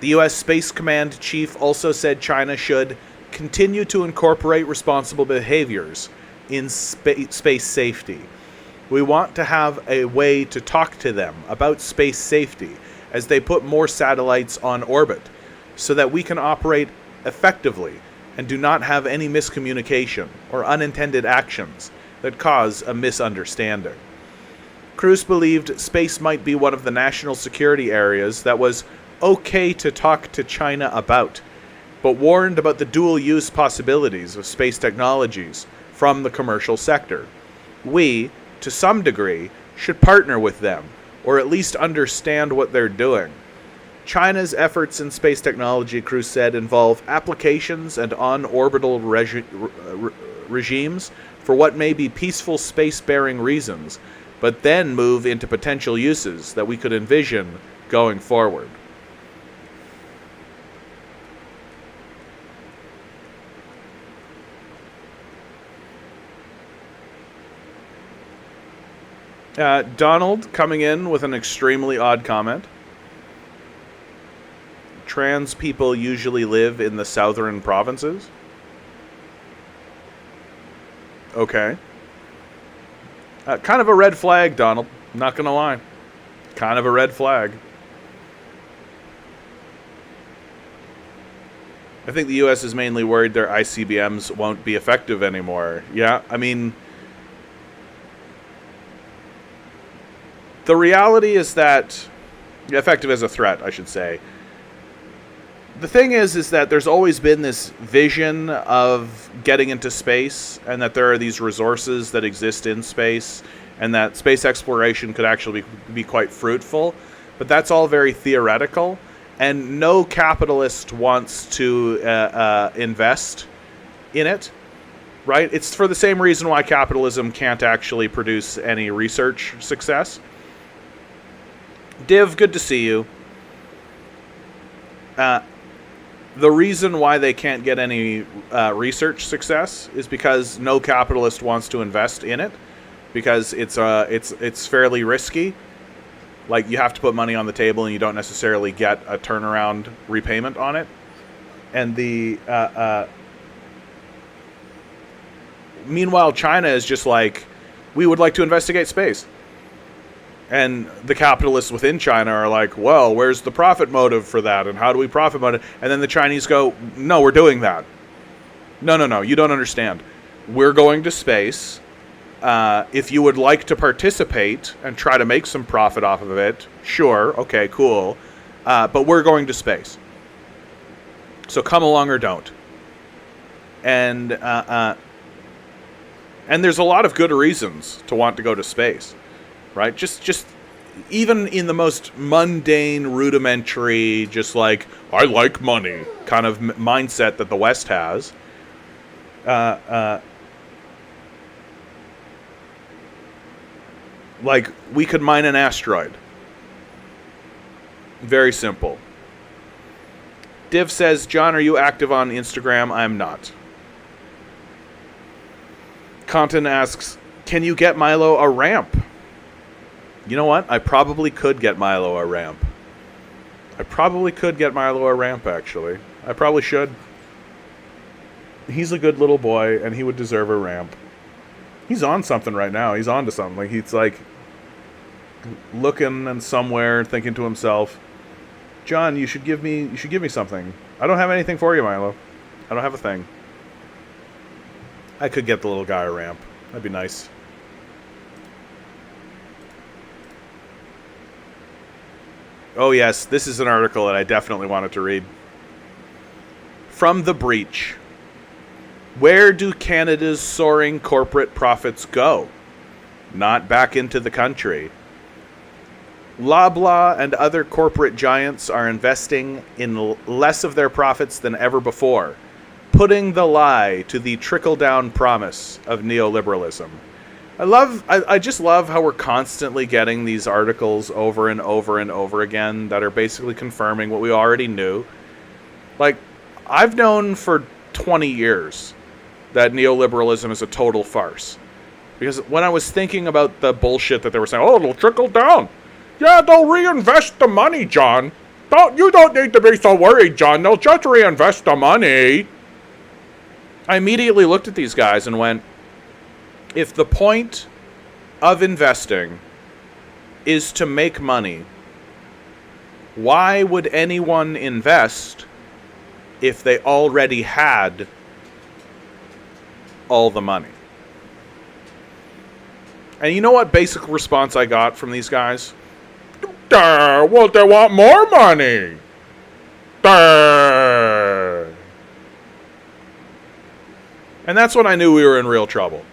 The U.S. Space Command Chief also said China should continue to incorporate responsible behaviors in space safety. We want to have a way to talk to them about space safety as they put more satellites on orbit, so that we can operate effectively and do not have any miscommunication or unintended actions that cause a misunderstanding. Cruz believed space might be one of the national security areas that was okay to talk to China about, but warned about the dual-use possibilities of space technologies from the commercial sector. We, to some degree, should partner with them, or at least understand what they're doing. China's efforts in space technology, Cruz said, involve applications and on-orbital regimes for what may be peaceful space-bearing reasons, but then move into potential uses that we could envision going forward. Donald coming in with an extremely odd comment. Trans people usually live in the southern provinces. Okay. Kind of a red flag, Donald. Not gonna lie. Kind of a red flag. I think the U.S. is mainly worried their ICBMs won't be effective anymore. Yeah, I mean, the reality is that, effective as a threat, I should say. The thing is that there's always been this vision of getting into space, and that there are these resources that exist in space, and that space exploration could actually be quite fruitful. But that's all very theoretical, and no capitalist wants to invest in it, right? It's for the same reason why capitalism can't actually produce any research success. Div, good to see you. The reason why they can't get any research success is because no capitalist wants to invest in it, because it's fairly risky. Like, you have to put money on the table, and you don't necessarily get a turnaround repayment on it. And meanwhile, China is just like, we would like to investigate space. And the capitalists within China are like, well, where's the profit motive for that? And how do we profit motive? And then the Chinese go, no, we're doing that. No, you don't understand. We're going to space. If you would like to participate and try to make some profit off of it, sure, okay, cool. But we're going to space. So come along or don't. And there's a lot of good reasons to want to go to space. Right? Just even in the most mundane, rudimentary, just like, I like money kind of mindset that the West has. Like, we could mine an asteroid. Very simple. Div says, John, are you active on Instagram? I'm not. Content asks, can you get Milo a ramp? You know what? I probably could get Milo a ramp. Actually. I probably should. He's a good little boy, and he would deserve a ramp. He's on something right now. He's on to something. Like, he's like looking and somewhere, thinking to himself, John, you should give me something. I don't have anything for you, Milo. I don't have a thing. I could get the little guy a ramp. That'd be nice. Oh yes, this is an article that I definitely wanted to read. From The Breach. Where do Canada's soaring corporate profits go? Not back into the country. Loblaw and other corporate giants are investing in less of their profits than ever before, putting the lie to the trickle-down promise of neoliberalism. I just love how we're constantly getting these articles over and over and over again that are basically confirming what we already knew. Like, I've known for 20 years that neoliberalism is a total farce. Because when I was thinking about the bullshit that they were saying, oh, it'll trickle down. Yeah, they'll reinvest the money, John. You don't need to be so worried, John. They'll just reinvest the money. I immediately looked at these guys and went, if the point of investing is to make money, why would anyone invest if they already had all the money? And you know what basic response I got from these guys? Well, they want more money. And that's when I knew we were in real trouble.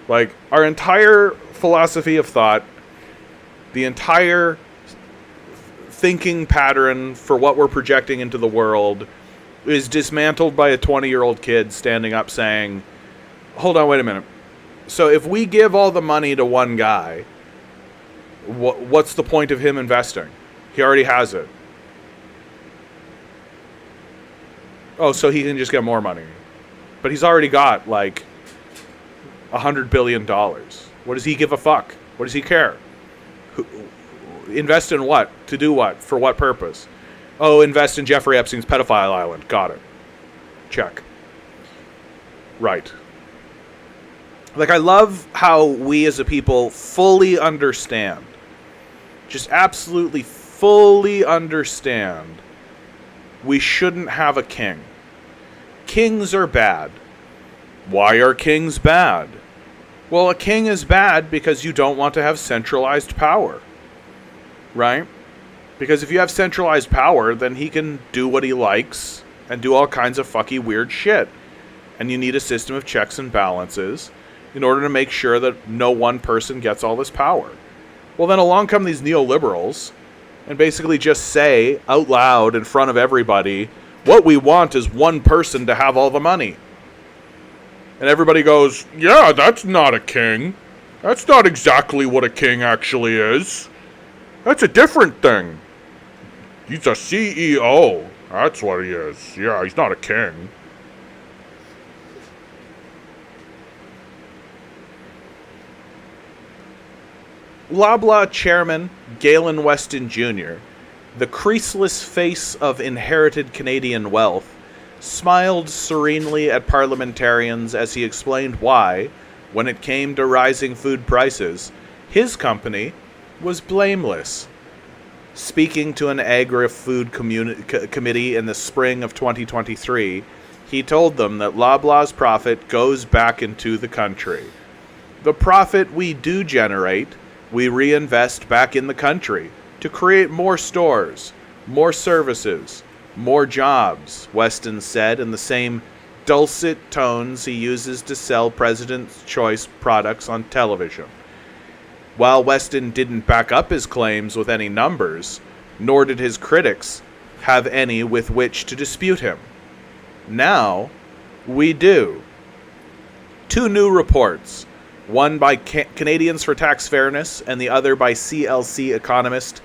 Like, our entire philosophy of thought, the entire thinking pattern for what we're projecting into the world is dismantled by a 20-year-old kid standing up saying, hold on, wait a minute. So if we give all the money to one guy, what's the point of him investing? He already has it. Oh, so he can just get more money. But he's already got, like, $100 billion. What does he give a fuck? What does he care? Invest in what? To do what? For what purpose? Oh, invest in Jeffrey Epstein's pedophile island. Got it. Check. Right. Like, I love how we as a people fully understand, just absolutely fully understand, we shouldn't have a king. Kings are bad. Why are kings bad? Well, a king is bad because you don't want to have centralized power. Right? Because if you have centralized power, then he can do what he likes and do all kinds of fucky weird shit. And you need a system of checks and balances in order to make sure that no one person gets all this power. Well, then along come these neoliberals and basically just say out loud in front of everybody, what we want is one person to have all the money. And everybody goes, yeah, that's not a king. That's not exactly what a king actually is. That's a different thing. He's a CEO. That's what he is. Yeah, he's not a king. Loblaw chairman Galen Weston Jr., the creaseless face of inherited Canadian wealth, smiled serenely at parliamentarians as he explained why, when it came to rising food prices, his company was blameless. Speaking to an agri-food committee in the spring of 2023, he told them that Loblaw's profit goes back into the country. The profit we do generate, we reinvest back in the country to create more stores, more services, more jobs, Weston said in the same dulcet tones he uses to sell President's Choice products on television. While Weston didn't back up his claims with any numbers, nor did his critics have any with which to dispute him. Now, we do. Two new reports, one by Canadians for Tax Fairness and the other by CLC economist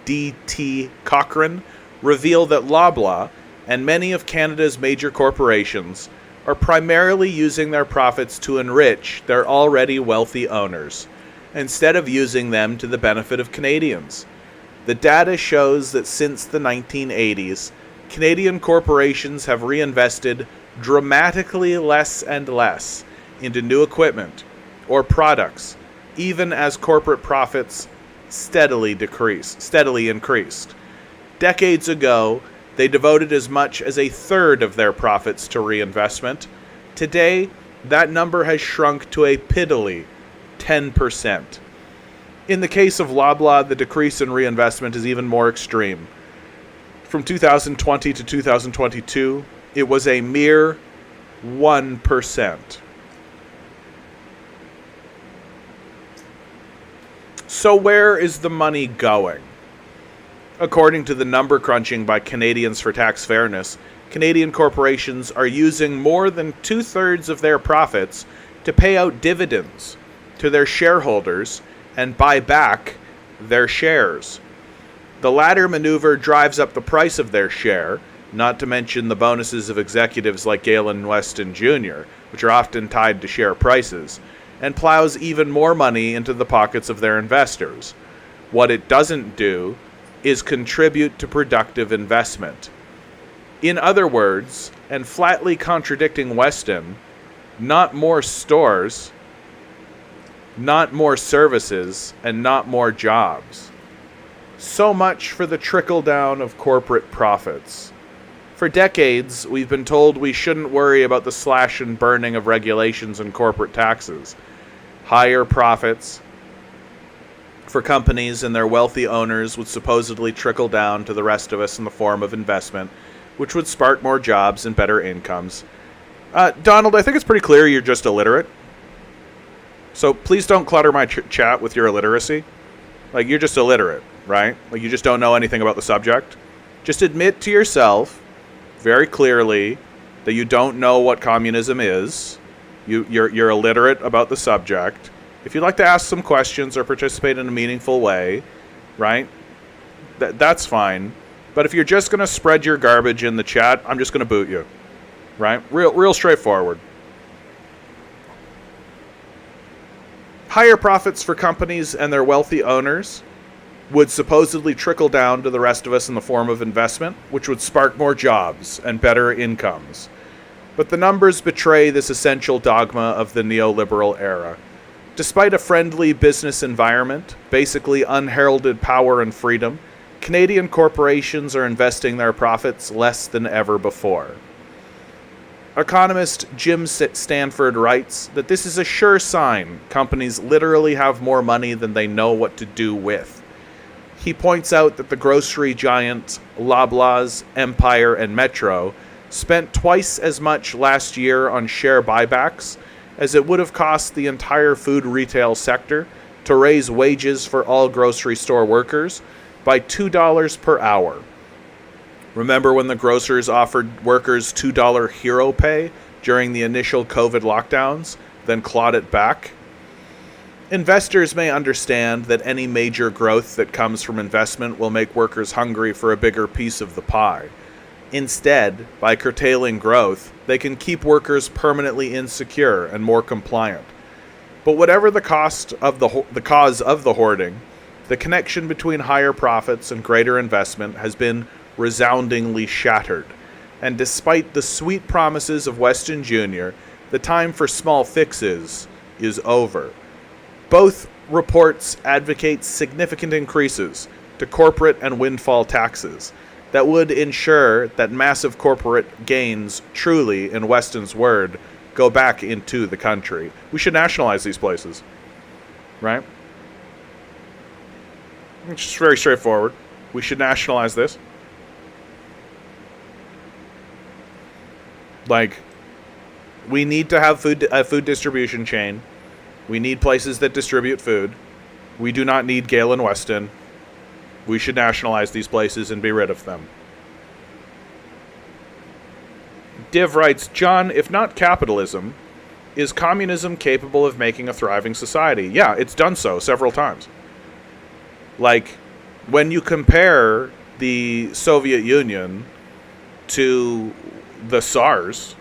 D.T. Cochrane, reveal that Loblaw and many of Canada's major corporations are primarily using their profits to enrich their already wealthy owners, instead of using them to the benefit of Canadians. The data shows that since the 1980s, Canadian corporations have reinvested dramatically less and less into new equipment or products, even as corporate profits steadily increased. Decades ago, they devoted as much as a third of their profits to reinvestment. Today, that number has shrunk to a piddly 10%. In the case of Loblaw, the decrease in reinvestment is even more extreme. From 2020 to 2022, it was a mere 1%. So where is the money going? According to the number crunching by Canadians for Tax Fairness, Canadian corporations are using more than 2/3 of their profits to pay out dividends to their shareholders and buy back their shares. The latter maneuver drives up the price of their share, not to mention the bonuses of executives like Galen Weston Jr., which are often tied to share prices, and plows even more money into the pockets of their investors. What it doesn't do is contribute to productive investment. In other words, and flatly contradicting Weston, not more stores, not more services, and not more jobs. So much for the trickle-down of corporate profits. For decades, we've been told we shouldn't worry about the slash and burning of regulations and corporate taxes. Higher profits for companies and their wealthy owners would supposedly trickle down to the rest of us in the form of investment, which would spark more jobs and better incomes. Donald, I think it's pretty clear you're just illiterate. So please don't clutter my chat with your illiteracy. Like, you're just illiterate, right? Like, you just don't know anything about the subject. Just admit to yourself very clearly that you don't know what communism is. You're illiterate about the subject. If you'd like to ask some questions or participate in a meaningful way, right, that's fine. But if you're just going to spread your garbage in the chat, I'm just going to boot you, right? Real straightforward. Higher profits for companies and their wealthy owners would supposedly trickle down to the rest of us in the form of investment, which would spark more jobs and better incomes. But the numbers betray this essential dogma of the neoliberal era. Despite a friendly business environment, basically unheralded power and freedom, Canadian corporations are investing their profits less than ever before. Economist Jim Stanford writes that this is a sure sign companies literally have more money than they know what to do with. He points out that the grocery giants Loblaws, Empire, and Metro spent twice as much last year on share buybacks as it would have cost the entire food retail sector to raise wages for all grocery store workers by $2 per hour. Remember when the grocers offered workers $2 hero pay during the initial COVID lockdowns, then clawed it back? Investors may understand that any major growth that comes from investment will make workers hungry for a bigger piece of the pie. Instead, by curtailing growth, they can keep workers permanently insecure and more compliant. But whatever the cause of the hoarding, the connection between higher profits and greater investment has been resoundingly shattered. And despite the sweet promises of Weston Jr., the time for small fixes is over. Both reports advocate significant increases to corporate and windfall taxes that would ensure that massive corporate gains truly, in Weston's word, go back into the country. We should nationalize these places, right? It's just very straightforward. We should nationalize this. Like, we need to have a food distribution chain. We need places that distribute food. We do not need Galen Weston. We should nationalize these places and be rid of them. Div writes, John, if not capitalism, is communism capable of making a thriving society? Yeah, it's done so several times. Like, when you compare the Soviet Union to the Tsars.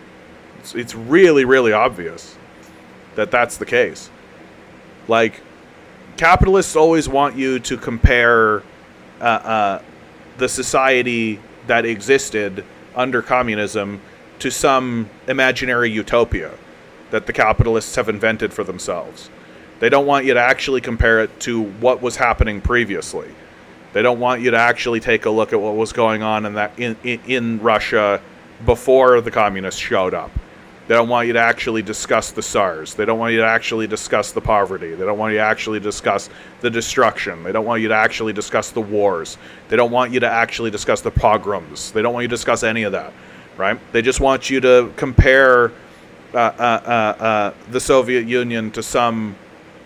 It's really, really obvious that that's the case. Like, capitalists always want you to compare the society that existed under communism to some imaginary utopia that the capitalists have invented for themselves. They don't want you to actually compare it to what was happening previously. They don't want you to actually take a look at what was going on in Russia before the communists showed up. They don't want you to actually discuss the SARS. They don't want you to actually discuss the poverty. They don't want you to actually discuss the destruction. They don't want you to actually discuss the wars. They don't want you to actually discuss the pogroms. They don't want you to discuss any of that, right? They just want you to compare the Soviet Union to some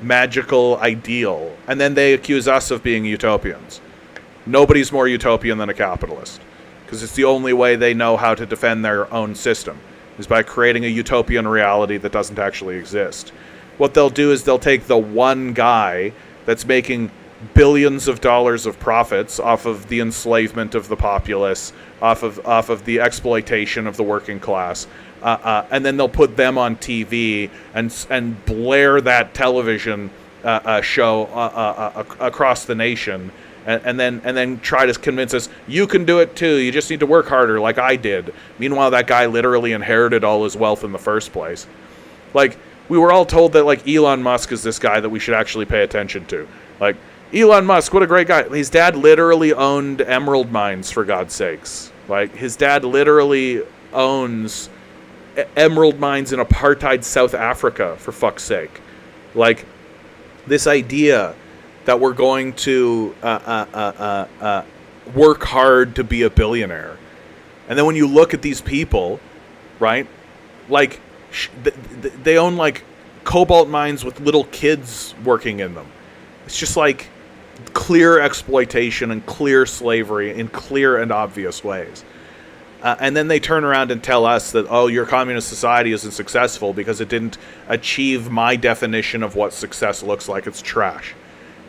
magical ideal, and then they accuse us of being utopians. Nobody's more utopian than a capitalist, because it's the only way they know how to defend their own system, is by creating a utopian reality that doesn't actually exist. What they'll do is they'll take the one guy that's making billions of dollars of profits off of the enslavement of the populace, off of the exploitation of the working class, and then they'll put them on TV and blare that television show across the nation, and then try to convince us, you can do it too, you just need to work harder like I did. Meanwhile, that guy literally inherited all his wealth in the first place. Like, we were all told that, like, Elon Musk is this guy that we should actually pay attention to. Like, Elon Musk, what a great guy. His dad literally owned emerald mines, for God's sakes. Like, his dad literally owns emerald mines in apartheid South Africa, for fuck's sake. Like, this idea that we're going to work hard to be a billionaire. And then when you look at these people, right, like, they own, like, cobalt mines with little kids working in them. It's just, like, clear exploitation and clear slavery in clear and obvious ways. And then they turn around and tell us that, oh, your communist society isn't successful because it didn't achieve my definition of what success looks like. It's trash.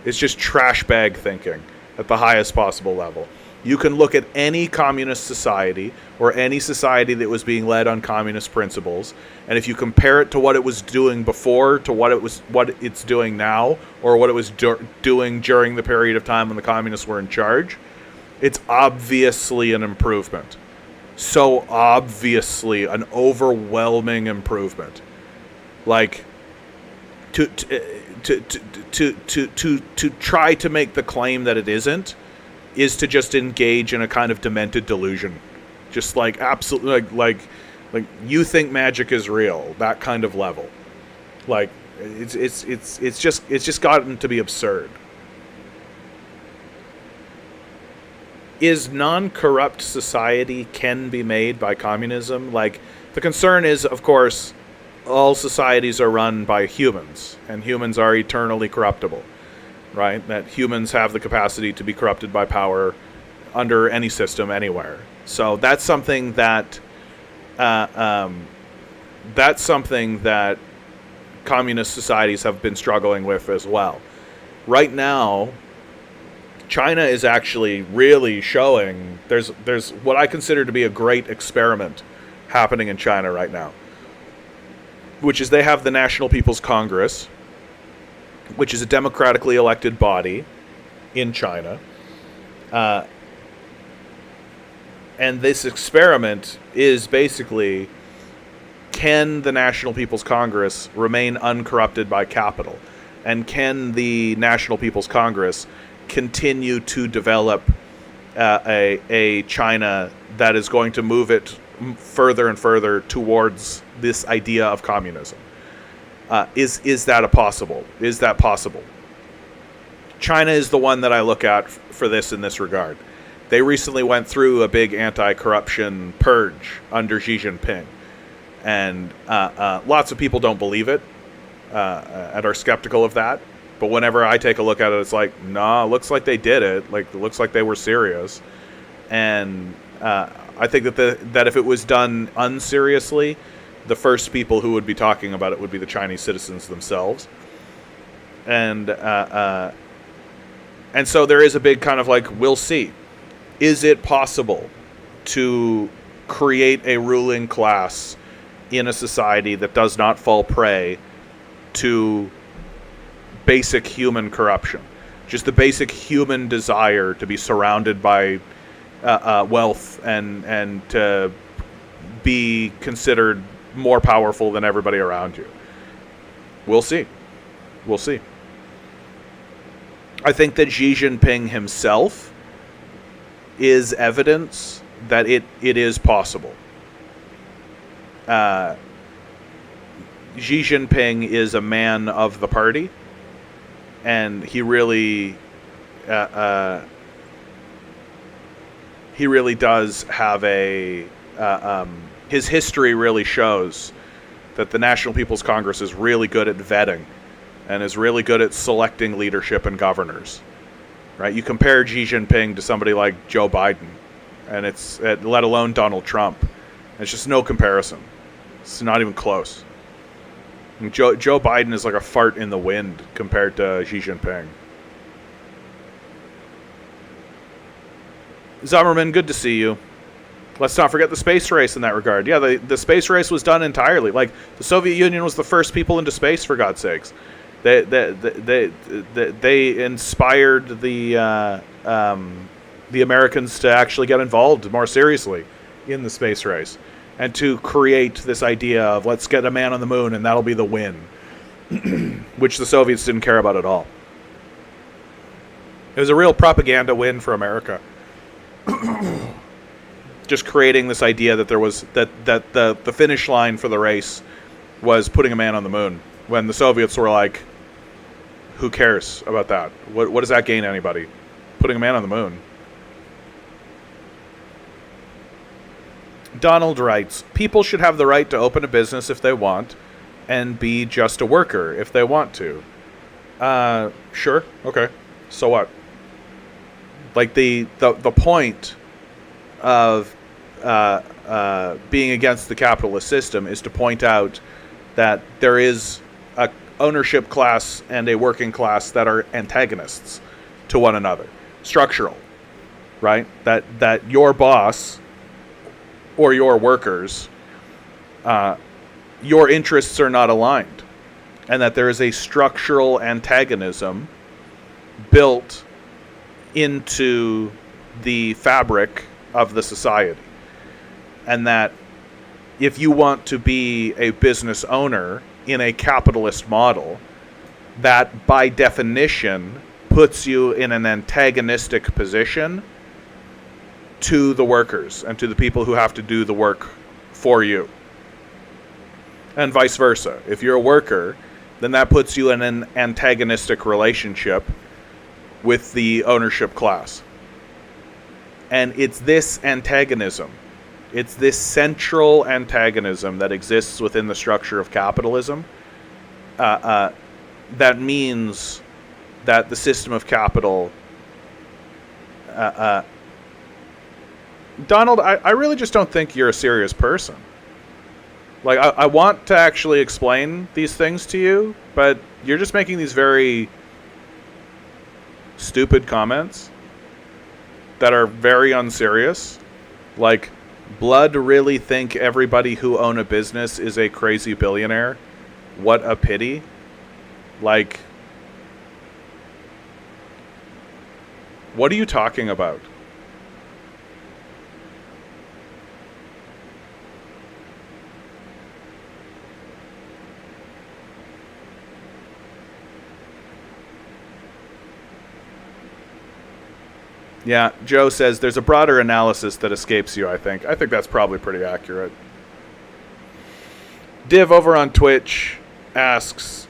It's just trash bag thinking at the highest possible level. You can look at any communist society or any society that was being led on communist principles, and if you compare it to what it was doing before to what it's doing now, or what it was doing during the period of time when the communists were in charge, it's obviously an improvement. So obviously an overwhelming improvement. Like, to try to make the claim that it isn't is to just engage in a kind of demented delusion. Just like absolutely like you think magic is real, that kind of level. Like, it's just gotten to be absurd. Is non-corrupt society can be made by communism? Like, the concern is, of course, all societies are run by humans, and humans are eternally corruptible, right? That humans have the capacity to be corrupted by power under any system anywhere. So that's something that communist societies have been struggling with as well. Right now, China is actually really showing there's what I consider to be a great experiment happening in China right now, which is they have the National People's Congress, which is a democratically elected body in China. And this experiment is basically, can the National People's Congress remain uncorrupted by capital? And can the National People's Congress continue to develop a China that is going to move it further and further towards this idea of communism? Is that possible? Is that possible? China is the one that I look at for this in this regard. They recently went through a big anti-corruption purge under Xi Jinping, and lots of people don't believe it and are skeptical of that. But whenever I take a look at it, it's like, nah, looks like they did it. Like, it looks like they were serious. And I think that if it was done unseriously, the first people who would be talking about it would be the Chinese citizens themselves. And so there is a big kind of like, we'll see. is it possible to create a ruling class in a society that does not fall prey to basic human corruption? Just the basic human desire to be surrounded by wealth and to be considered more powerful than everybody around you. We'll see. We'll see. I think that Xi Jinping himself is evidence that it is possible. Xi Jinping is a man of the party, and he really does have a his history really shows that the National People's Congress is really good at vetting and is really good at selecting leadership and governors. Right? You compare Xi Jinping to somebody like Joe Biden, and it's let alone Donald Trump. It's just no comparison. It's not even close. And Joe Biden is like a fart in the wind compared to Xi Jinping. Zummerman, good to see you. Let's not forget the space race in that regard. Yeah, the space race was done entirely. Like, the Soviet Union was the first people into space, for God's sakes. They inspired the Americans to actually get involved more seriously in the space race and to create this idea of let's get a man on the moon and that'll be the win, which the Soviets didn't care about at all. It was a real propaganda win for America. Just creating this idea that there was that the finish line for the race was putting a man on the moon, when the Soviets were like, who cares about that? What does that gain anybody? Putting a man on the moon. Donald writes, people should have the right to open a business if they want and be just a worker if they want to. Sure. Okay. So what? Like the point of being against the capitalist system is to point out that there is a ownership class and a working class that are antagonists to one another, structural, right? That your boss or your workers, your interests are not aligned, and that there is a structural antagonism built into the fabric of the society. And that if you want to be a business owner in a capitalist model, that by definition puts you in an antagonistic position to the workers and to the people who have to do the work for you. And vice versa. If you're a worker, then that puts you in an antagonistic relationship with the ownership class. And it's this antagonism, it's this central antagonism that exists within the structure of capitalism that means that the system of capital... Donald, I really just don't think you're a serious person. Like, I want to actually explain these things to you, but you're just making these very stupid comments that are very unserious. Like, Blood really think everybody who own a business is a crazy billionaire? What a pity. Like, what are you talking about? Yeah, Joe says there's a broader analysis that escapes you, I think. I think that's probably pretty accurate. Div over on Twitch asks,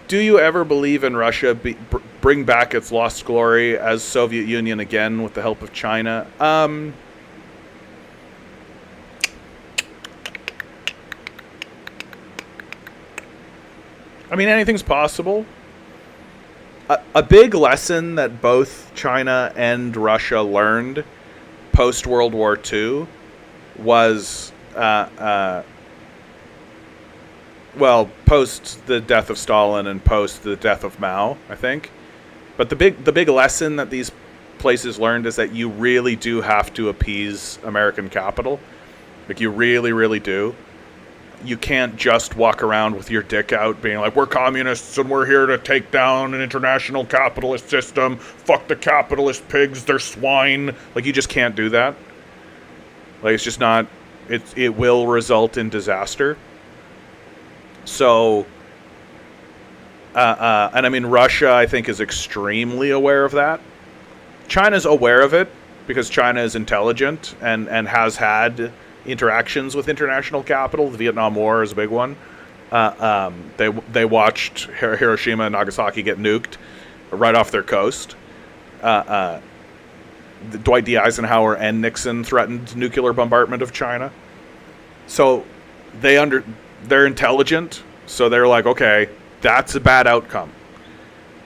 do you ever believe in Russia bring back its lost glory as Soviet Union again with the help of China? I mean, anything's possible. A big lesson that both China and Russia learned post-World War II was, post the death of Stalin and post the death of Mao, I think, But the big lesson that these places learned is that you really do have to appease American capital. Like, you really, really do. You can't just walk around with your dick out being like, we're communists and we're here to take down an international capitalist system. Fuck the capitalist pigs, they're swine. Like, you just can't do that. Like, it's just not, it will result in disaster. So, and I mean, Russia, I think, is extremely aware of that. China's aware of it because China is intelligent and has had interactions with international capital. The Vietnam War is a big one. They watched Hiroshima and Nagasaki get nuked right off their coast. Dwight D. Eisenhower and Nixon threatened nuclear bombardment of China. So they're intelligent. So they're like, okay, that's a bad outcome.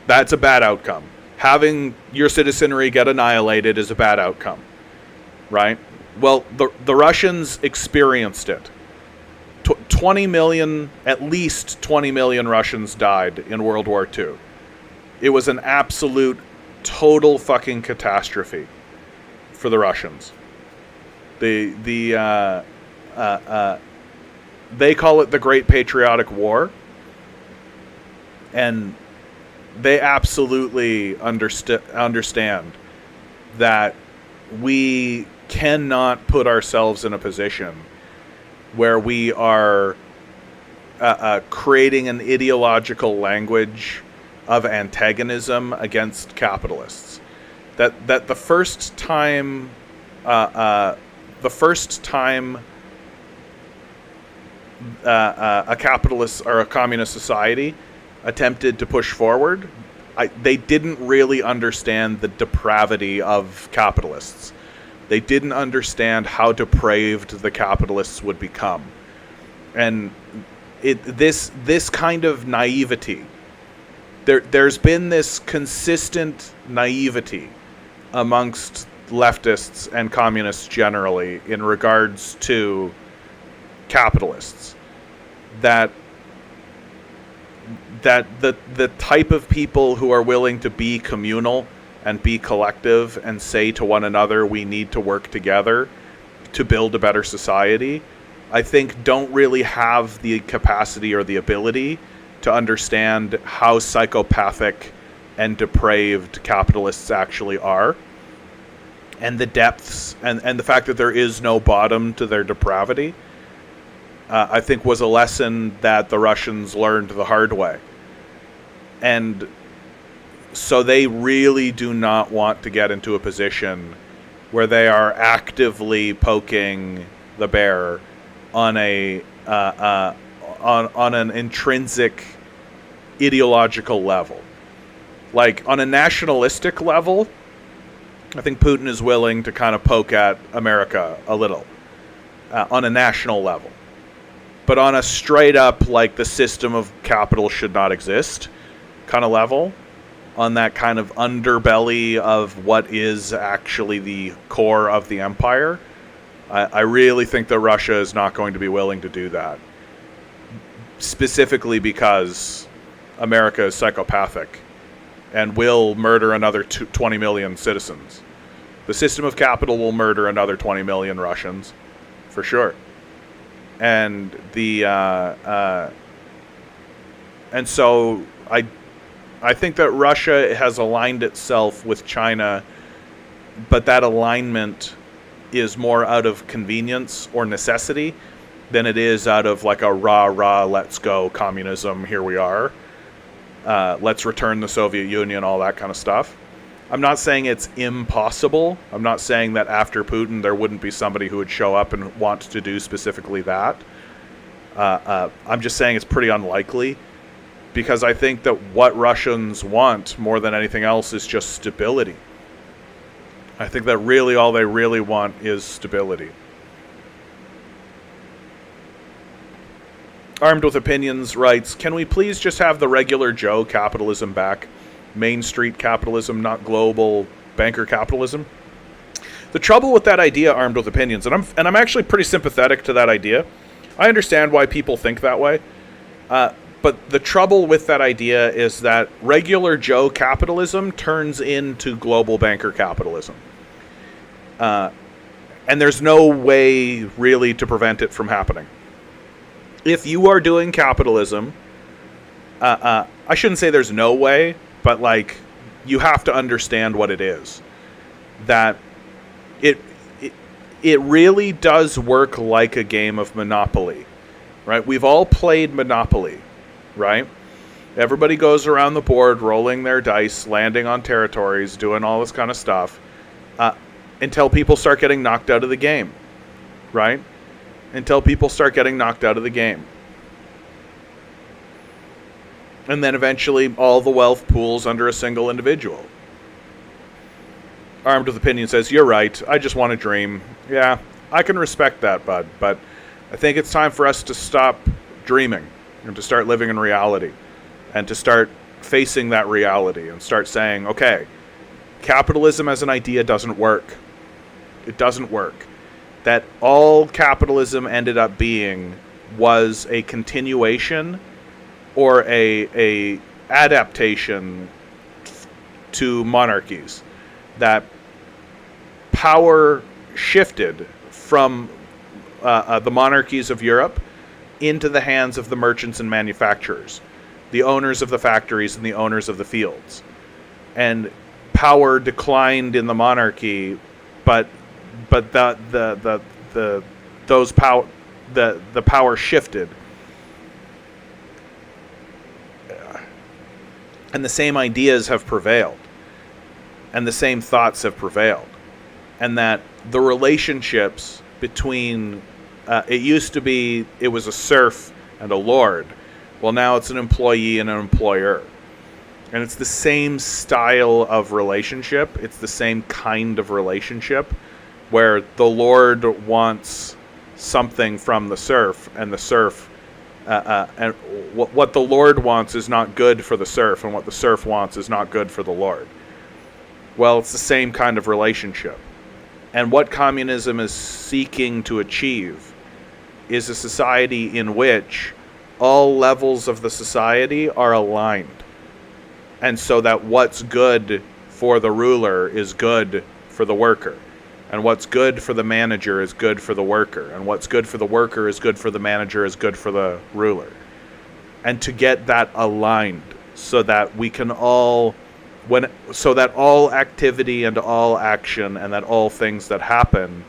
That's a bad outcome. Having your citizenry get annihilated is a bad outcome, right? Well, the Russians experienced it. 20 million, at least 20 million Russians died in World War II. It was an absolute, total fucking catastrophe for the Russians. They call it the Great Patriotic War, and they absolutely understand that we cannot put ourselves in a position where we are creating an ideological language of antagonism against capitalists. That the first time a capitalist or a communist society attempted to push forward, they didn't really understand the depravity of capitalists. They didn't understand how depraved the capitalists would become. And this kind of naivety, there's been this consistent naivety amongst leftists and communists generally in regards to capitalists, that the type of people who are willing to be communal and be collective and say to one another, we need to work together to build a better society, I think don't really have the capacity or the ability to understand how psychopathic and depraved capitalists actually are, and the depths and the fact that there is no bottom to their depravity. I think was a lesson that the Russians learned the hard way. And so they really do not want to get into a position where they are actively poking the bear on on an intrinsic ideological level. Like, on a nationalistic level, I think Putin is willing to kind of poke at America a little on a national level. But on a straight up, like, the system of capital should not exist kind of level, on that kind of underbelly of what is actually the core of the empire, I really think that Russia is not going to be willing to do that. Specifically because America is psychopathic and will murder another 20 million citizens. The system of capital will murder another 20 million Russians, for sure. And and so I think that Russia has aligned itself with China, but that alignment is more out of convenience or necessity than it is out of like a rah, let's go, communism, here we are. Let's return the Soviet Union, all that kind of stuff. I'm not saying it's impossible. I'm not saying that after Putin there wouldn't be somebody who would show up and want to do specifically that. I'm just saying it's pretty unlikely, because I think that what Russians want more than anything else is just stability. I think that really all they really want is stability. Armed with Opinions writes, can we please just have the regular Joe capitalism back? Main Street capitalism, not global banker capitalism. The trouble with that idea, Armed with Opinions, and I'm actually pretty sympathetic to that idea. I understand why people think that way. But the trouble with that idea is that regular Joe capitalism turns into global banker capitalism. And there's no way really to prevent it from happening. If you are doing capitalism, I shouldn't say there's no way, but like you have to understand what it is. That it really does work like a game of Monopoly, right? We've all played Monopoly, right? Everybody goes around the board rolling their dice, landing on territories, doing all this kind of stuff, until people start getting knocked out of the game, right? Until people start getting knocked out of the game. And then eventually all the wealth pools under a single individual. Armed with Opinion says, you're right, I just want to dream. Yeah, I can respect that, bud, but I think it's time for us to stop dreaming and to start living in reality and to start facing that reality and start saying, okay, capitalism as an idea doesn't work. It doesn't work. That all capitalism ended up being was a continuation or a adaptation to monarchies. That power shifted from the monarchies of Europe into the hands of the merchants and manufacturers, the owners of the factories and the owners of the fields. And power declined in the monarchy, but the power shifted. And the same ideas have prevailed. And the same thoughts have prevailed. And that the relationships between, it used to be, it was a serf and a lord. Well, now it's an employee and an employer. And it's the same style of relationship. It's the same kind of relationship where the lord wants something from the serf, and the serf, and what the lord wants is not good for the serf, and what the serf wants is not good for the lord. Well, it's the same kind of relationship. And what communism is seeking to achieve is a society in which all levels of the society are aligned. And so that what's good for the ruler is good for the worker. And what's good for the manager is good for the worker. And what's good for the worker is good for the manager is good for the ruler. And to get that aligned so that we can all... so that all activity and all action and that all things that happen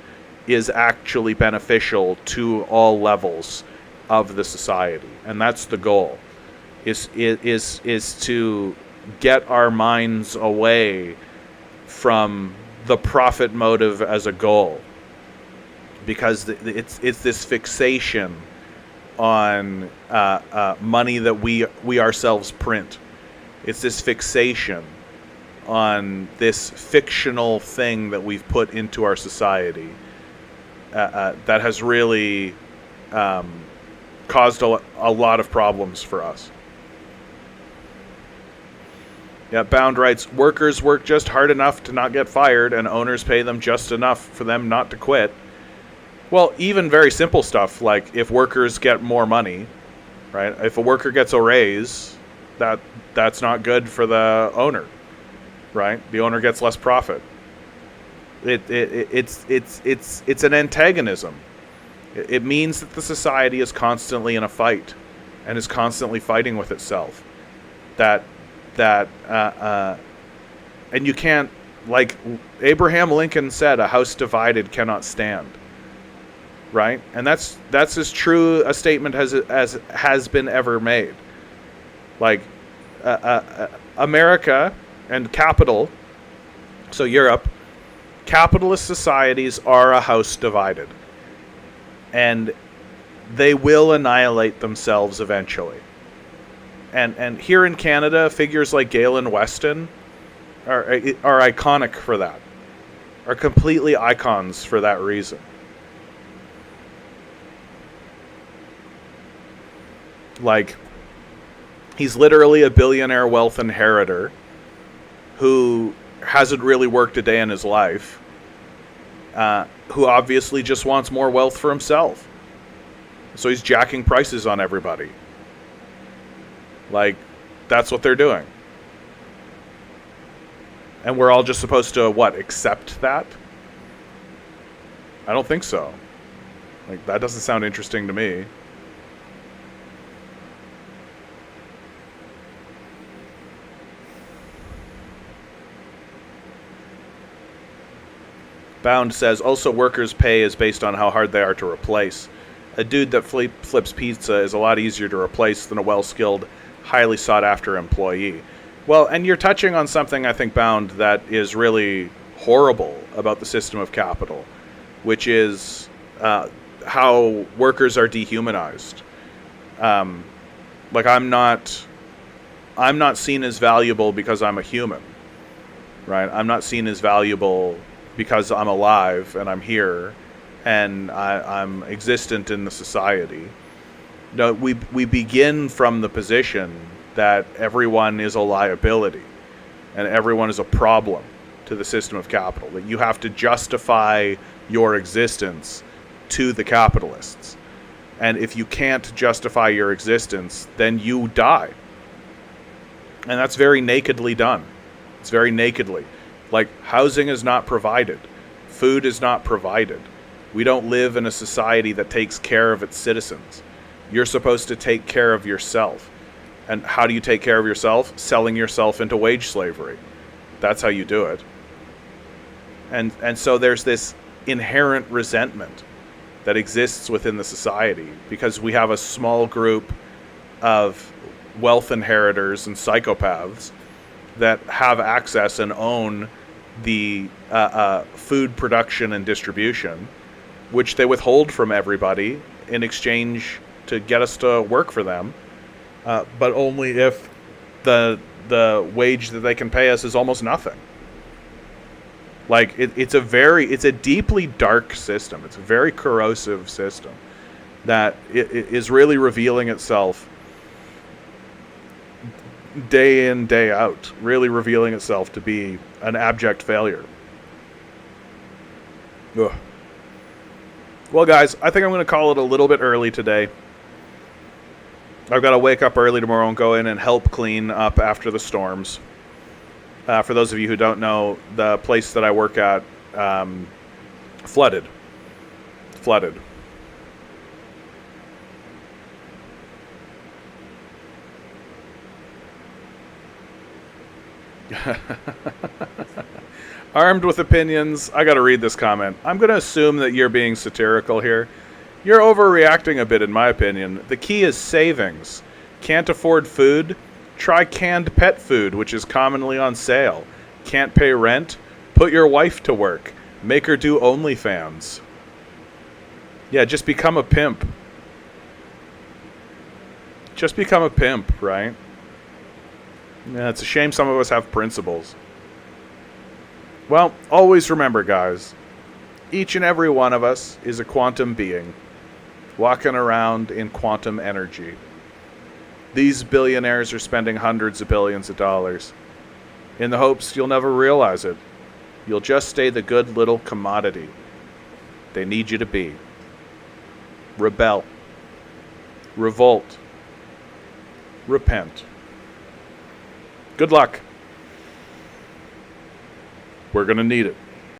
is actually beneficial to all levels of the society. And that's the goal, is to get our minds away from the profit motive as a goal, because it's this fixation on money that we ourselves print. It's this fixation on this fictional thing that we've put into our society that has really caused a lot of problems for us. Yeah, Bound writes, workers work just hard enough to not get fired, and owners pay them just enough for them not to quit. Well, even very simple stuff, like if workers get more money, right? If a worker gets a raise, that's not good for the owner. Right, the owner gets less profit. It's an antagonism. It means that the society is constantly in a fight, and is constantly fighting with itself. And you can't, like Abraham Lincoln said, a house divided cannot stand. Right, and that's as true a statement as has been ever made. Like America. And capital, so Europe, capitalist societies are a house divided. And they will annihilate themselves eventually. And here in Canada, figures like Galen Weston are iconic for that. Are completely icons for that reason. Like, he's literally a billionaire wealth inheritor who hasn't really worked a day in his life, who obviously just wants more wealth for himself. So he's jacking prices on everybody. Like, that's what they're doing. And we're all just supposed to, what, accept that? I don't think so. Like, that doesn't sound interesting to me. Bound says, also workers' pay is based on how hard they are to replace. A dude that flips pizza is a lot easier to replace than a well-skilled, highly sought-after employee. Well, and you're touching on something, I think, Bound, that is really horrible about the system of capital, which is how workers are dehumanized. Like, I'm not seen as valuable because I'm a human, right? I'm not seen as valuable because I'm alive and I'm here and I'm existent in the society. No, we begin from the position that everyone is a liability and everyone is a problem to the system of capital, that you have to justify your existence to the capitalists. And if you can't justify your existence, then you die. And that's very nakedly done. It's very nakedly. Like, housing is not provided. Food is not provided. We don't live in a society that takes care of its citizens. You're supposed to take care of yourself. And how do you take care of yourself? Selling yourself into wage slavery. That's how you do it. And so there's this inherent resentment that exists within the society because we have a small group of wealth inheritors and psychopaths that have access and own the food production and distribution, which they withhold from everybody in exchange to get us to work for them. But only if the wage that they can pay us is almost nothing. Like, it's a deeply dark system. It's a very corrosive system that is really revealing itself day in, day out, really revealing itself to be an abject failure. Ugh. Well, guys, I think I'm going to call it a little bit early today. I've got to wake up early tomorrow and go in and help clean up after the storms. For those of you who don't know, the place that I work at flooded. Armed with opinions, I gotta read this comment. I'm gonna assume that you're being satirical here. You're overreacting a bit, in my opinion. The key is savings. Can't afford food? Try canned pet food, which is commonly on sale. Can't pay rent? Put your wife to work. Make her do OnlyFans. Yeah, just become a pimp. Just become a pimp, right? Yeah, it's a shame some of us have principles. Well, always remember, guys, each and every one of us is a quantum being, walking around in quantum energy. These billionaires are spending hundreds of billions of dollars in the hopes you'll never realize it. You'll just stay the good little commodity they need you to be. Rebel. Revolt. Repent. Good luck. We're going to need it.